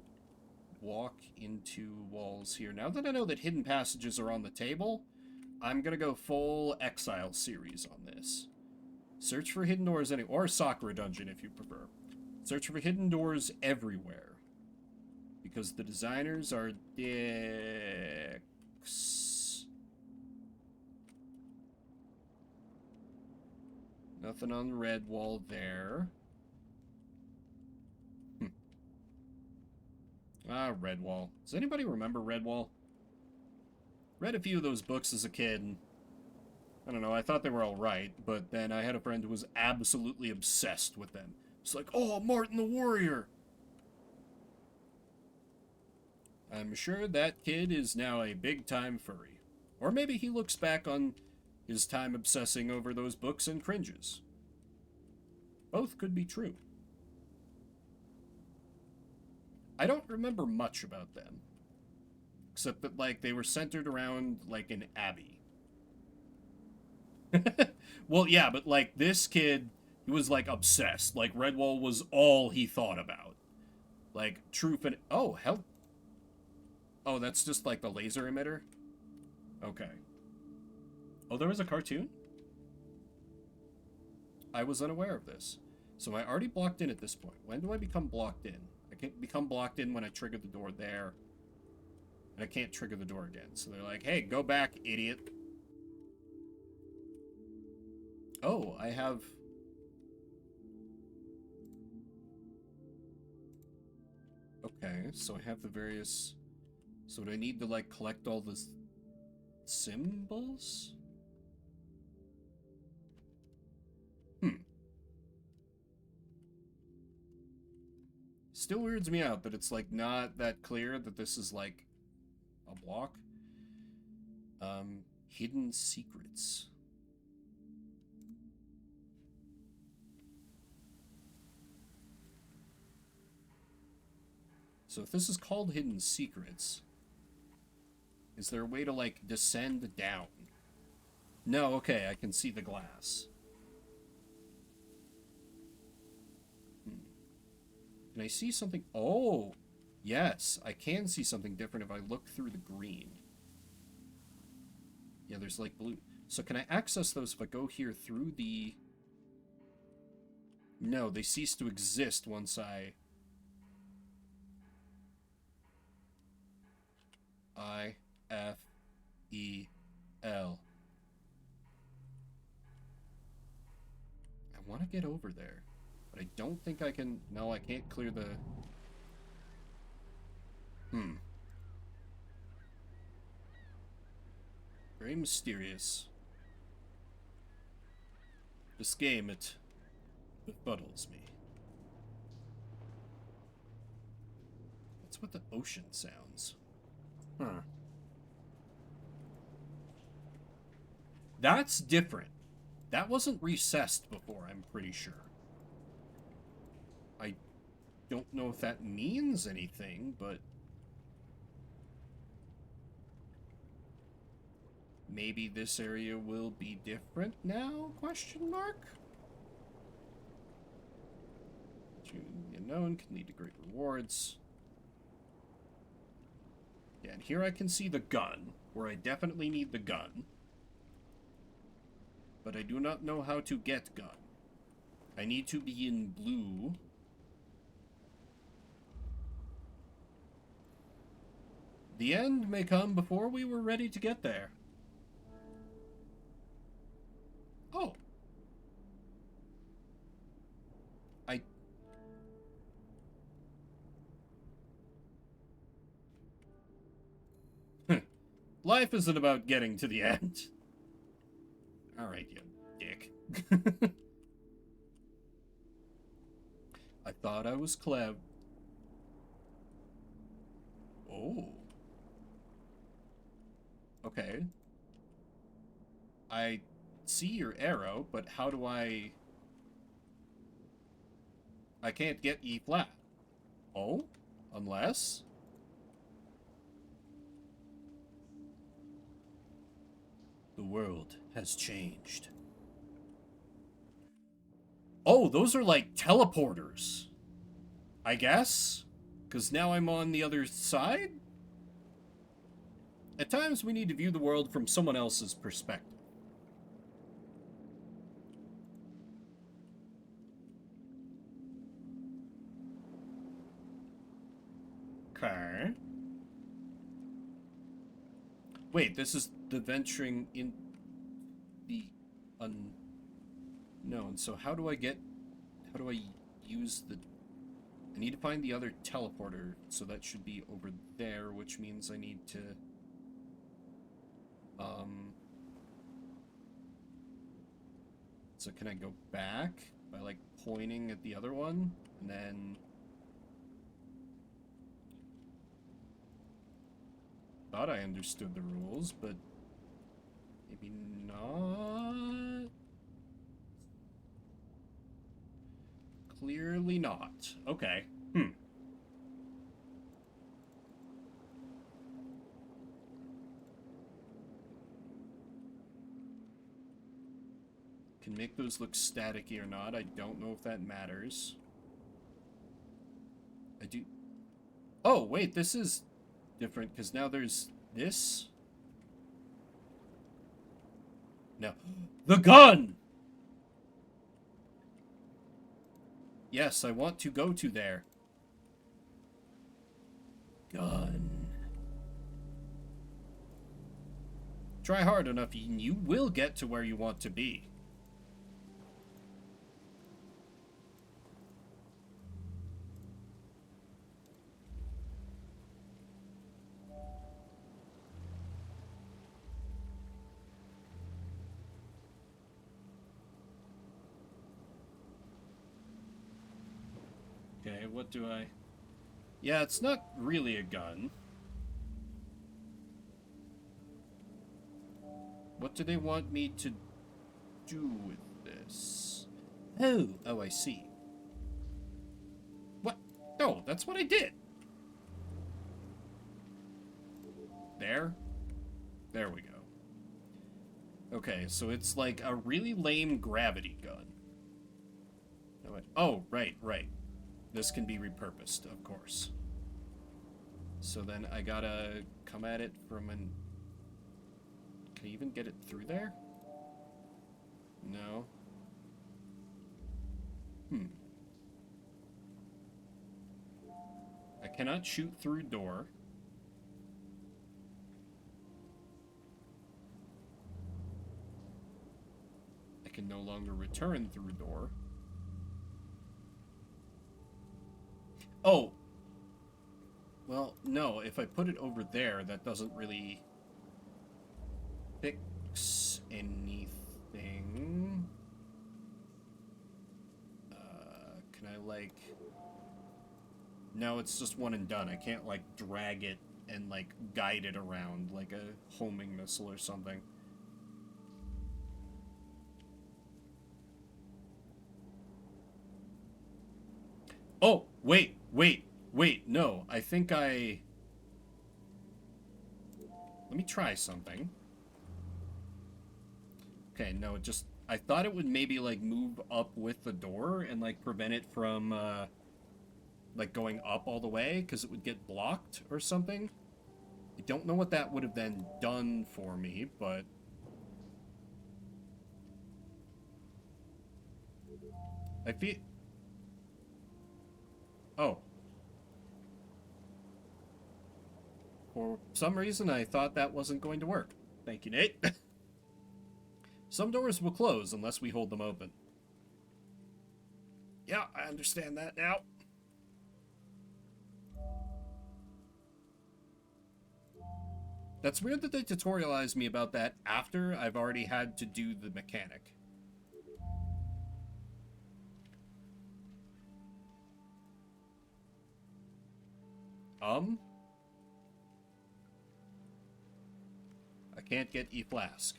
walk into walls here? Now that I know that hidden passages are on the table, I'm gonna go full Exile series on this. Search for hidden doors or Sakura Dungeon if you prefer. Search for hidden doors everywhere. Because the designers are dicks. Nothing on the red wall there. Ah, Redwall. Does anybody remember Redwall? Read a few of those books as a kid, and I don't know, I thought they were alright, but then I had a friend who was absolutely obsessed with them. It's like, oh, Martin the Warrior! I'm sure that kid is now a big-time furry. Or maybe he looks back on his time obsessing over those books and cringes. Both could be true. I don't remember much about them. Except that, like, they were centered around, like, an abbey. Well, yeah, but, like, this kid, he was, like, obsessed. Like, Redwall was all he thought about. Like, oh, hell... Oh, that's just, like, the laser emitter? Okay. Oh, there was a cartoon? I was unaware of this. So I already blocked in at this point. When do I become blocked in? I can't become blocked in when I trigger the door there. And I can't trigger the door again. So they're like, hey, go back, idiot. Oh, I have... Okay, so I have the various... So do I need to, like, collect all the symbols? Still weirds me out that it's, like, not that clear that this is, like, a block. Hidden secrets. So if this is called hidden secrets, is there a way to, like, descend down? No, okay, I can see the glass. Can I see something? Oh, yes, I can see something different if I look through the green. Yeah, there's, like, blue. So can I access those if I go here through the... No, they cease to exist once I... I-F-E-L. I want to get over there, but I don't think I can... No, I can't clear the... Very mysterious. This game, it befuddles me. That's what the ocean sounds. Huh. That's different. That wasn't recessed before, I'm pretty sure. I don't know if that means anything, but... Maybe this area will be different now? Question mark? The unknown can lead to great rewards. Yeah, and here I can see the gun, where I definitely need the gun. But I do not know how to get gun. I need to be in blue. The end may come before we were ready to get there. Oh. Life isn't about getting to the end. Alright, you dick. I thought I was clever. Oh. Okay. I see your arrow, but how do I can't get E flat. Oh? Unless? The world has changed. Oh, those are like teleporters. I guess? Because now I'm on the other side? At times we need to view the world from someone else's perspective. Okay. Wait, this is the venturing in the unknown. So how do I use the... I need to find the other teleporter, so that should be over there, which means I need to... So can I go back by, like, pointing at the other one? And then... Thought I understood the rules, but... maybe not... Clearly not. Okay. Can make those look staticky or not. I don't know if that matters. I do... Oh, wait, this is different, because now there's this. No. The gun! Yes, I want to go to there. Gun. Try hard enough and you will get to where you want to be. Okay, what do I... Yeah, it's not really a gun. What do they want me to do with this? Oh, I see. What? No, that's what I did. There? There we go. Okay, so it's like a really lame gravity gun. Oh, right. This can be repurposed, of course. So then I gotta come at it from an... Can I even get it through there? No. I cannot shoot through door. I can no longer return through door. Oh! Well, no, if I put it over there, that doesn't really fix anything. Can I, like... No, it's just one and done. I can't, like, drag it and, like, guide it around like a homing missile or something. Oh, wait, no. I think I... Let me try something. Okay, no, it just... I thought it would maybe, like, move up with the door and, like, prevent it from, like, going up all the way, because it would get blocked or something. I don't know what that would have then done for me, but... I feel... Oh. For some reason, I thought that wasn't going to work. Thank you, Nate. Some doors will close unless we hold them open. Yeah, I understand that now. That's weird that they tutorialized me about that after I've already had to do the mechanic. I can't get E-Flask.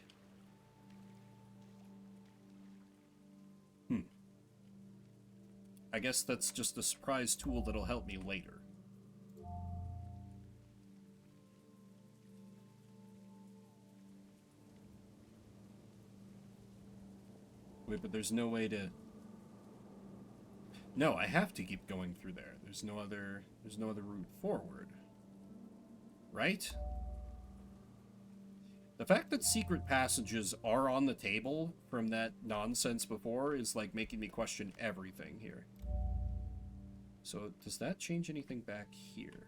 I guess that's just a surprise tool that'll help me later. Wait, but there's no way to... No, I have to keep going through there. There's no other route forward. Right? The fact that secret passages are on the table from that nonsense before is like making me question everything here. So, does that change anything back here?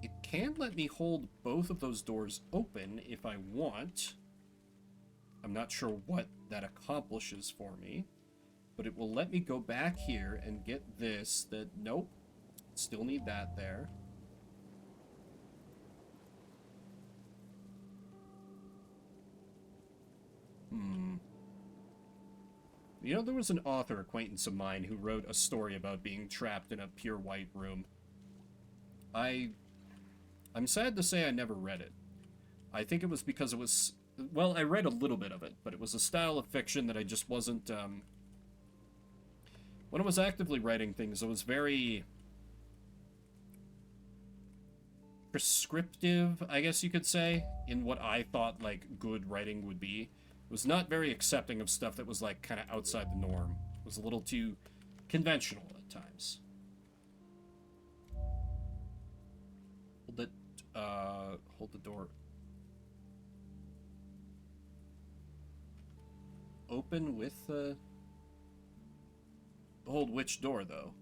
It can let me hold both of those doors open if I want. I'm not sure what that accomplishes for me. But it will let me go back here and get this that... Nope. Still need that there. You know, there was an author acquaintance of mine who wrote a story about being trapped in a pure white room. I'm sad to say I never read it. I think it was because it was... Well, I read a little bit of it, but it was a style of fiction that I just wasn't... When I was actively writing things, it was very... prescriptive, I guess you could say, in what I thought, like, good writing would be. It was not very accepting of stuff that was, like, kind of outside the norm. It was a little too conventional at times. Hold the door open with the... Hold which door, though?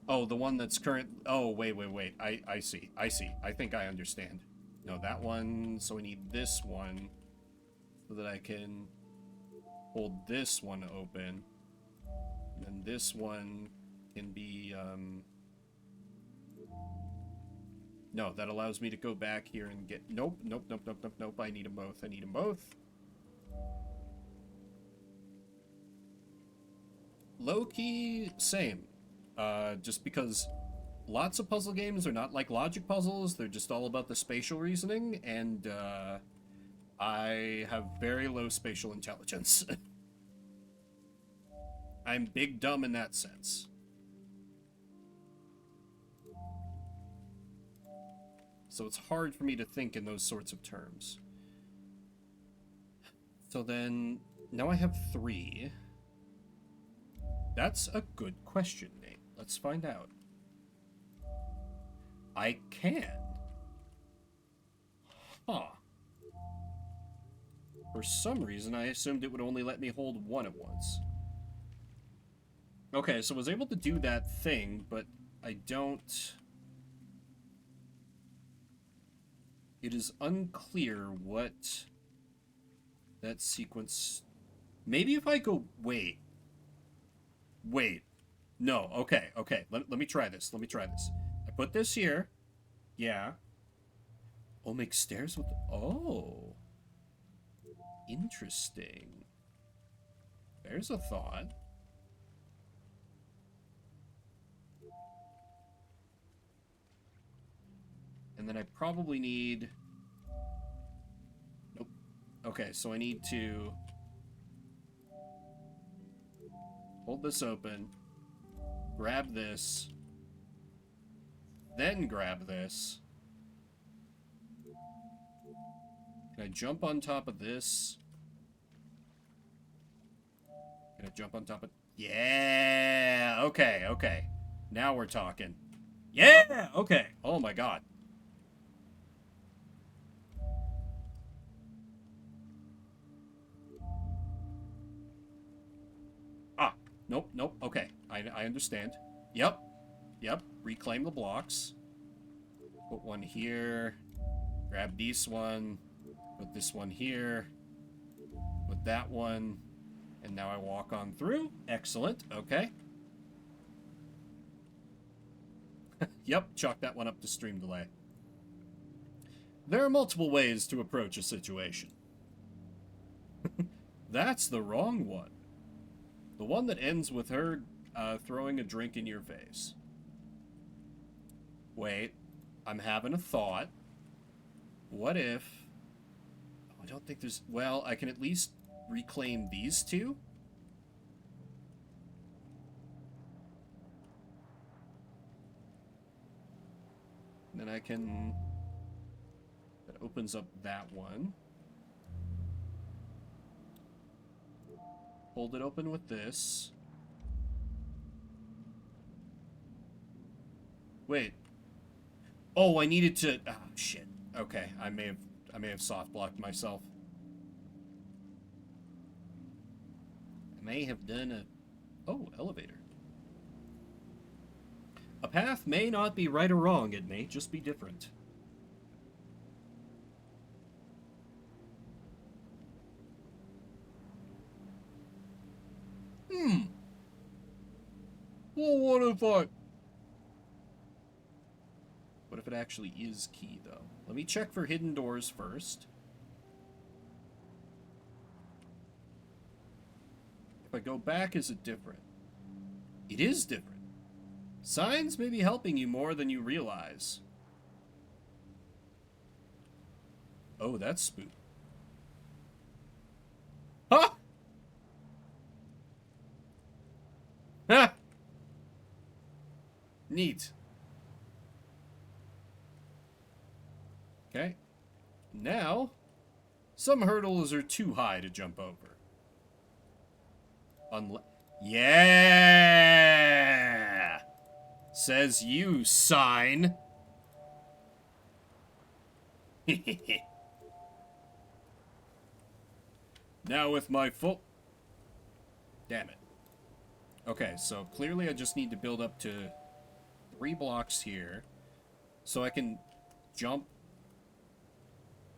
Oh, the one that's current... Oh, wait. I see. I think I understand. No, that one... So we need this one so that I can hold this one open. And then this one can be, No, that allows me to go back here and get... Nope. I need them both. Low-key, same. Just because lots of puzzle games are not like logic puzzles. They're just all about the spatial reasoning, and, I have very low spatial intelligence. I'm big dumb in that sense. So it's hard for me to think in those sorts of terms. So then, now I have 3. That's a good question, Nate. Let's find out. I can. Huh. For some reason, I assumed it would only let me hold one at once. Okay, so I was able to do that thing, but I don't... It is unclear what that sequence... Maybe if I go... Wait. No, okay. Let me try this. I put this here. Yeah. Oh, make stairs with... Oh. Interesting. There's a thought. And then I probably need... Nope. Okay, so I need to... hold this open. Grab this. Then grab this. Can I jump on top of this? Can I jump on top of... Yeah! Okay. Now we're talking. Yeah! Okay. Oh my god. Nope. Okay. I understand. Yep. Reclaim the blocks. Put one here. Grab this one. Put this one here. Put that one. And now I walk on through. Excellent. Okay. Yep. Chalk that one up to stream delay. There are multiple ways to approach a situation. That's the wrong one. The one that ends with her throwing a drink in your face. Wait, I'm having a thought. What if... Oh, I don't think there's... Well, I can at least reclaim these two. And then I can... That opens up that one. Hold it open with this. Wait. Oh, I needed to... Oh, shit. Okay, I may have soft blocked myself. I may have done a... Oh, elevator. A path may not be right or wrong. It may just be different. Well, what if it actually is key, though? Let me check for hidden doors first. If I go back, is it different? It is different. Signs may be helping you more than you realize. Oh, that's spooky. Huh? Ha! Neat. Okay. Now, some hurdles are too high to jump over. Yeah! Says you, sign. Now with my full... Damn it. Okay, so clearly I just need to build up to 3 blocks here. So I can jump.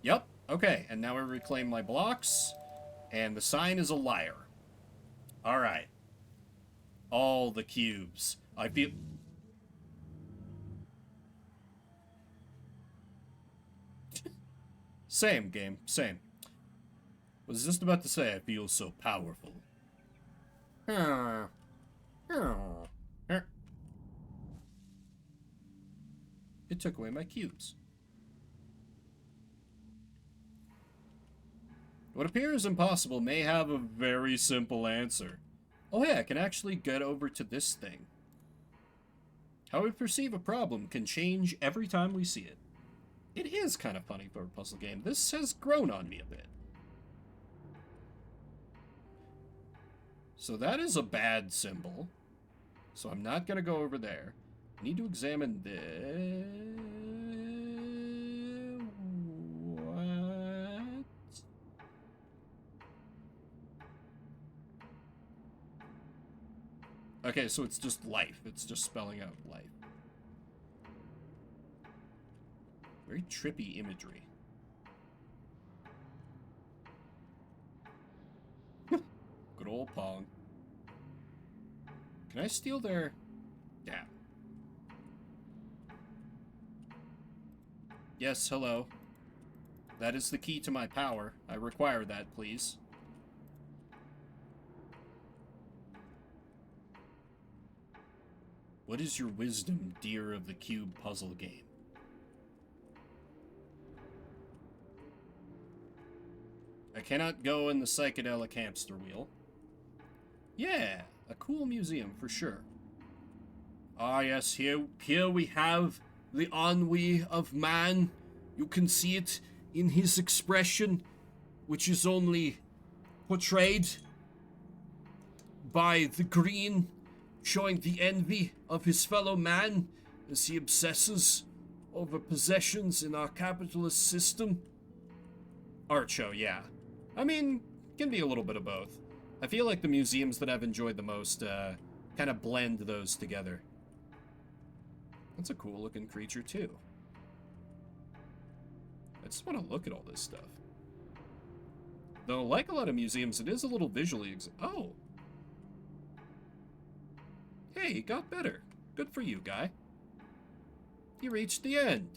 Yep, okay, and now I reclaim my blocks. And the sign is a liar. Alright. All the cubes. I feel... Same, game. Same. Was just about to say I feel so powerful. It took away my cubes. What appears impossible may have a very simple answer. Oh hey, I can actually get over to this thing. How we perceive a problem can change every time we see it. It is kind of funny for a puzzle game. This has grown on me a bit. So that is a bad symbol. So I'm not going to go over there. I need to examine this. What? Okay, so it's just life. It's just spelling out life. Very trippy imagery. Good old Pong. Can I steal their... Yeah. Yes, hello. That is the key to my power. I require that, please. What is your wisdom, dear of the cube puzzle game? I cannot go in the psychedelic hamster wheel. Yeah, a cool museum for sure. Ah yes, here we have the ennui of man. You can see it in his expression, which is only portrayed by the green, showing the envy of his fellow man as he obsesses over possessions in our capitalist system. Art show, yeah. I mean, can be a little bit of both. I feel like the museums that I've enjoyed the most kind of blend those together. That's a cool looking creature too. I just want to look at all this stuff. Though, like a lot of museums, it is a little visually oh! Hey, it got better. Good for you, guy. You reached the end.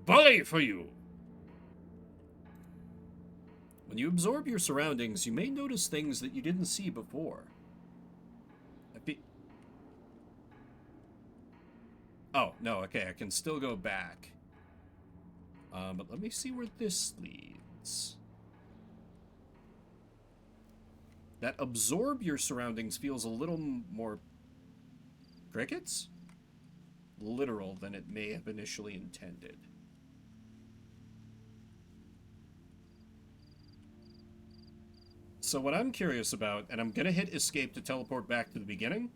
Bully for you! When you absorb your surroundings, you may notice things that you didn't see before. Oh, no, okay, I can still go back. But let me see where this leads. That absorb your surroundings feels a little more... crickets? Literal than it may have initially intended. So what I'm curious about, and I'm gonna hit escape to teleport back to the beginning,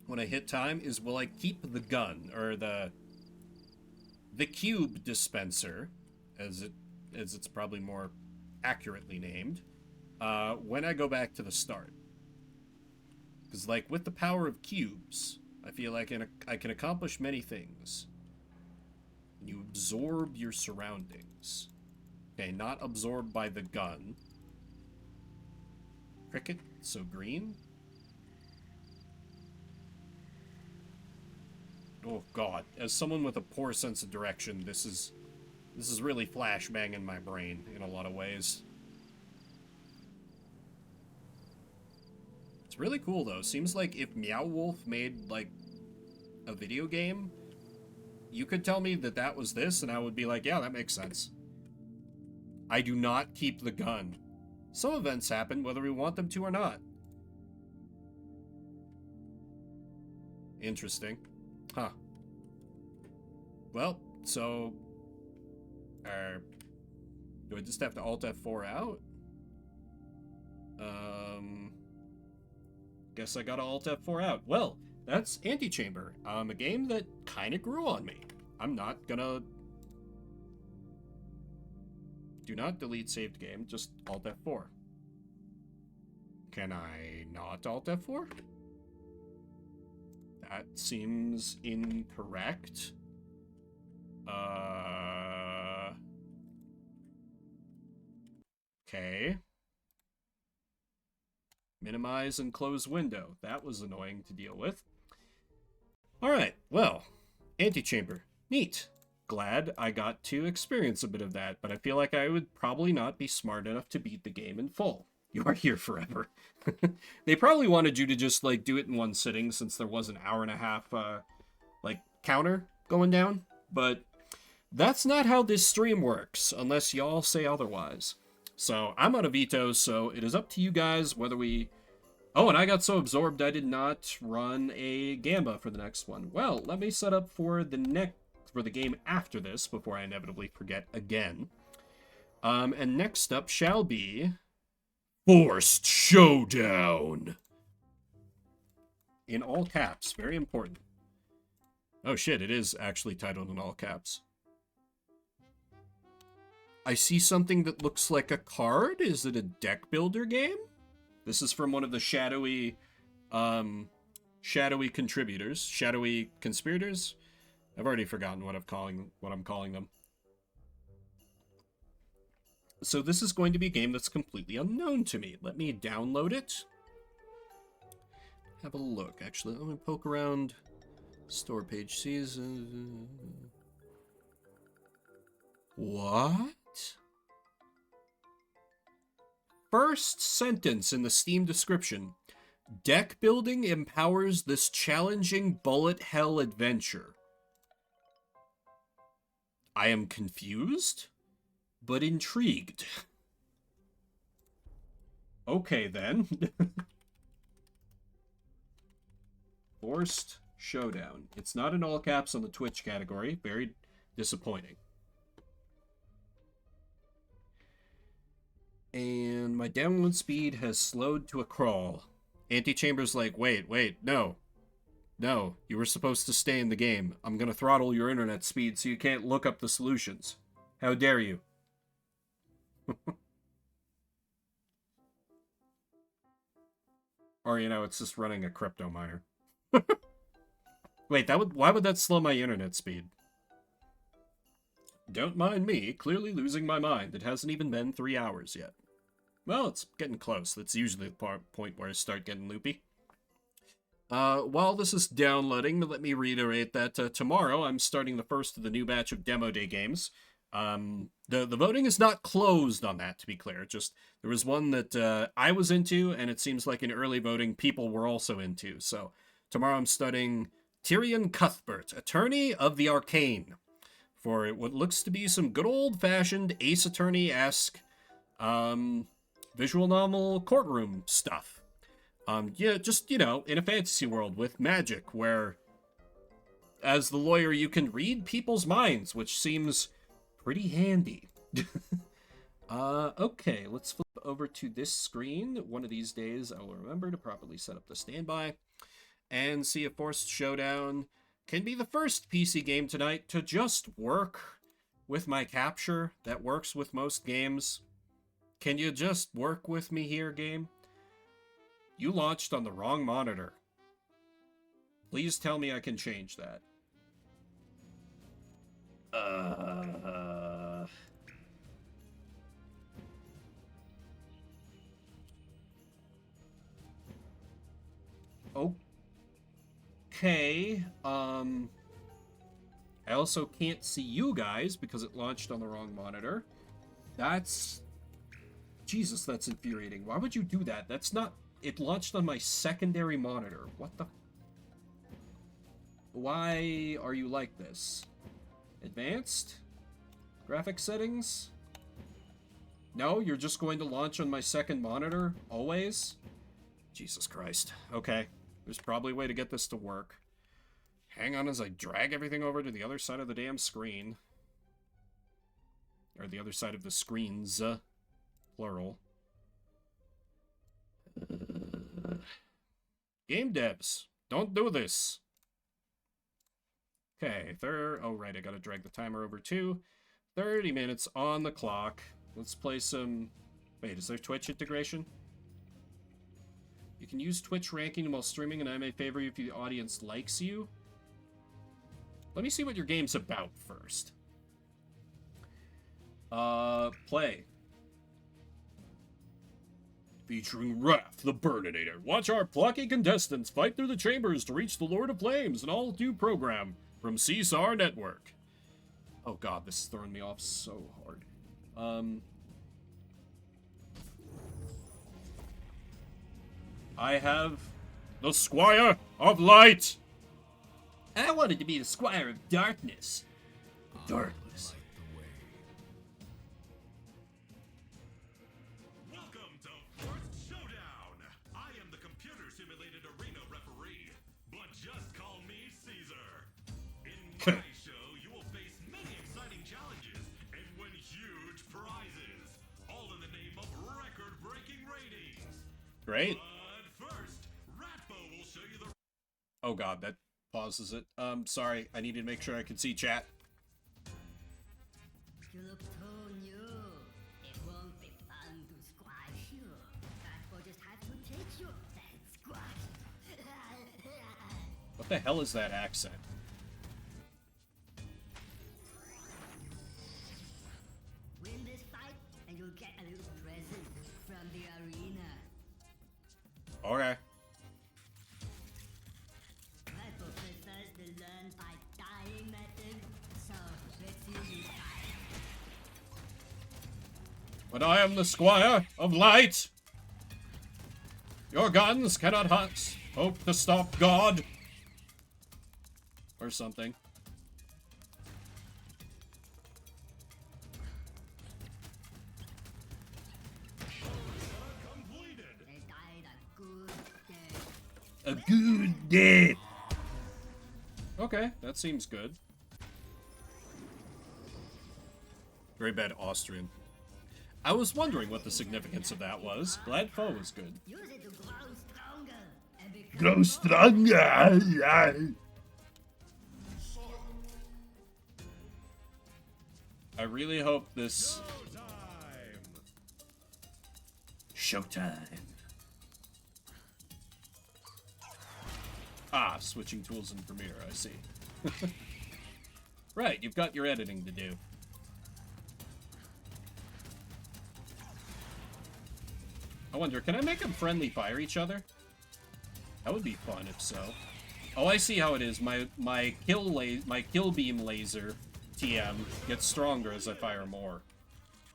when I hit time, is will I keep the gun, or the cube dispenser, as it's probably more accurately named, when I go back to the start. Because, like, with the power of cubes, I feel like I can accomplish many things. You absorb your surroundings. Okay, not absorbed by the gun. Cricket, so green. Oh god, as someone with a poor sense of direction, this is really flashbanging my brain in a lot of ways. It's really cool though. Seems like if Meow Wolf made like a video game, you could tell me that that was this and I would be like, yeah, that makes sense. I do not keep the gun. Some events happen whether we want them to or not. Interesting. Huh. Well, so... do I just have to Alt F4 out? Guess I gotta Alt F4 out. Well, that's Antechamber. A game that kinda grew on me. I'm not gonna... Do not delete saved game, just Alt F4. Can I not Alt F4? That seems incorrect. Okay. Minimize and close window. That was annoying to deal with. Alright, well, Antechamber. Neat. Glad I got to experience a bit of that, but I feel like I would probably not be smart enough to beat the game in full. You are here forever. They probably wanted you to just, like, do it in one sitting since there was an hour and a half, like, counter going down. But that's not how this stream works, unless y'all say otherwise. So, I'm out of vetoes, so it is up to you guys whether we... Oh, and I got so absorbed I did not run a Gamba for the next one. Well, let me set up for the game after this, before I inevitably forget again. And next up shall be... Forced Showdown! In all caps, very important. Oh shit, it is actually titled in all caps. I see something that looks like a card. Is it a deck builder game? This is from one of the shadowy contributors. Shadowy conspirators? I've already forgotten what I'm calling them. So this is going to be a game that's completely unknown to me. Let me download it. Have a look. Actually, let me poke around. Store page season. What? First sentence in the Steam description. Deck building empowers this challenging bullet hell adventure. I am confused, but intrigued. Okay, then. Forced Showdown. It's not in all caps on the Twitch category. Very disappointing. And my download speed has slowed to a crawl. Antechamber's like, wait, no. No, you were supposed to stay in the game. I'm gonna throttle your internet speed so you can't look up the solutions. How dare you? Or, you know, it's just running a crypto miner. Wait, why would that slow my internet speed? Don't mind me, clearly losing my mind. It hasn't even been 3 hours yet. Well, it's getting close. That's usually the point where I start getting loopy. While this is downloading, let me reiterate that tomorrow I'm starting the first of the new batch of Demo Day games. The voting is not closed on that, to be clear. Just there was one that I was into, and it seems like in early voting people were also into. So tomorrow I'm studying Tyrion Cuthbert, Attorney of the Arcane, for what looks to be some good old-fashioned Ace Attorney-esque visual novel courtroom stuff. Yeah, just, you know, in a fantasy world with magic, where as the lawyer you can read people's minds, which seems pretty handy. Okay, let's flip over to this screen. One of these days I will remember to properly set up the standby and see if Forced Showdown can be the first PC game tonight to just work with my capture that works with most games. Can you just work with me here, game? You launched on the wrong monitor. Please tell me I can change that. Okay. I also can't see you guys because it launched on the wrong monitor. That's... Jesus, that's infuriating. Why would you do that? That's not... It launched on my secondary monitor. What the... Why are you like this? Advanced? Graphic settings? No, you're just going to launch on my second monitor? Always? Jesus Christ. Okay. There's probably a way to get this to work. Hang on as I drag everything over to the other side of the damn screen. Or the other side of the screens. Plural. Game devs, don't do this. Okay, oh right, I gotta drag the timer over too. 30 minutes on the clock. Let's play some... Wait, is there Twitch integration? You can use Twitch ranking while streaming, and I may favor you if the audience likes you. Let me see what your game's about first. Play. Featuring Wrath the Burninator. Watch our plucky contestants fight through the chambers to reach the Lord of Flames, an all-new program from CSAR Network. Oh god, this is throwing me off so hard. I have the Squire of Light. I wanted to be the Squire of Darkness. Darkness. Welcome to Forced Showdown. I am the computer-simulated arena referee, but just call me Caesar. In my show, you will face many exciting challenges and win huge prizes, all in the name of record-breaking ratings. Great. But first, Ratbo will show you the... Oh god, that pauses it. Sorry, I needed to make sure I could see chat. You look too new. It won't be fun to squash you. Ratbo just have to take you and squash. What the hell is that accent? Win this fight and you'll get a little present from the arena. Okay. Ratbo prefers the learn by dying method, so let's see you fight. But I am the Squire of Light. Your guns cannot hope to stop God. Or something. They died a good death. A good death. Okay, that seems good. Very bad Austrian. I was wondering what the significance of that was. Glad Foe was good. Use it to grow stronger and become Grow stronger! I really hope this... Showtime. Ah, switching tools in Premiere, I see. Right, you've got your editing to do. I wonder, can I make them friendly fire each other? That would be fun if so. Oh, I see how it is. My kill beam laser TM gets stronger as I fire more.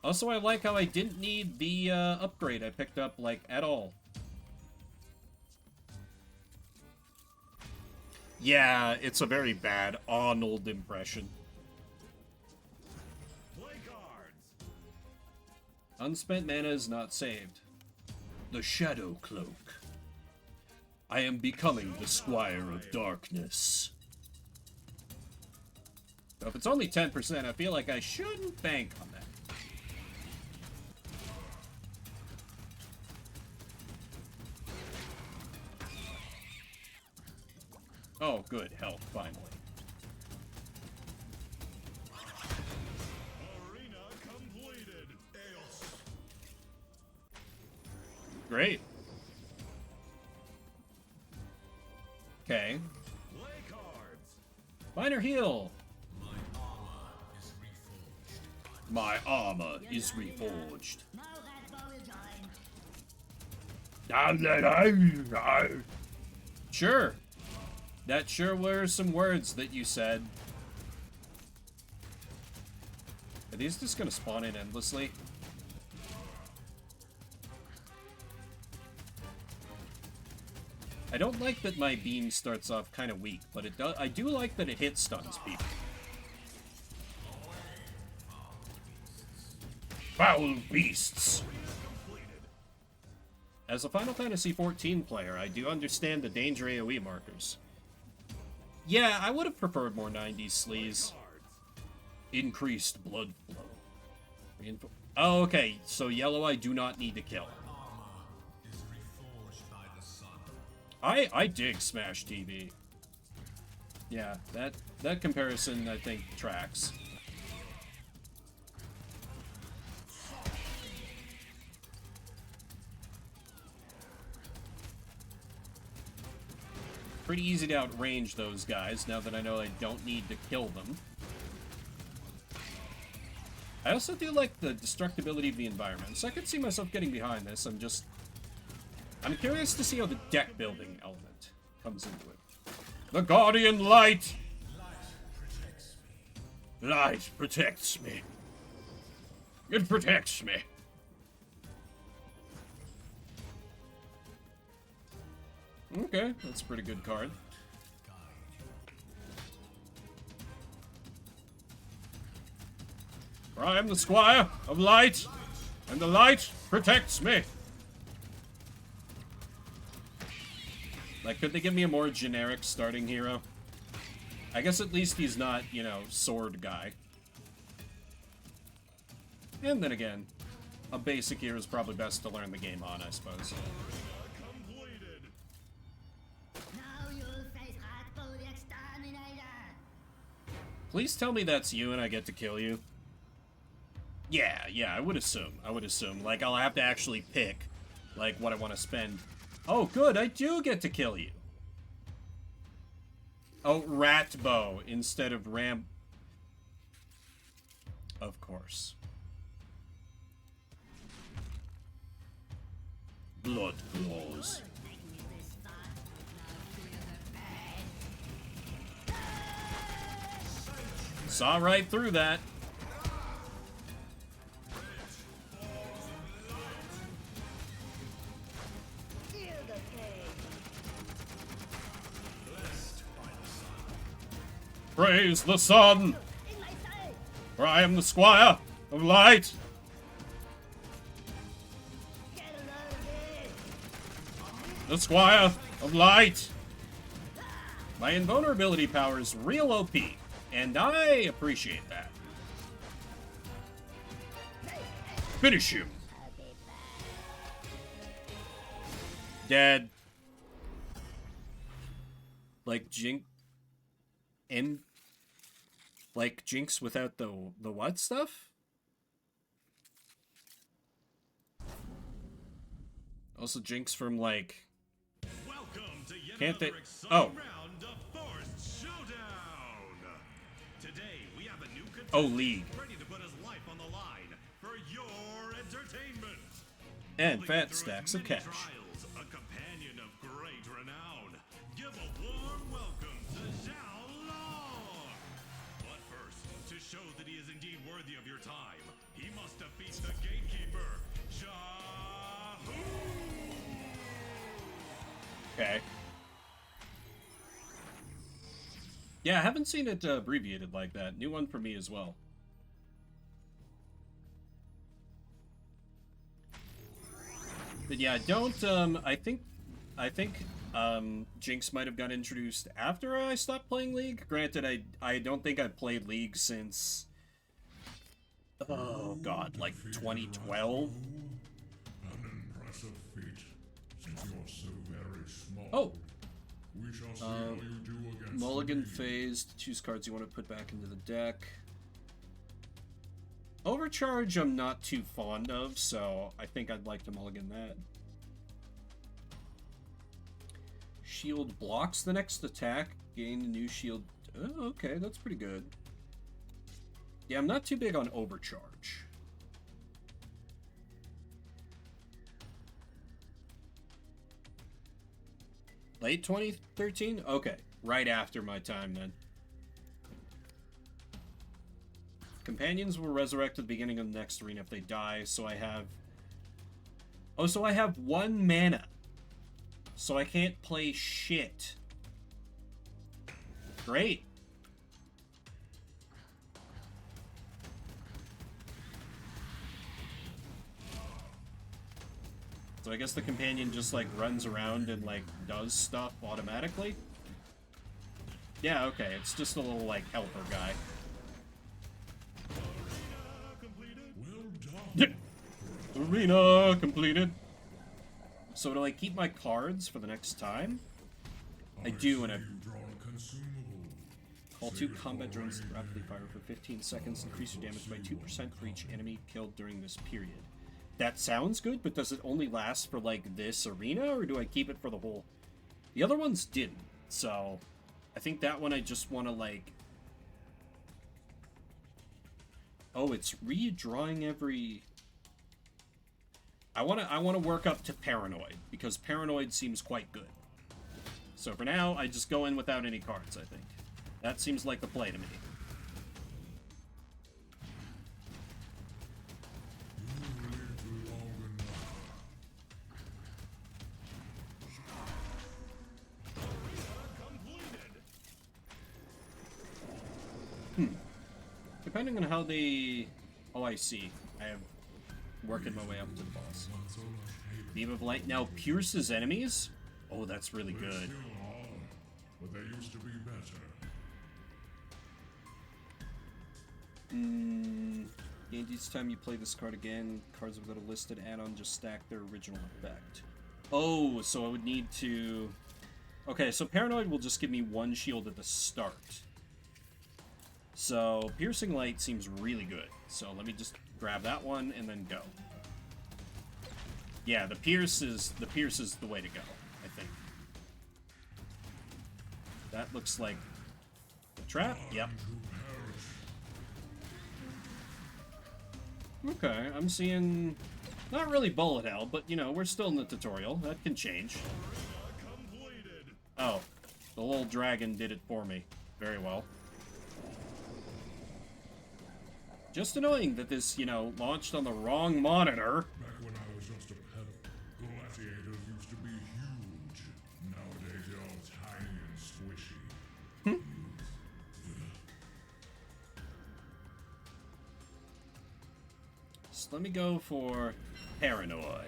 Also, I like how I didn't need the upgrade I picked up, like, at all. Yeah, it's a very bad Arnold impression. Play cards. Unspent mana is not saved. The Shadow Cloak. I am becoming the Squire of Darkness. So if it's only 10%, I feel like I shouldn't bank on that. Oh, good. Health, finally. Arena completed. Eos. Great. Okay. Play cards. Minor heal. My armor is reforged. My armor is reforged. Now that bow will join. Sure. That sure were some words that you said. Are these just gonna spawn in endlessly? I don't like that my beam starts off kind of weak, but it does. I do like that it hit stuns people. Foul beasts. As a Final Fantasy XIV player, I do understand the danger AoE markers. Yeah, I would have preferred more 90s sleaze. Increased blood flow. Oh, okay, so yellow I do not need to kill. I dig Smash TV. Yeah, that comparison, I think, tracks. Pretty easy to outrange those guys, now that I know I don't need to kill them. I also do like the destructibility of the environment, so I could see myself getting behind this. I'm curious to see how the deck building element comes into it. The Guardian Light! Light protects me. It protects me. Okay, that's a pretty good card. For I am the Squire of Light, and the light protects me. Like, could they give me a more generic starting hero? I guess at least he's not, you know, sword guy. And then again, a basic hero is probably best to learn the game on, I suppose. Now you'll face Ratbo the Exterminator. Please tell me that's you and I get to kill you. Yeah, I would assume. Like, I'll have to actually pick, like, what I want to spend. Oh, good, I do get to kill you. Oh, Ratbo instead of Ram... Of course. Blood claws. Saw right through that. Praise the sun, for I am the Squire of Light. The Squire of Light. My invulnerability power is real OP, and I appreciate that. Finish him. Dead. Like like Jinx without the what stuff? Also Jinx from like Welcome to yet can't they another exciting oh round of Forest Showdown. Today we have a new contestant oh League ready to put his life on the line for your entertainment. and Leading fat through stacks his of many cash. Trials, a companion of great renown. Give a warm welcome to Xiao Long. But first, to show worthy of your time. He must defeat the gatekeeper, Shahu! Okay. Yeah, I haven't seen it abbreviated like that. New one for me as well. But yeah, don't, I think, Jinx might have got introduced after I stopped playing League. Granted, I don't think I've played League since, oh god, like 2012? An impressive feat, since you're so very small. Oh! We shall see how you do against Mulligan me. phased. Choose cards you want to put back into the deck. Overcharge I'm not too fond of, so I think I'd like to mulligan that. Shield blocks the next attack. Gain a new shield. Oh, okay, that's pretty good. Yeah, I'm not too big on overcharge. Late 2013? Okay, right after my time then. Companions will resurrect at the beginning of the next arena if they die, so I have... Oh, so I have 1 mana. So I can't play shit. Great. So I guess the companion just, like, runs around and, like, does stuff automatically? Yeah, okay, it's just a little, like, helper guy. Arena completed. So do I keep my cards for the next time? I do, and I call 2 combat drones that rapidly fire for 15 seconds, increase your damage by 2% for each enemy killed during this period. That sounds good, but does it only last for, like, this arena, or do I keep it for the whole... The other ones didn't, so... I think that one I just want to, like... Oh, it's redrawing every... I want to work up to Paranoid, because Paranoid seems quite good. So for now, I just go in without any cards, I think. That seems like the play to me. Depending on how they... Oh, I see. I am working my way up to the boss. Beam of Light now pierces enemies? Oh, that's really good. Still are, but they used to be better. Gained each time you play this card again, cards without a listed add-on just stack their original effect. Oh, so I would need to... Okay, so Paranoid will just give me 1 shield at the start. So, Piercing Light seems really good. So let me just grab that one and then go. Yeah, the Pierce is the way to go, I think. That looks like a trap. Yep. Okay, I'm seeing not really bullet hell, but you know, we're still in the tutorial. That can change. Oh, the little dragon did it for me. Very well. Just annoying that this, you know, launched on the wrong monitor. Back when I was just a pedal, gladiators used to be huge. Nowadays they're all tiny and squishy. So let me go for Paranoid.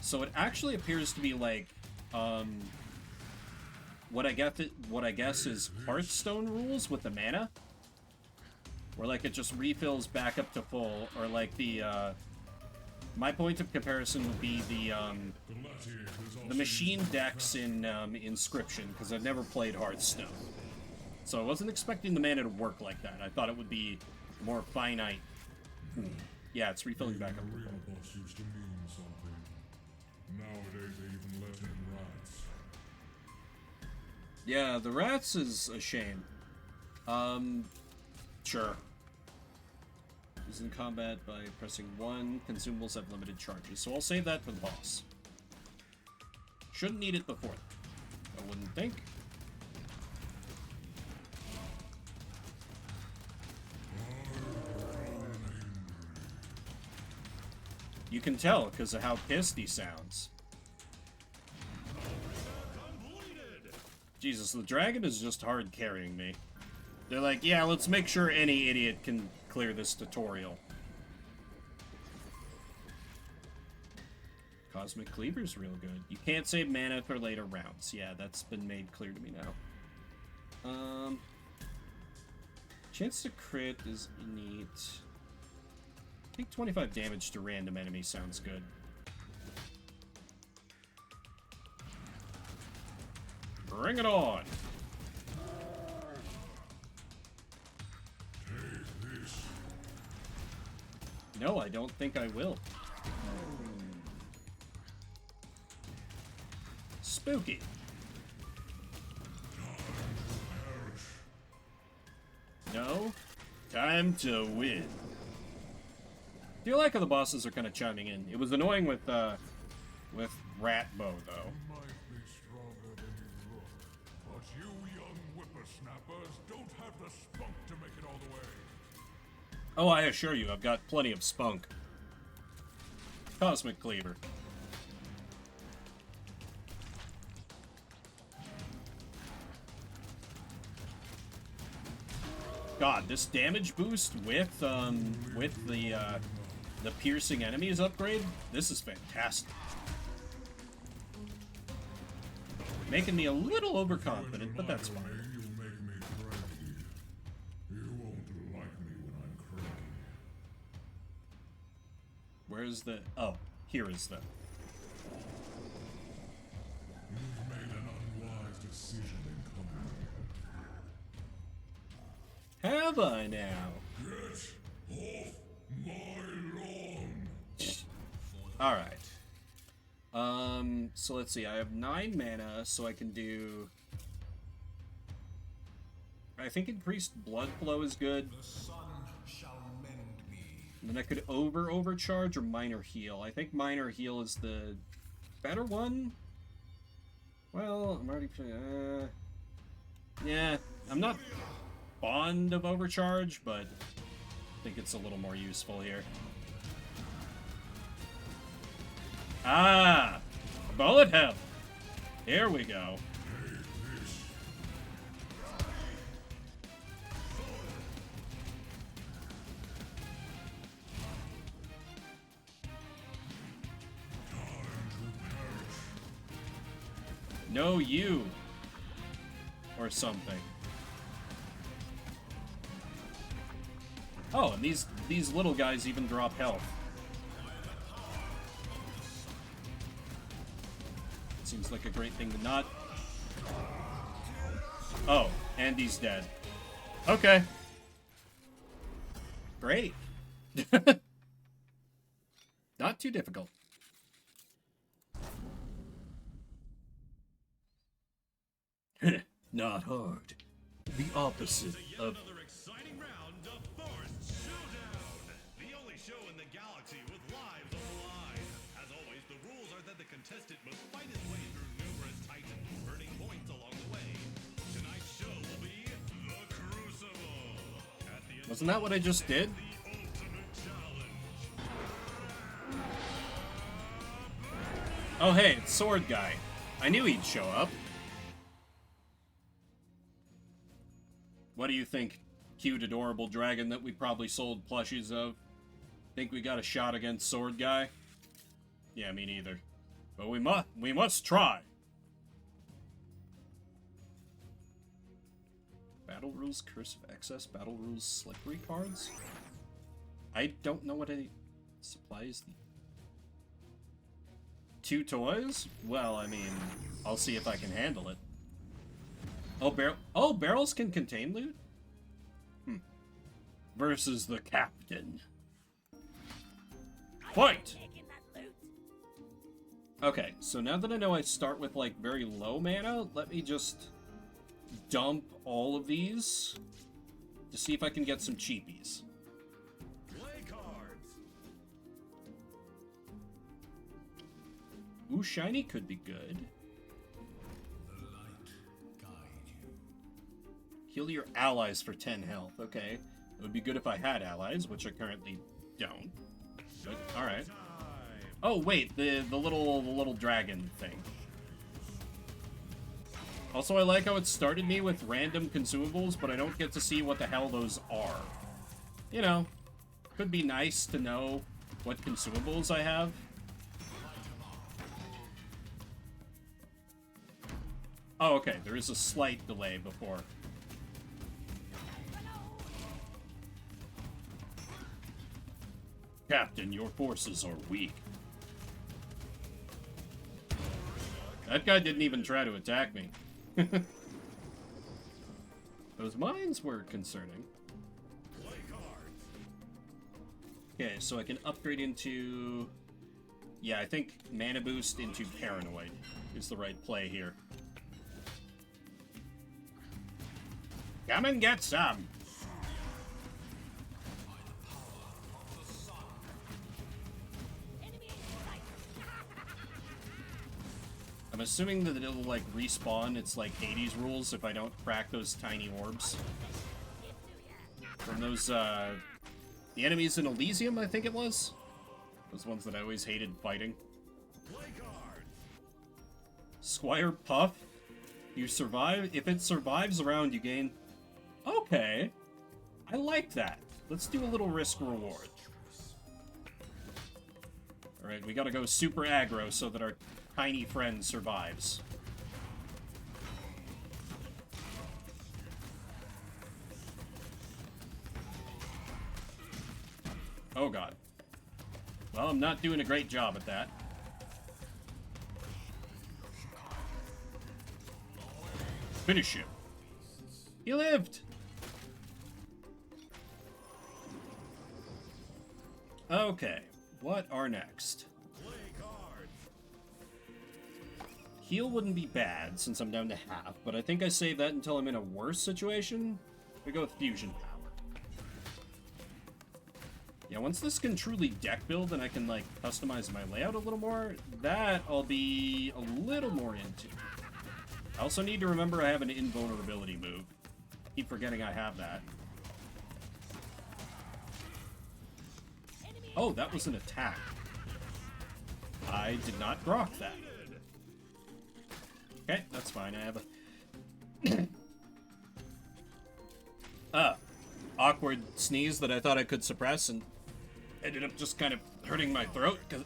So it actually appears to be like, what I guess is Hearthstone rules with the mana, where like it just refills back up to full, or like the my point of comparison would be the machine decks in Inscription, because I've never played Hearthstone, so I wasn't expecting the mana to work like that. I thought it would be more finite. Yeah, it's refilling back up to full. Boss used to mean something. Nowadays they even let in rats. Yeah, the rats is a shame. Sure. Is in combat by pressing 1. Consumables have limited charges, so I'll save that for the boss. Shouldn't need it before, I wouldn't think. You can tell because of how pissed he sounds. Jesus, the dragon is just hard carrying me. They're like, yeah, let's make sure any idiot can clear this tutorial. Cosmic Cleaver's real good. You can't save mana for later rounds. Yeah, that's been made clear to me now. Chance to crit is neat. I think 25 damage to random enemies sounds good. Bring it on! No, I don't think I will. Spooky. No? Time to win. I feel like the bosses are kind of chiming in. It was annoying with Rat Bow, though. You might be stronger than you look, but you young whippersnappers don't have the spunk to make it all the way. Oh, I assure you, I've got plenty of spunk. Cosmic Cleaver. God, this damage boost with the piercing enemies upgrade, this is fantastic. Making me a little overconfident, but that's fine. You make me cranky. You won't like me when I'm cranky. Where's the... Oh, here is the... You've made an unwise decision in coming. Have I now? Get off my lawn! Alright. So let's see, I have 9 mana, so I can do... I think increased blood flow is good. The sun shall mend me. And then I could overcharge or minor heal. I think minor heal is the better one. Well, I'm already... yeah, I'm not fond of overcharge, but I think it's a little more useful here. Ah! Bullet hell! Here we go. No, you! Or something. Oh, and these little guys even drop health. Seems like a great thing to not... Oh, and he's dead. Okay. Great. Not too difficult. Not hard. The opposite of... Another exciting round of Forest Showdown! The only show in the galaxy with lives on the line. As always, the rules are that the contestant must fight his way through numerous titans, earning points along the way. Tonight's show will be The Crucible. At the end Wasn't that what I just did? the ultimate challenge. Oh hey, it's Sword Guy. I knew he'd show up. What do you think, cute, adorable dragon that we probably sold plushies of? Think we got a shot against Sword Guy? Yeah, me neither. But we must try. Battle Rules Curse of Excess, Battle Rules Slippery cards? I don't know what any supplies. 2 toys? Well, I mean, I'll see if I can handle it. Oh, barrels can contain loot? Versus the captain. Fight! Okay, so now that I know I start with, like, very low mana, let me just dump all of these to see if I can get some cheapies. Play cards. Ooh, shiny could be good. The light guide you. Heal your allies for 10 health. Okay. It would be good if I had allies, which I currently don't. But, alright. Oh wait, the little dragon thing. Also, I like how it started me with random consumables, but I don't get to see what the hell those are. You know, could be nice to know what consumables I have. Oh, okay, there is a slight delay before. Captain, your forces are weak. That guy didn't even try to attack me. Those mines were concerning. Okay, so I can upgrade into... Yeah, I think mana boost into Paranoid is the right play here. Come and get some! I'm assuming that it'll, like, respawn. It's like Hades rules if I don't crack those tiny orbs. From those, the enemies in Elysium, I think it was? Those ones that I always hated fighting. Squire Puff? You survive? If it survives around, you gain... Okay. I like that. Let's do a little risk reward. Alright, we gotta go super aggro so that our tiny friend survives. Oh god. Well, I'm not doing a great job at that. Finish him. He lived! Okay, what are next? Heal wouldn't be bad, since I'm down to half, but I think I save that until I'm in a worse situation. We go with Fusion Power. Yeah, once this can truly deck build and I can, like, customize my layout a little more, that I'll be a little more into. I also need to remember I have an invulnerability move. Keep forgetting I have that. Oh, that was an attack. I did not grok that. Okay, that's fine. I have a... awkward sneeze that I thought I could suppress and ended up just kind of hurting my throat, because...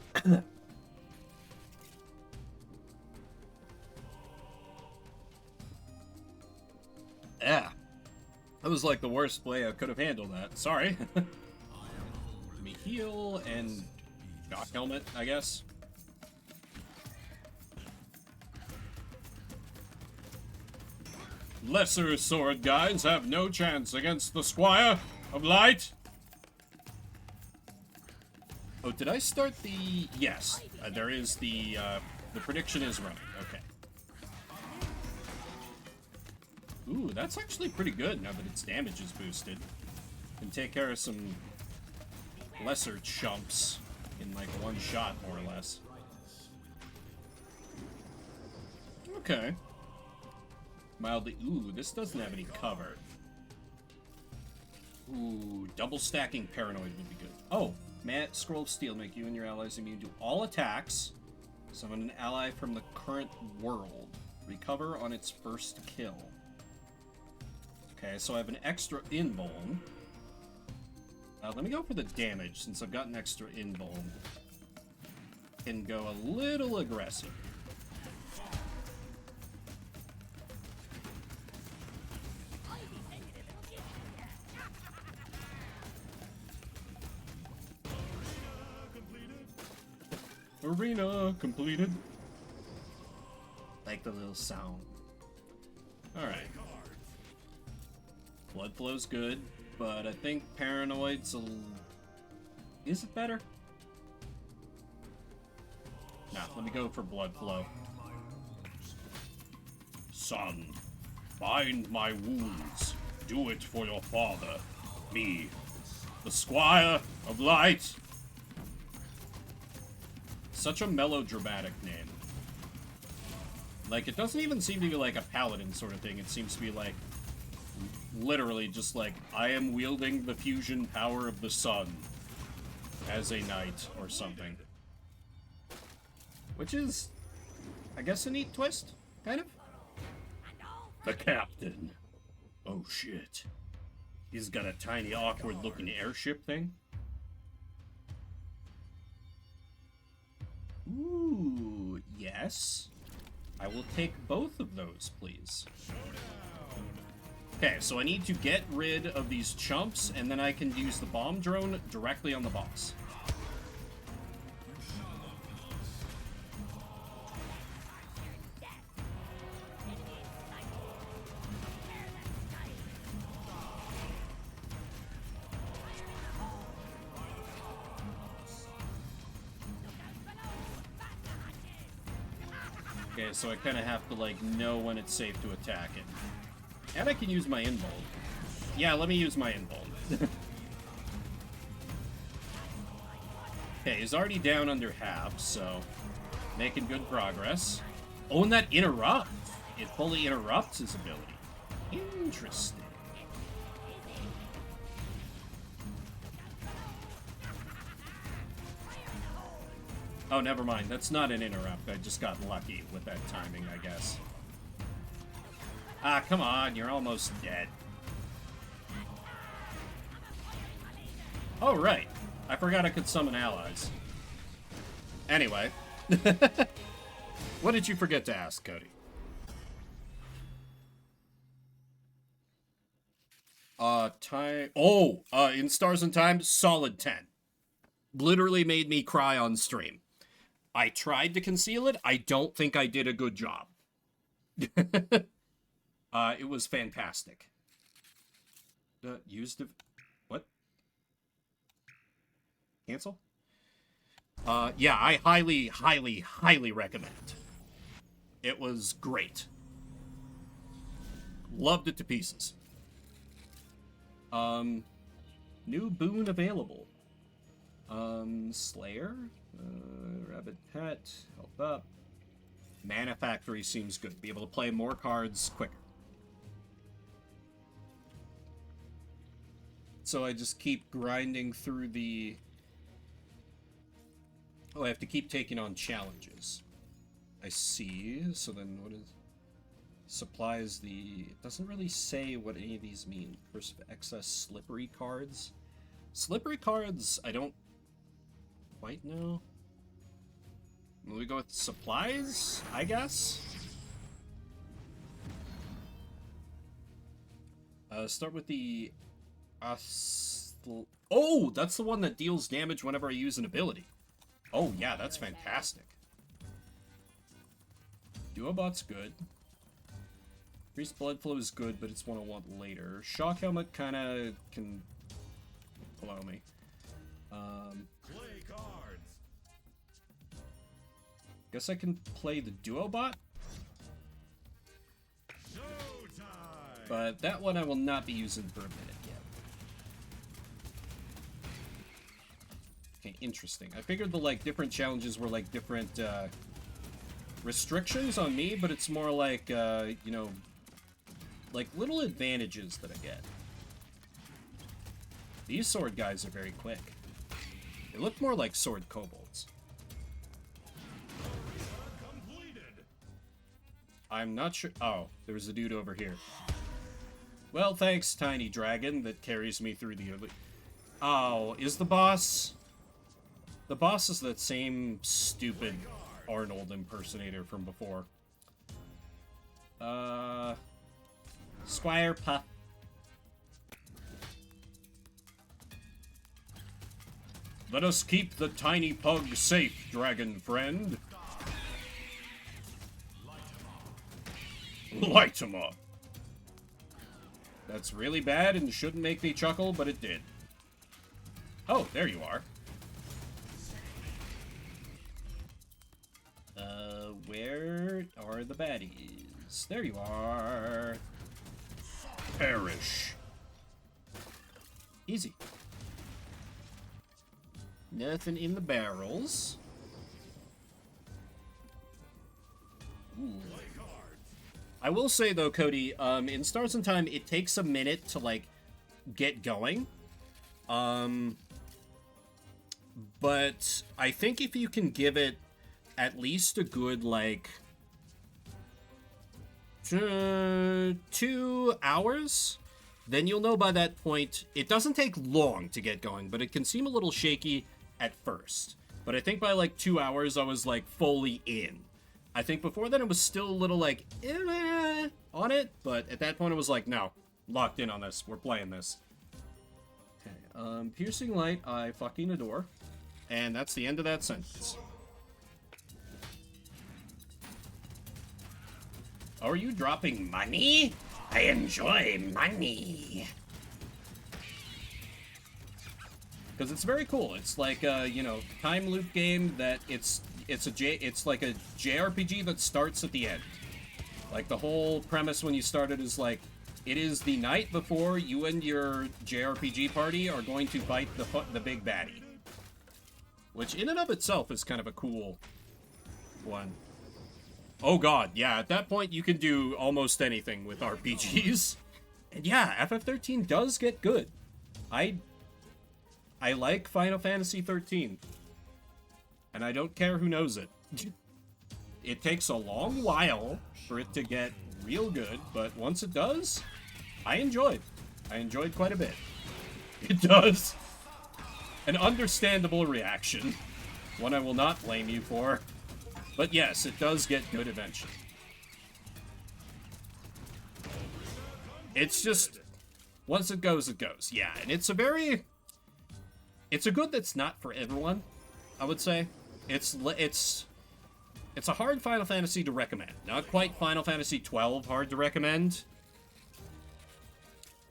Yeah. That was like the worst way I could have handled that. Sorry. Let me heal and... shock helmet, I guess. Lesser sword guys have no chance against the Squire of Light. Oh, did I start the... Yes, there is the prediction is running. Okay. Ooh, that's actually pretty good now that its damage is boosted. Can take care of some lesser chumps in like one shot, more or less. Okay. Mildly... Ooh, this doesn't have any cover. Ooh, double stacking Paranoid would be good. Oh, Scroll of Steel make you and your allies immune to all attacks. Summon an ally from the current world. Recover on its first kill. Okay, so I have an extra invuln. Let me go for the damage, since I've got an extra invuln. Can go a little aggressive. Arena completed. Like the little sound. Alright. Blood flow's good, but I think Paranoid's a... Is it better? Nah, let me go for blood flow. Son, bind my wounds. Do it for your father. Me, the Squire of Light. Such a melodramatic name. Like, it doesn't even seem to be like a paladin sort of thing. It seems to be like, literally just like, I am wielding the fusion power of the sun as a knight or something. Which is, I guess, a neat twist, kind of. The captain. Oh shit. He's got a tiny, awkward-looking airship thing. Ooh, yes. I will take both of those, please. Okay, so I need to get rid of these chumps, and then I can use the bomb drone directly on the boss. Okay, so I kind of have to, like, know when it's safe to attack it. And I can use my inbolt. Yeah, let me use my inbolt. Okay, he's already down under half, so making good progress. Oh, and that interrupt. It fully interrupts his ability. Interesting. Oh, never mind. That's not an interrupt. I just got lucky with that timing, I guess. Ah, come on. You're almost dead. Oh, right. I forgot I could summon allies. Anyway. What did you forget to ask, Cody? In Stars and Time, solid 10. Literally made me cry on stream. I tried to conceal it. I don't think I did a good job. It was fantastic. What? Cancel? Yeah, I highly, highly, highly recommend. It was great. Loved it to pieces. New boon available. Slayer? Rabbit Pet, help up. Mana Factory seems good. Be able to play more cards quicker. So I just keep grinding through the... Oh, I have to keep taking on challenges. I see. So then what is... Supplies the... It doesn't really say what any of these mean. First, excess slippery cards. Slippery cards, I don't quite know. Will we go with supplies, I guess? Start with the... Oh, that's the one that deals damage whenever I use an ability. Oh, yeah, that's fantastic. Duobot's good. Increased blood flow is good, but it's one I want later. Shock Helmet kind of can blow me. Play cards. Guess I can play the Duobot? Showtime. But that one I will not be using for a minute yet. Okay, interesting. I figured the, like, different challenges were, like, different, restrictions on me, but it's more like, you know, like, little advantages that I get. These sword guys are very quick. They look more like sword kobolds. I'm not sure... Oh, there was a dude over here. Well, thanks, tiny dragon that carries me through the... Oh, is the boss... The boss is that same stupid Arnold impersonator from before. Squire Puff. Let us keep the tiny pug safe, dragon friend. Light him up. That's really bad and shouldn't make me chuckle, but it did. Oh, there you are. Where are the baddies? There you are. Perish. Easy. Nothing in the barrels. Ooh. I will say, though, Cody, in Stars and Time, it takes a minute to, like, get going. But I think if you can give it at least a good, like, 2 hours, then you'll know by that point. It doesn't take long to get going, but it can seem a little shaky at first. But I think by like 2 hours, I was like fully in. I think before then it was still a little like on it, but at that point it was like, no, locked in on this. We're playing this. Okay, piercing light, I fucking adore. And that's the end of that sentence. Are you dropping money? I enjoy money. Because it's very cool. It's like a, you know, time loop game that it's like a JRPG that starts at the end. Like the whole premise when you start it is like, it is the night before you and your JRPG party are going to fight the big baddie. Which in and of itself is kind of a cool one. Oh god, yeah, at that point you can do almost anything with RPGs. And yeah, FF13 does get good. I like Final Fantasy 13. And I don't care who knows it. It takes a long while for it to get real good, but once it does, I enjoyed. I enjoyed quite a bit. It does. An understandable reaction. One I will not blame you for. But yes, it does get good eventually. It's just, once it goes, yeah. And it's a good that's not for everyone, I would say. It's a hard Final Fantasy to recommend. Not quite Final Fantasy 12 hard to recommend.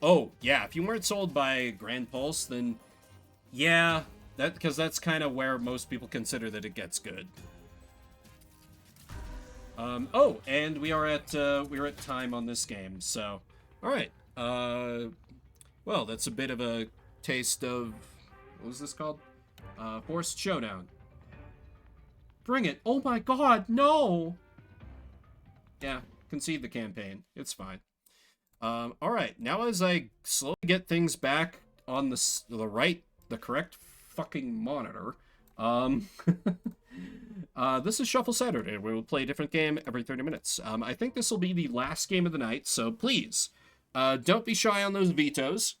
Oh, yeah, if you weren't sold by Grand Pulse, then yeah, because that's kind of where most people consider that it gets good. Oh, and we're at time on this game, so all right. Well, that's a bit of a taste of, what was this called? Forced Showdown. Bring it! Oh my God, no! Yeah, concede the campaign. It's fine. All right. Now, as I slowly get things back on the correct fucking monitor, this is Shuffle Saturday, where we'll play a different game every 30 minutes. I think this will be the last game of the night, so please, don't be shy on those vetoes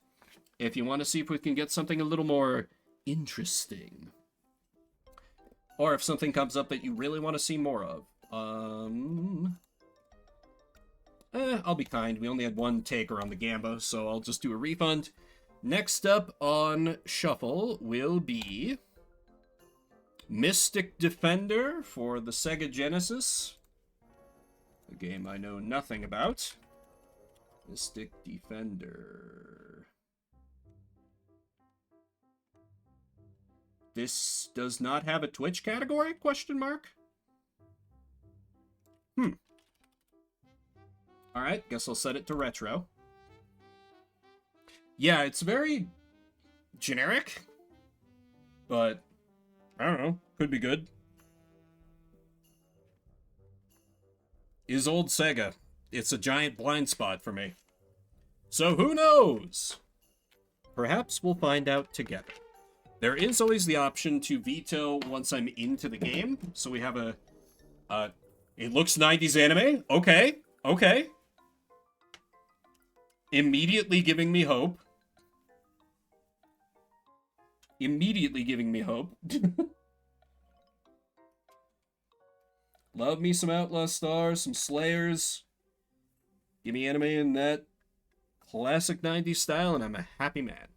if you want to see if we can get something a little more interesting. Or if something comes up that you really want to see more of. I'll be kind. We only had one taker on the Gambo, so I'll just do a refund. Next up on Shuffle will be Mystic Defender for the Sega Genesis. A game I know nothing about. Mystic Defender. This does not have a Twitch category? Question mark. Alright, guess I'll set it to retro. Yeah, it's very generic, but I don't know, could be good. Is old Sega. It's a giant blind spot for me. So who knows? Perhaps we'll find out together. There is always the option to veto once I'm into the game. So we have a, it looks 90s anime. Okay, okay. Immediately giving me hope. Immediately giving me hope. Love me some Outlaw Stars, some Slayers. Give me anime in that classic 90s style, and I'm a happy man.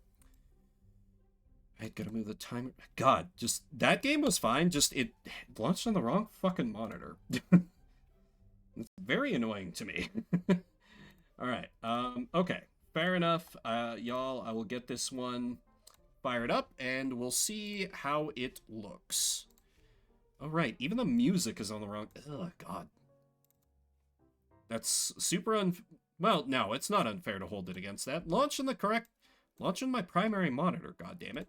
I gotta move the timer. God, just that game was fine. Just it launched on the wrong fucking monitor. It's very annoying to me. All right. Okay. Fair enough, y'all. I will get this one fired up, and we'll see how it looks. All right. Even the music is on the wrong. Oh God. That's super well, no, it's not unfair to hold it against that. Launch on my primary monitor, goddammit.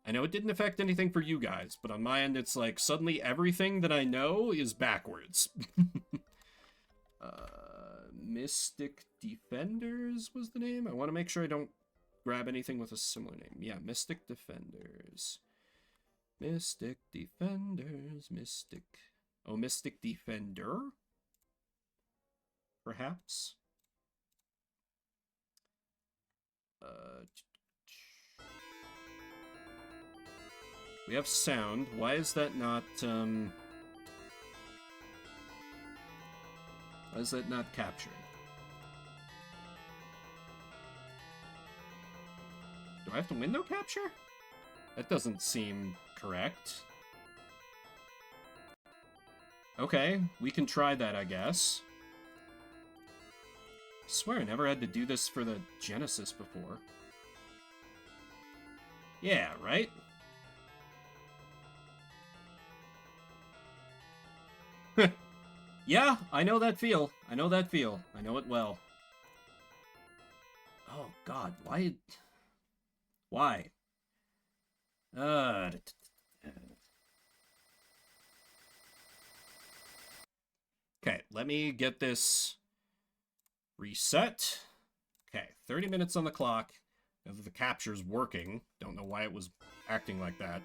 I know it didn't affect anything for you guys, but on my end, it's like suddenly everything that I know is backwards. Mystic Defenders was the name? I want to make sure I don't grab anything with a similar name. Yeah, Mystic Defenders. Mystic Defenders, Mystic... Oh, Mystic Defender? Perhaps? We have sound. Why is that not, Why is that not capturing? Do I have to window capture? That doesn't seem correct. Okay, we can try that, I guess. I swear I never had to do this for the Genesis before. Yeah, right? Yeah, I know that feel. I know that feel. I know it well. Oh, God, why? Why? Okay, let me get this reset. Okay, 30 minutes on the clock. The capture's working. Don't know why it was acting like that.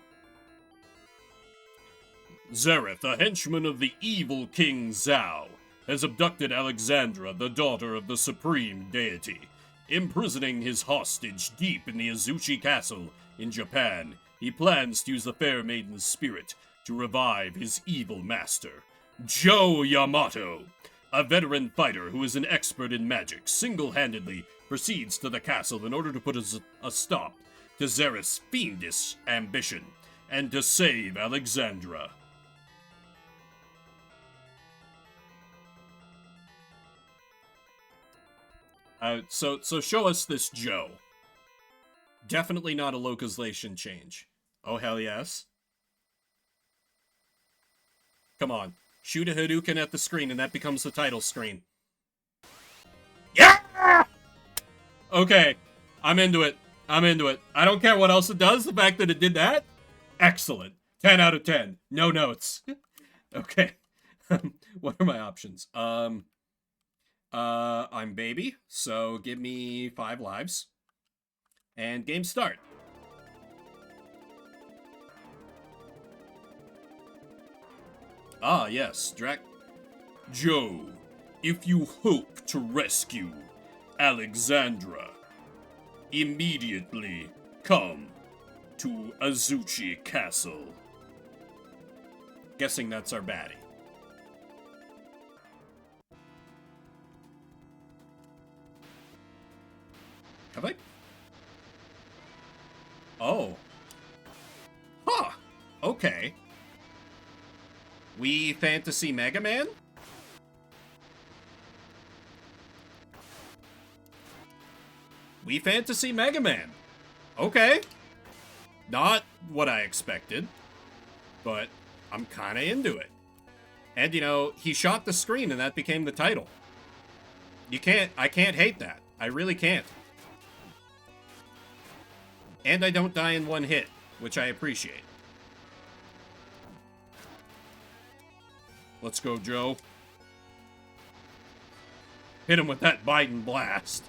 Zareth, a henchman of the evil King Zhao, has abducted Alexandra, the daughter of the supreme deity. Imprisoning his hostage deep in the Azuchi Castle in Japan, he plans to use the fair maiden's spirit to revive his evil master. Joe Yamato, a veteran fighter who is an expert in magic, single-handedly proceeds to the castle in order to put a stop to Zareth's fiendish ambition and to save Alexandra. So show us this Joe. Definitely not a localization change. Oh, hell yes. Come on. Shoot a Hadouken at the screen and that becomes the title screen. Yeah! Okay. I'm into it. I'm into it. I don't care what else it does. The fact that it did that? Excellent. 10 out of 10. No notes. Okay. What are my options? I'm baby, so give me 5 lives. And game start. Ah, yes, Joe, if you hope to rescue Alexandra, immediately come to Azuchi Castle. Guessing that's our baddie. Have I? Oh. Huh. Okay. We Fantasy Mega Man? We Fantasy Mega Man. Okay. Not what I expected, but I'm kinda into it. And, you know, he shot the screen and that became the title. I can't hate that. I really can't. And I don't die in one hit, which I appreciate. Let's go, Joe. Hit him with that Biden blast.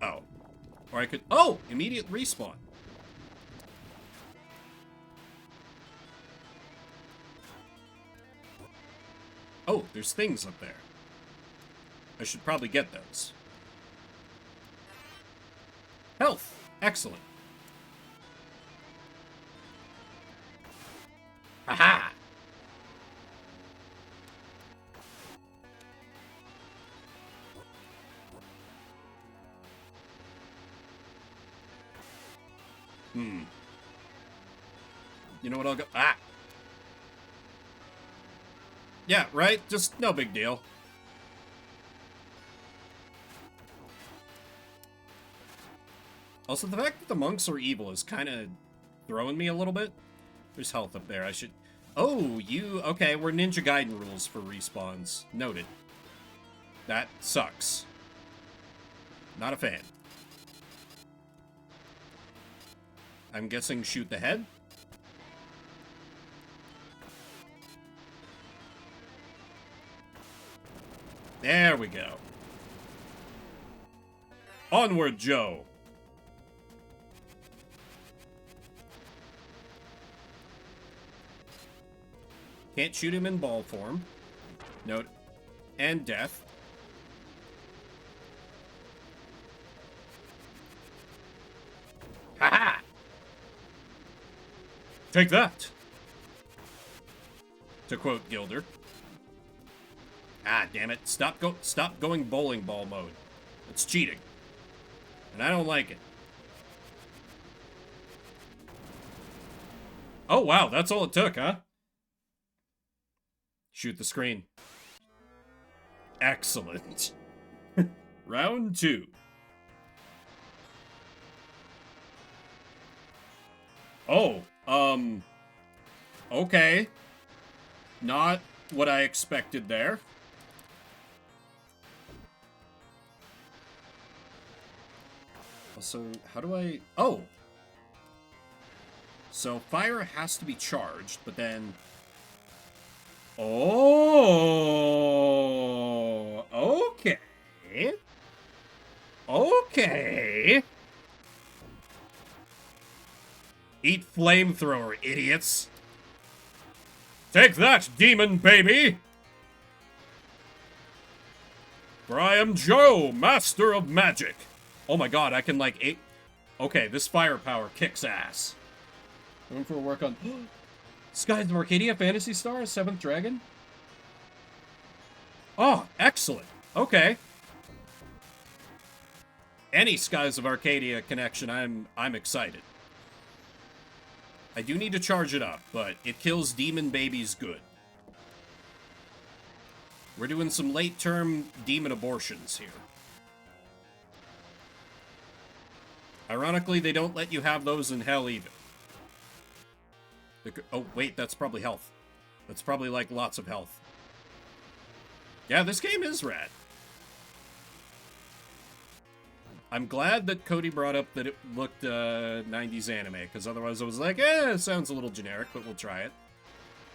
Oh. Or I could... Oh! Immediate respawn. Oh, there's things up there. I should probably get those. Health. Excellent. Aha! You know what, I'll go... Ah! Yeah, right? Just no big deal. Also, the fact that the monks are evil is kind of throwing me a little bit. There's health up there. I should... Oh, you... Okay, we're Ninja Gaiden rules for respawns. Noted. That sucks. Not a fan. I'm guessing shoot the head? There we go. Onward, Joe. Can't shoot him in ball form. Note. And death. Ha-ha! Take that! To quote Gilder. Ah, damn it. Stop going bowling ball mode. It's cheating. And I don't like it. Oh, wow. That's all it took, huh? Shoot the screen. Excellent. Round 2. Oh, okay. Not what I expected there. Also, how do I... Oh! So, fire has to be charged, but then... Oh! Okay. Okay. Eat flamethrower, idiots. Take that, demon baby! For I am Joe, master of magic. Oh my god, I can like eight... Okay, this firepower kicks ass. Going for a work on... Skies of Arcadia, Phantasy Star, 7th Dragon? Oh, excellent. Okay. Any Skies of Arcadia connection, I'm excited. I do need to charge it up, but it kills demon babies good. We're doing some late-term demon abortions here. Ironically, they don't let you have those in hell either. Oh, wait, that's probably health. That's probably, like, lots of health. Yeah, this game is rad. I'm glad that Cody brought up that it looked 90s anime, because otherwise I was like, it sounds a little generic, but we'll try it.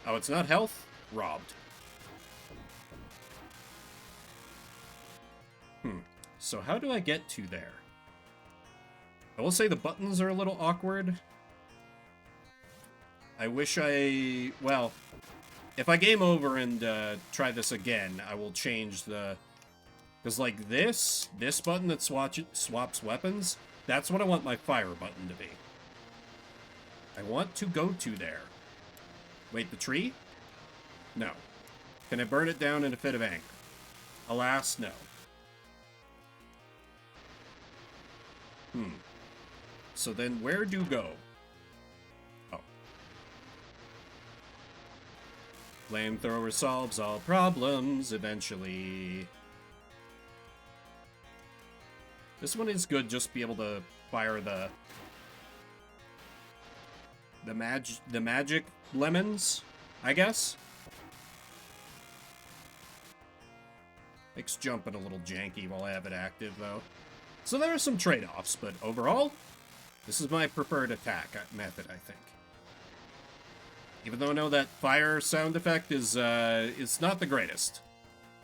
Oh, it's not health? Robbed. So how do I get to there? I will say the buttons are a little awkward. I wish I... Well, if I game over and try this again, I will change the... Because, like, this button that swaps weapons, that's what I want my fire button to be. I want to go to there. Wait, the tree? No. Can I burn it down in a fit of anger? Alas, no. So then, where do go? Oh. Flamethrower solves all problems, eventually. This one is good, just be able to fire the magic lemons, I guess. Makes jumping a little janky while I have it active, though. So there are some trade-offs, but overall, this is my preferred attack method, I think. Even though I know that fire sound effect is not the greatest.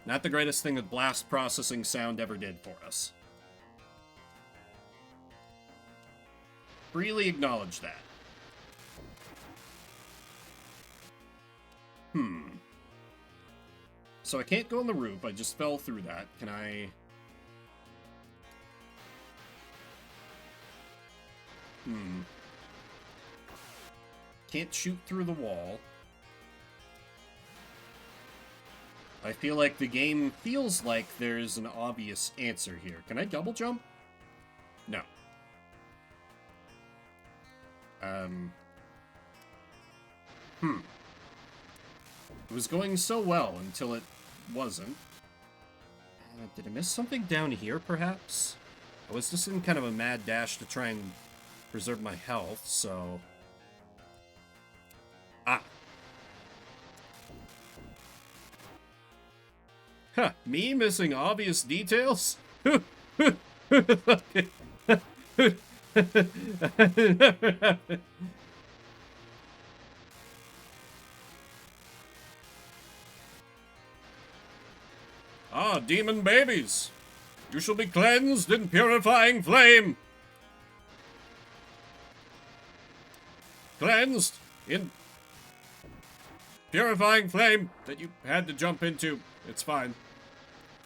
Not the greatest thing that blast processing sound ever did for us. Freely acknowledge that. So I can't go on the roof, I just fell through that. Can I... Can't shoot through the wall. I feel like the game feels like there's an obvious answer here. Can I double jump? No. It was going so well until it wasn't. Did I miss something down here, perhaps? I was just in kind of a mad dash to try and preserve my health, so... Ah. Huh, me missing obvious details? Ah, demon babies! You shall be cleansed in purifying flame! Cleansed in Purifying flame that you had to jump into. It's fine.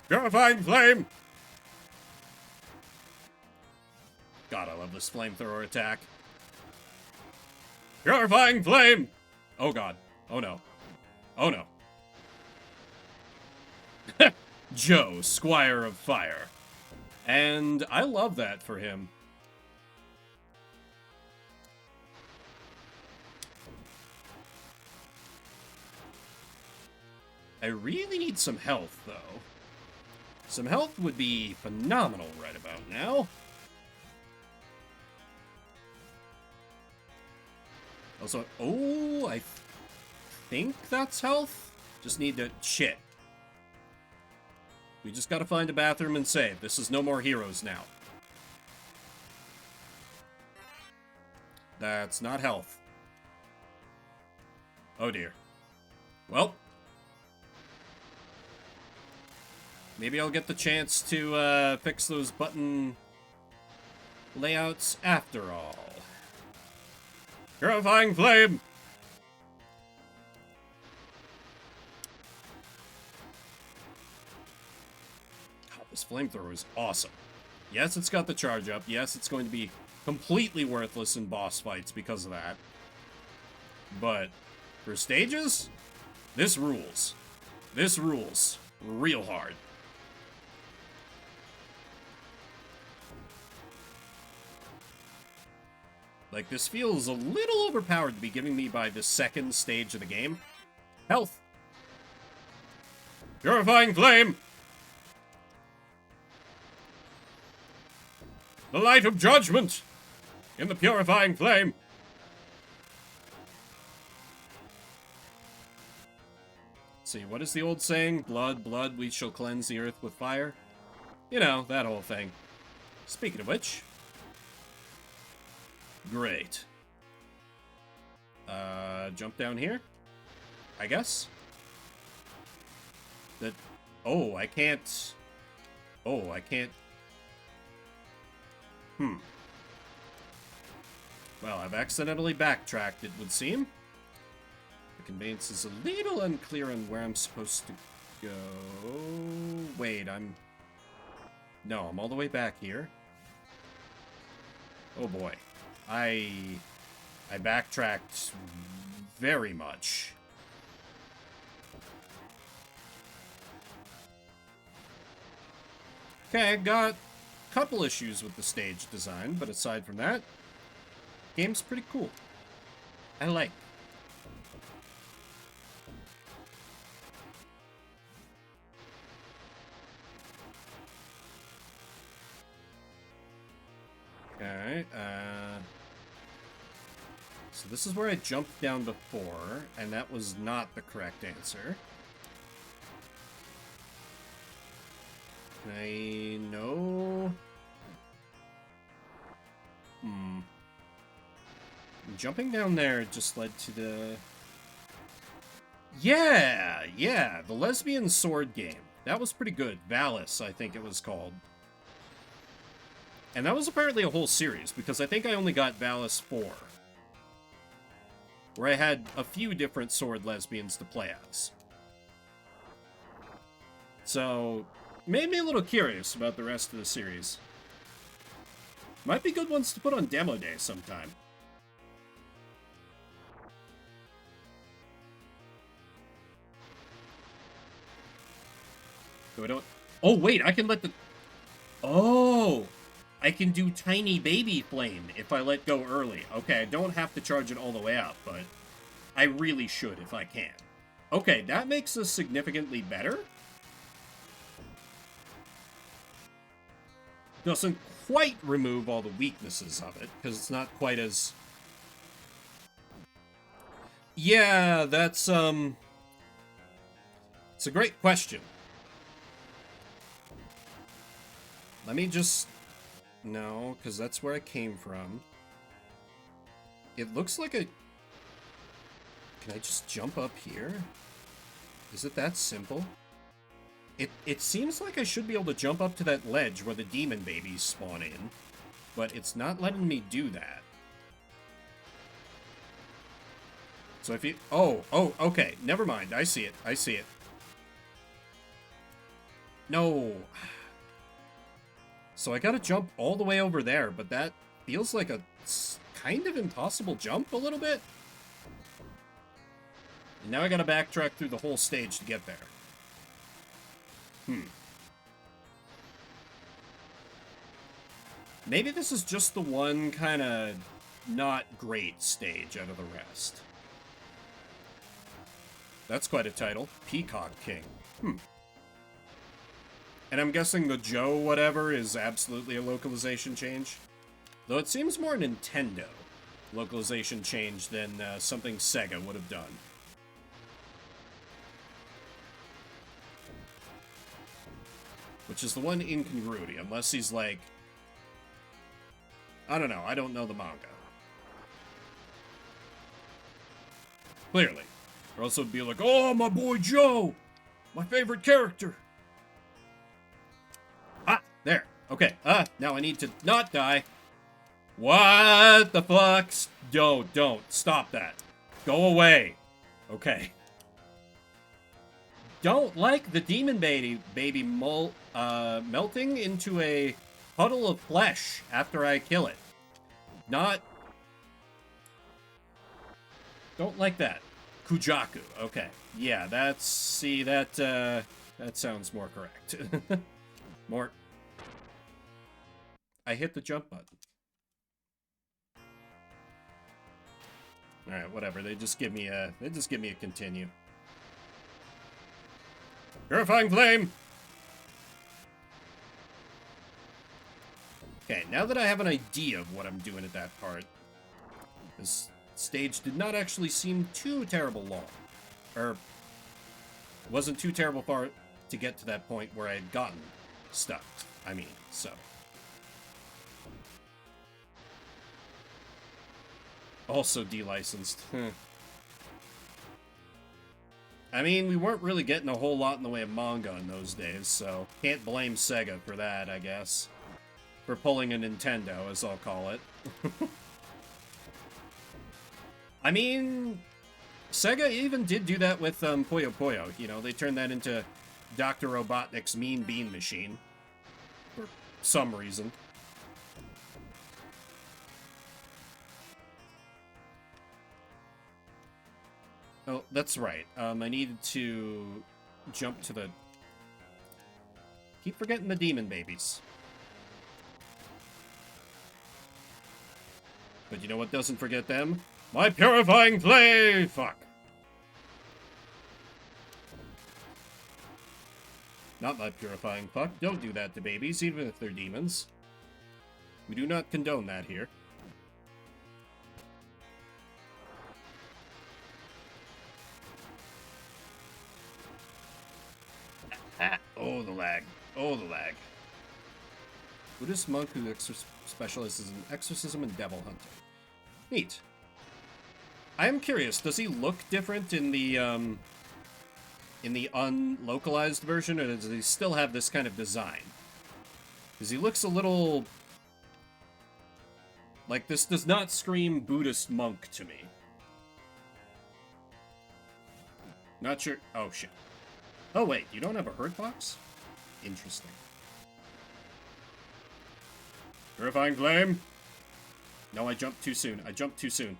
Purifying flame! God, I love this flamethrower attack. Purifying flame! Oh god. Oh no. Oh no. Joe, Squire of Fire. And I love that for him. I really need some health, though. Some health would be phenomenal right about now. Also, oh, I think that's health. Just need to... Shit. We just gotta find a bathroom and save. This is no more heroes now. That's not health. Oh dear. Well. Maybe I'll get the chance to fix those button layouts after all. Purifying flame! God, this flamethrower is awesome. Yes, it's got the charge up. Yes, it's going to be completely worthless in boss fights because of that. But for stages, this rules. This rules real hard. Like, this feels a little overpowered to be giving me by the second stage of the game. Health. Purifying flame! The light of judgment! In the purifying flame! Let's see, what is the old saying? Blood, blood, we shall cleanse the earth with fire. You know, that whole thing. Speaking of which... Great. Jump down here? I guess? That... Oh, I can't... Oh, I can't... Well, I've accidentally backtracked, it would seem. The conveyance is a little unclear on where I'm supposed to go... Wait, I'm... No, I'm all the way back here. Oh boy. I backtracked very much. Okay, I got a couple issues with the stage design, but aside from that, game's pretty cool. I like. Okay, so this is where I jumped down before, and that was not the correct answer. I know... Jumping down there just led to the... Yeah, the lesbian sword game. That was pretty good. Valis, I think it was called. And that was apparently a whole series, because I think I only got Valis 4. Where I had a few different sword lesbians to play as. So, made me a little curious about the rest of the series. Might be good ones to put on demo day sometime. So I don't... Oh, wait, I can let the... Oh! I can do tiny baby flame if I let go early. Okay, I don't have to charge it all the way up, but I really should if I can. Okay, that makes us significantly better. Doesn't quite remove all the weaknesses of it, because it's not quite as... Yeah, that's, It's a great question. Let me just... No, because that's where I came from. It looks like a... Can I just jump up here? Is it that simple? It seems like I should be able to jump up to that ledge where the demon babies spawn in, but it's not letting me do that. So if you... Oh, okay. Never mind. I see it. I see it. No. So I gotta jump all the way over there, but that feels like a kind of impossible jump a little bit. And now I gotta backtrack through the whole stage to get there. Maybe this is just the one kind of not great stage out of the rest. That's quite a title. Peacock King. And I'm guessing the Joe whatever is absolutely a localization change. Though it seems more Nintendo localization change than something Sega would have done. Which is the one incongruity, unless he's like... I don't know, I don't know the manga. Clearly. Or else it would be like, oh, my boy Joe! My favorite character! Ah, there. Okay, now I need to not die. What the fuck? Don't. Stop that. Go away. Okay. Don't like the demon baby melting into a puddle of flesh after I kill it. Don't like that. Kujaku. Okay. Yeah, that sounds more correct. More. I hit the jump button. All right, whatever. They just give me a continue. Purifying flame. Okay, now that I have an idea of what I'm doing at that part, this stage did not actually seem too terrible long. Or, wasn't too terrible far to get to that point where I had gotten stuck. I mean, so. Also delicensed. I mean, we weren't really getting a whole lot in the way of manga in those days, so can't blame Sega for that, I guess. For pulling a Nintendo, as I'll call it. I mean, Sega even did do that with Puyo Puyo. You know, they turned that into Dr. Robotnik's Mean Bean Machine. For some reason. Oh, that's right. I needed to jump to the... Keep forgetting the demon babies. But you know what doesn't forget them? My purifying flame! Fuck. Not my purifying fuck. Don't do that to babies, even if they're demons. We do not condone that here. Oh, the lag. Oh, the lag. Buddhist monk who specializes in exorcism and devil hunting. Neat. I am curious, does he look different in the unlocalized version, or does he still have this kind of design? Because he looks a little... Like, this does not scream Buddhist monk to me. Not sure... Oh, shit. Oh, wait, you don't have a hurt box? Interesting. Purifying flame? No, I jumped too soon. I jumped too soon.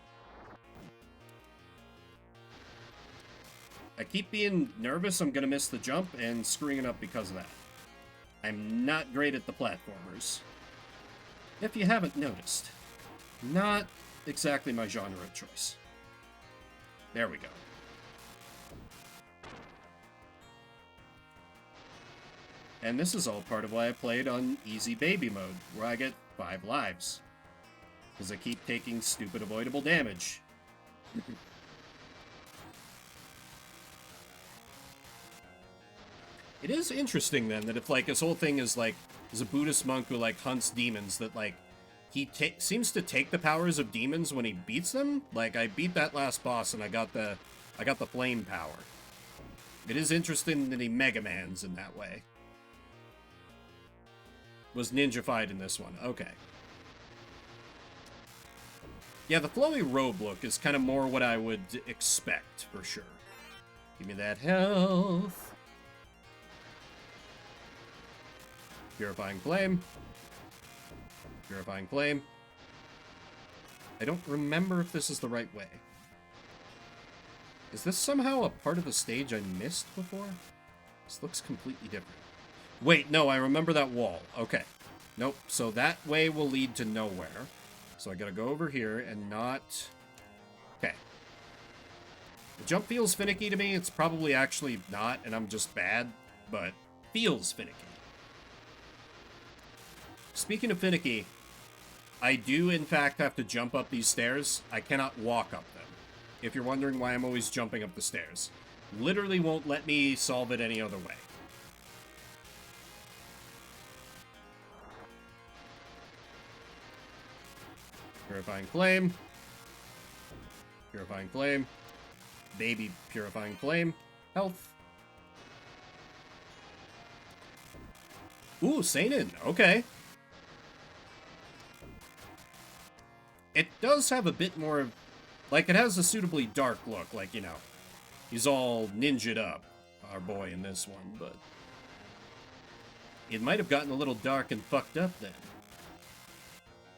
I keep being nervous I'm gonna miss the jump and screwing it up because of that. I'm not great at the platformers. If you haven't noticed. Not exactly my genre of choice. There we go. And this is all part of why I played on easy baby mode, where I get 5 lives. Because I keep taking stupid avoidable damage. It is interesting then that if like his whole thing is like is a Buddhist monk who like hunts demons, that like he seems to take the powers of demons when he beats them. Like I beat that last boss and I got the flame power. It is interesting that he Mega Mans in that way. Was ninja-fied in this one. Okay. Yeah, the flowy robe look is kind of more what I would expect, for sure. Give me that health. Purifying Flame. Purifying Flame. I don't remember if this is the right way. Is this somehow a part of the stage I missed before? This looks completely different. Wait, no, I remember that wall. Okay. Nope, so that way will lead to nowhere. So I gotta go over here and not... Okay. The jump feels finicky to me. It's probably actually not, and I'm just bad, but feels finicky. Speaking of finicky, I do, in fact, have to jump up these stairs. I cannot walk up them. If you're wondering why I'm always jumping up the stairs. Literally won't let me solve it any other way. Purifying Flame. Purifying Flame. Baby Purifying Flame. Health. Ooh, Seinen. Okay. It does have a bit more... Like, it has a suitably dark look. Like, you know, he's all ninja'd up, our boy in this one, but... It might have gotten a little dark and fucked up then.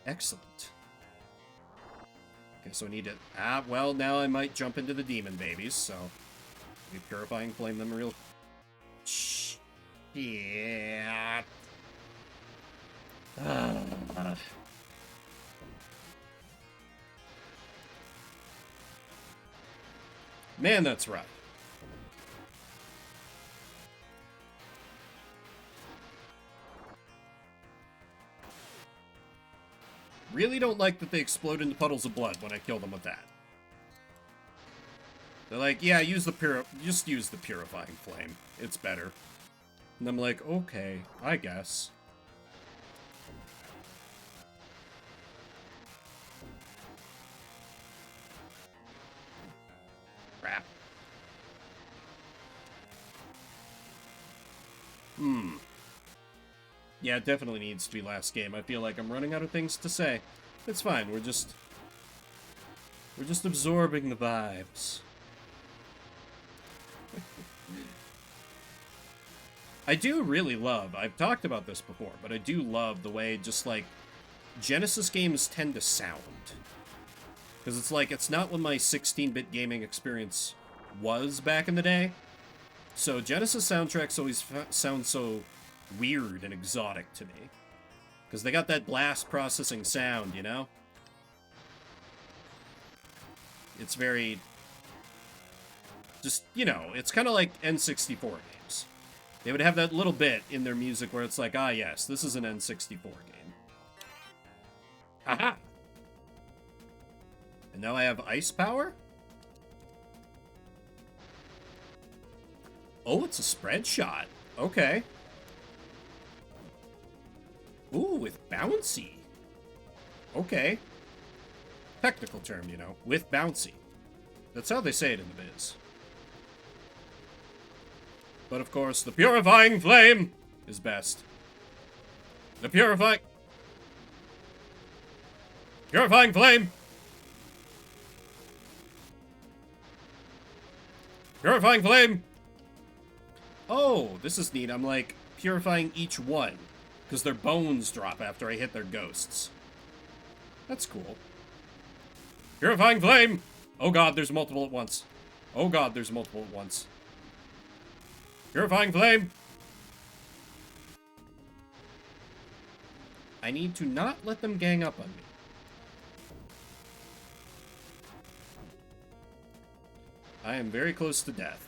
Excellent. Okay, so I need to... well, now I might jump into the demon babies, so... We Purifying Flame them real... Shh. Yeah. Man, that's rough. Really don't like that they explode into puddles of blood when I kill them with that. They're like, yeah, just use the Purifying Flame. It's better. And I'm like, okay, I guess. Crap. Yeah, it definitely needs to be last game. I feel like I'm running out of things to say. It's fine, we're just absorbing the vibes. I do really love, I've talked about this before, but I do love the way just like Genesis games tend to sound. Because it's like, it's not what my 16-bit gaming experience was back in the day. So Genesis soundtracks always sound so weird and exotic to me. Because they got that blast processing sound, you know? It's very... just, you know, it's kind of like N64 games. They would have that little bit in their music where it's like, ah yes, this is an N64 game. Haha! And now I have ice power? Oh, it's a spread shot. Okay. Ooh, with bouncy. Okay. Technical term, you know. With bouncy. That's how they say it in the biz. But of course, the Purifying Flame is best. The Purifying Flame! Purifying Flame! Oh, this is neat. I'm like purifying each one. Because their bones drop after I hit their ghosts. That's cool. Purifying Flame! Oh god, there's multiple at once. Oh god, there's multiple at once. Purifying Flame! I need to not let them gang up on me. I am very close to death.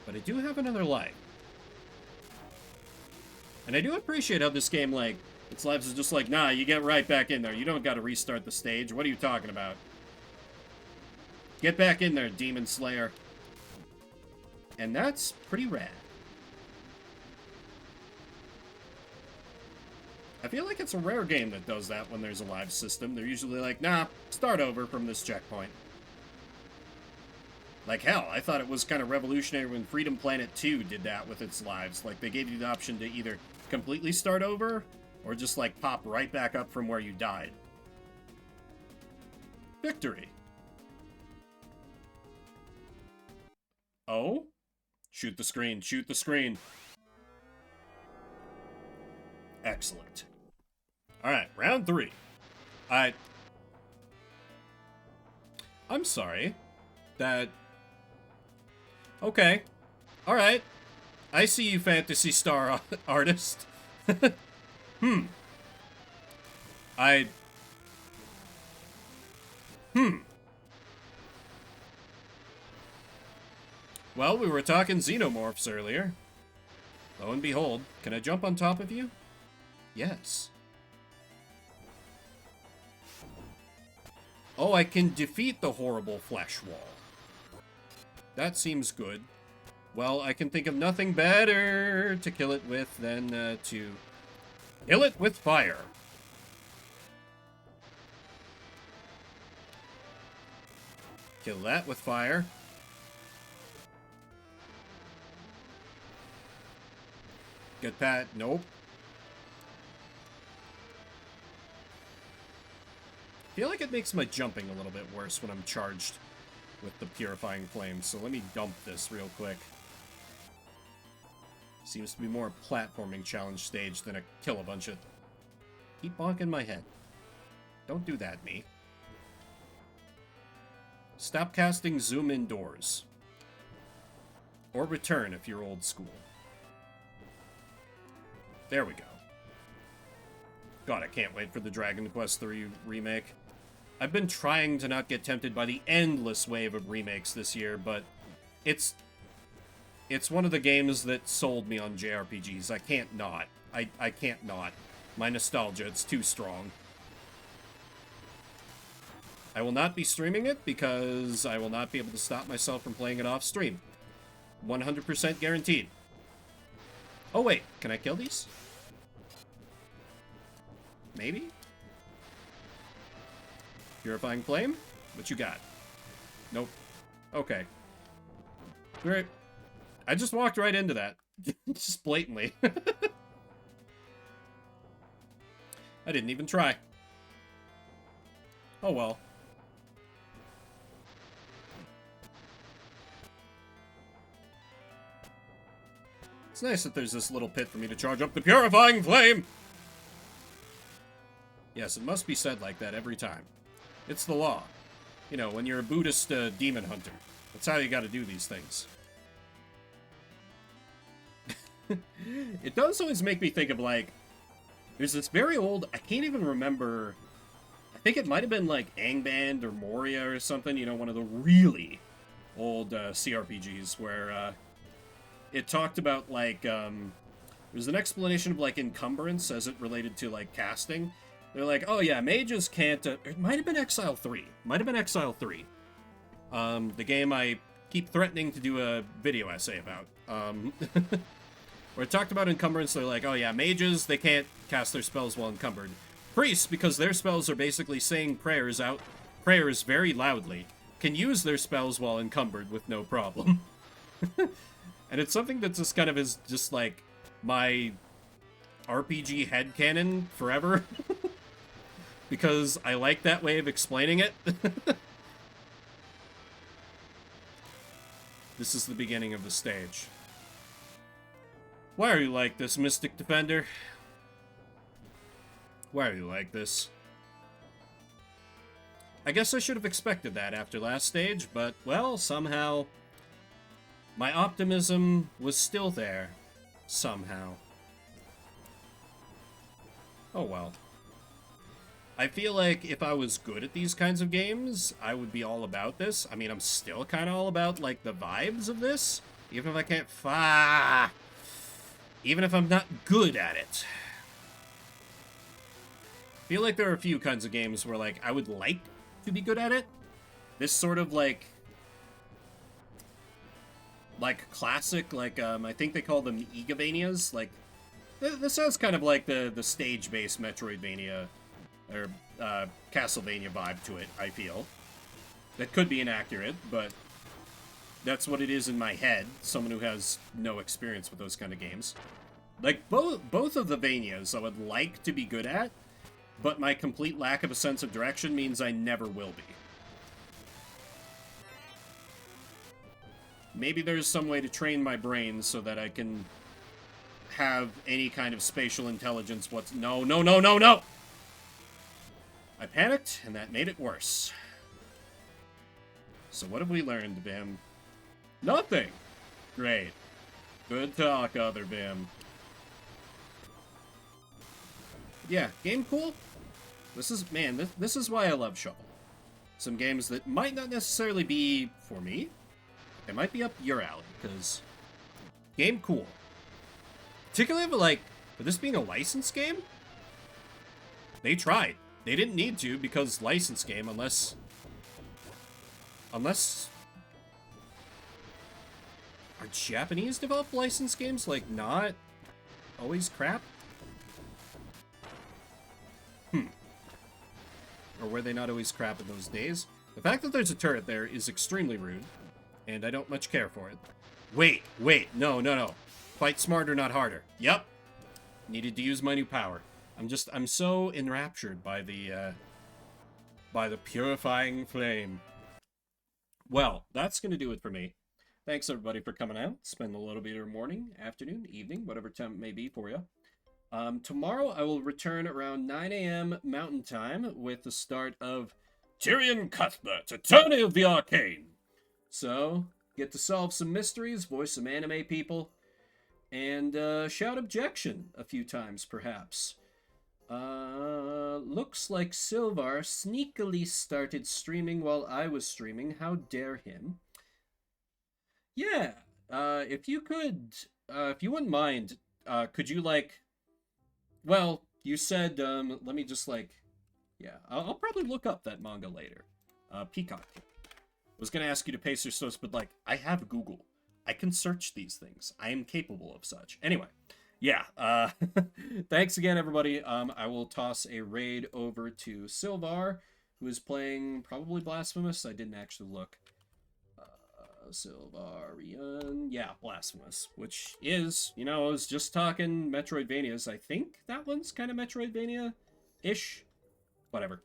But I do have another life. And I do appreciate how this game, like, its lives is just like, nah, you get right back in there. You don't gotta restart the stage. What are you talking about? Get back in there, Demon Slayer. And that's pretty rad. I feel like it's a rare game that does that when there's a live system. They're usually like, nah, start over from this checkpoint. Like, hell, I thought it was kind of revolutionary when Freedom Planet 2 did that with its lives. Like, they gave you the option to either completely start over, or just, like, pop right back up from where you died. Victory. Oh? Shoot the screen, shoot the screen. Excellent. Alright, round 3. I'm sorry. That... Okay. Alright. I see you, Fantasy Star artist. Well, we were talking xenomorphs earlier. Lo and behold, can I jump on top of you? Yes. Oh, I can defeat the horrible flesh wall. That seems good. Well, I can think of nothing better to kill it with than to kill it with fire. Kill that with fire. Get that. Nope. I feel like it makes my jumping a little bit worse when I'm charged with the purifying flame, so let me dump this real quick. Seems to be more a platforming challenge stage than a kill a bunch of... Keep bonking my head. Don't do that, me. Stop casting zoom indoors. Or return if you're old school. There we go. God, I can't wait for the Dragon Quest III remake. I've been trying to not get tempted by the endless wave of remakes this year, but it's one of the games that sold me on JRPGs. I can't not. I can't not. My nostalgia, it's too strong. I will not be streaming it because I will not be able to stop myself from playing it off stream. 100% guaranteed. Oh wait, can I kill these? Maybe? Purifying flame? What you got? Nope. Okay. Great. I just walked right into that. Just blatantly. I didn't even try. Oh well. It's nice that there's this little pit for me to charge up the purifying flame! Yes, it must be said like that every time. It's the law. You know, when you're a Buddhist demon hunter. That's how you gotta do these things. It does always make me think of, like... There's this very old... I can't even remember... I think it might have been, like, Angband or Moria or something. You know, one of the really old CRPGs where... it talked about, like, there's an explanation of, like, encumbrance as it related to, like, casting. They're like, oh yeah, mages can't, it might have been Exile 3. Might have been Exile 3. The game I keep threatening to do a video essay about. Where it talked about encumbrance, they're like, oh yeah, mages, they can't cast their spells while encumbered. Priests, because their spells are basically saying prayers very loudly, can use their spells while encumbered with no problem. And it's something that's just kind of is just like my RPG headcanon forever. Because I like that way of explaining it. This is the beginning of the stage. Why are you like this, Mystic Defender? Why are you like this? I guess I should have expected that after last stage, but, well, somehow... my optimism was still there. Somehow. Oh well. I feel like if I was good at these kinds of games, I would be all about this. I mean, I'm still kind of all about, like, the vibes of this. Even if I can't... even if I'm not good at it. I feel like there are a few kinds of games where, like, I would like to be good at it. This sort of, like classic, like, I think they call them Igavanias. Like, this has kind of like the stage-based Metroidvania or Castlevania vibe to it, I feel. That could be inaccurate, but that's what it is in my head, someone who has no experience with those kind of games. Like, both of the Vanias I would like to be good at, but my complete lack of a sense of direction means I never will be. Maybe there's some way to train my brain so that I can have any kind of spatial intelligence. No, no, no, no, no! I panicked, and that made it worse. So what have we learned, Bim? Nothing! Great. Good talk, other Bim. Yeah, game cool? This is, man, this is why I love Shovel. Some games that might not necessarily be for me. They might be up your alley, because game cool. Particularly, like, for this being a licensed game, they tried. They didn't need to, because licensed game, unless... Are Japanese developed licensed games, like, not always crap? Or were they not always crap in those days? The fact that there's a turret there is extremely rude, and I don't much care for it. Wait, no, no, no. Fight smarter, not harder. Yep. Needed to use my new power. I'm so enraptured by the purifying flame. Well, that's gonna do it for me. Thanks everybody for coming out. Spend a little bit of your morning, afternoon, evening, whatever time it may be for you. Tomorrow I will return around 9 a.m. Mountain Time with the start of Tyrion Cuthbert, Attorney of the Arcane. So, get to solve some mysteries, voice some anime people, and shout objection a few times, perhaps. Looks like Silvar sneakily started streaming while I was streaming. How dare him? Yeah, if you wouldn't mind, could you, like... Well, you said, let me just, like... Yeah, I'll probably look up that manga later. Peacock. Was gonna ask you to paste your source, but, like, I have Google. I can search these things. I am capable of such. Anyway, yeah, thanks again, everybody. I will toss a raid over to Silvar, who is playing probably Blasphemous. I didn't actually look. Silvarian, yeah, Blasphemous, which is, you know, I was just talking Metroidvanias. I think that one's kind of Metroidvania-ish. Whatever.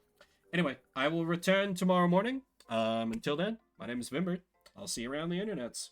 Anyway, I will return tomorrow morning. Until then, my name is Vimbert. I'll see you around the internets.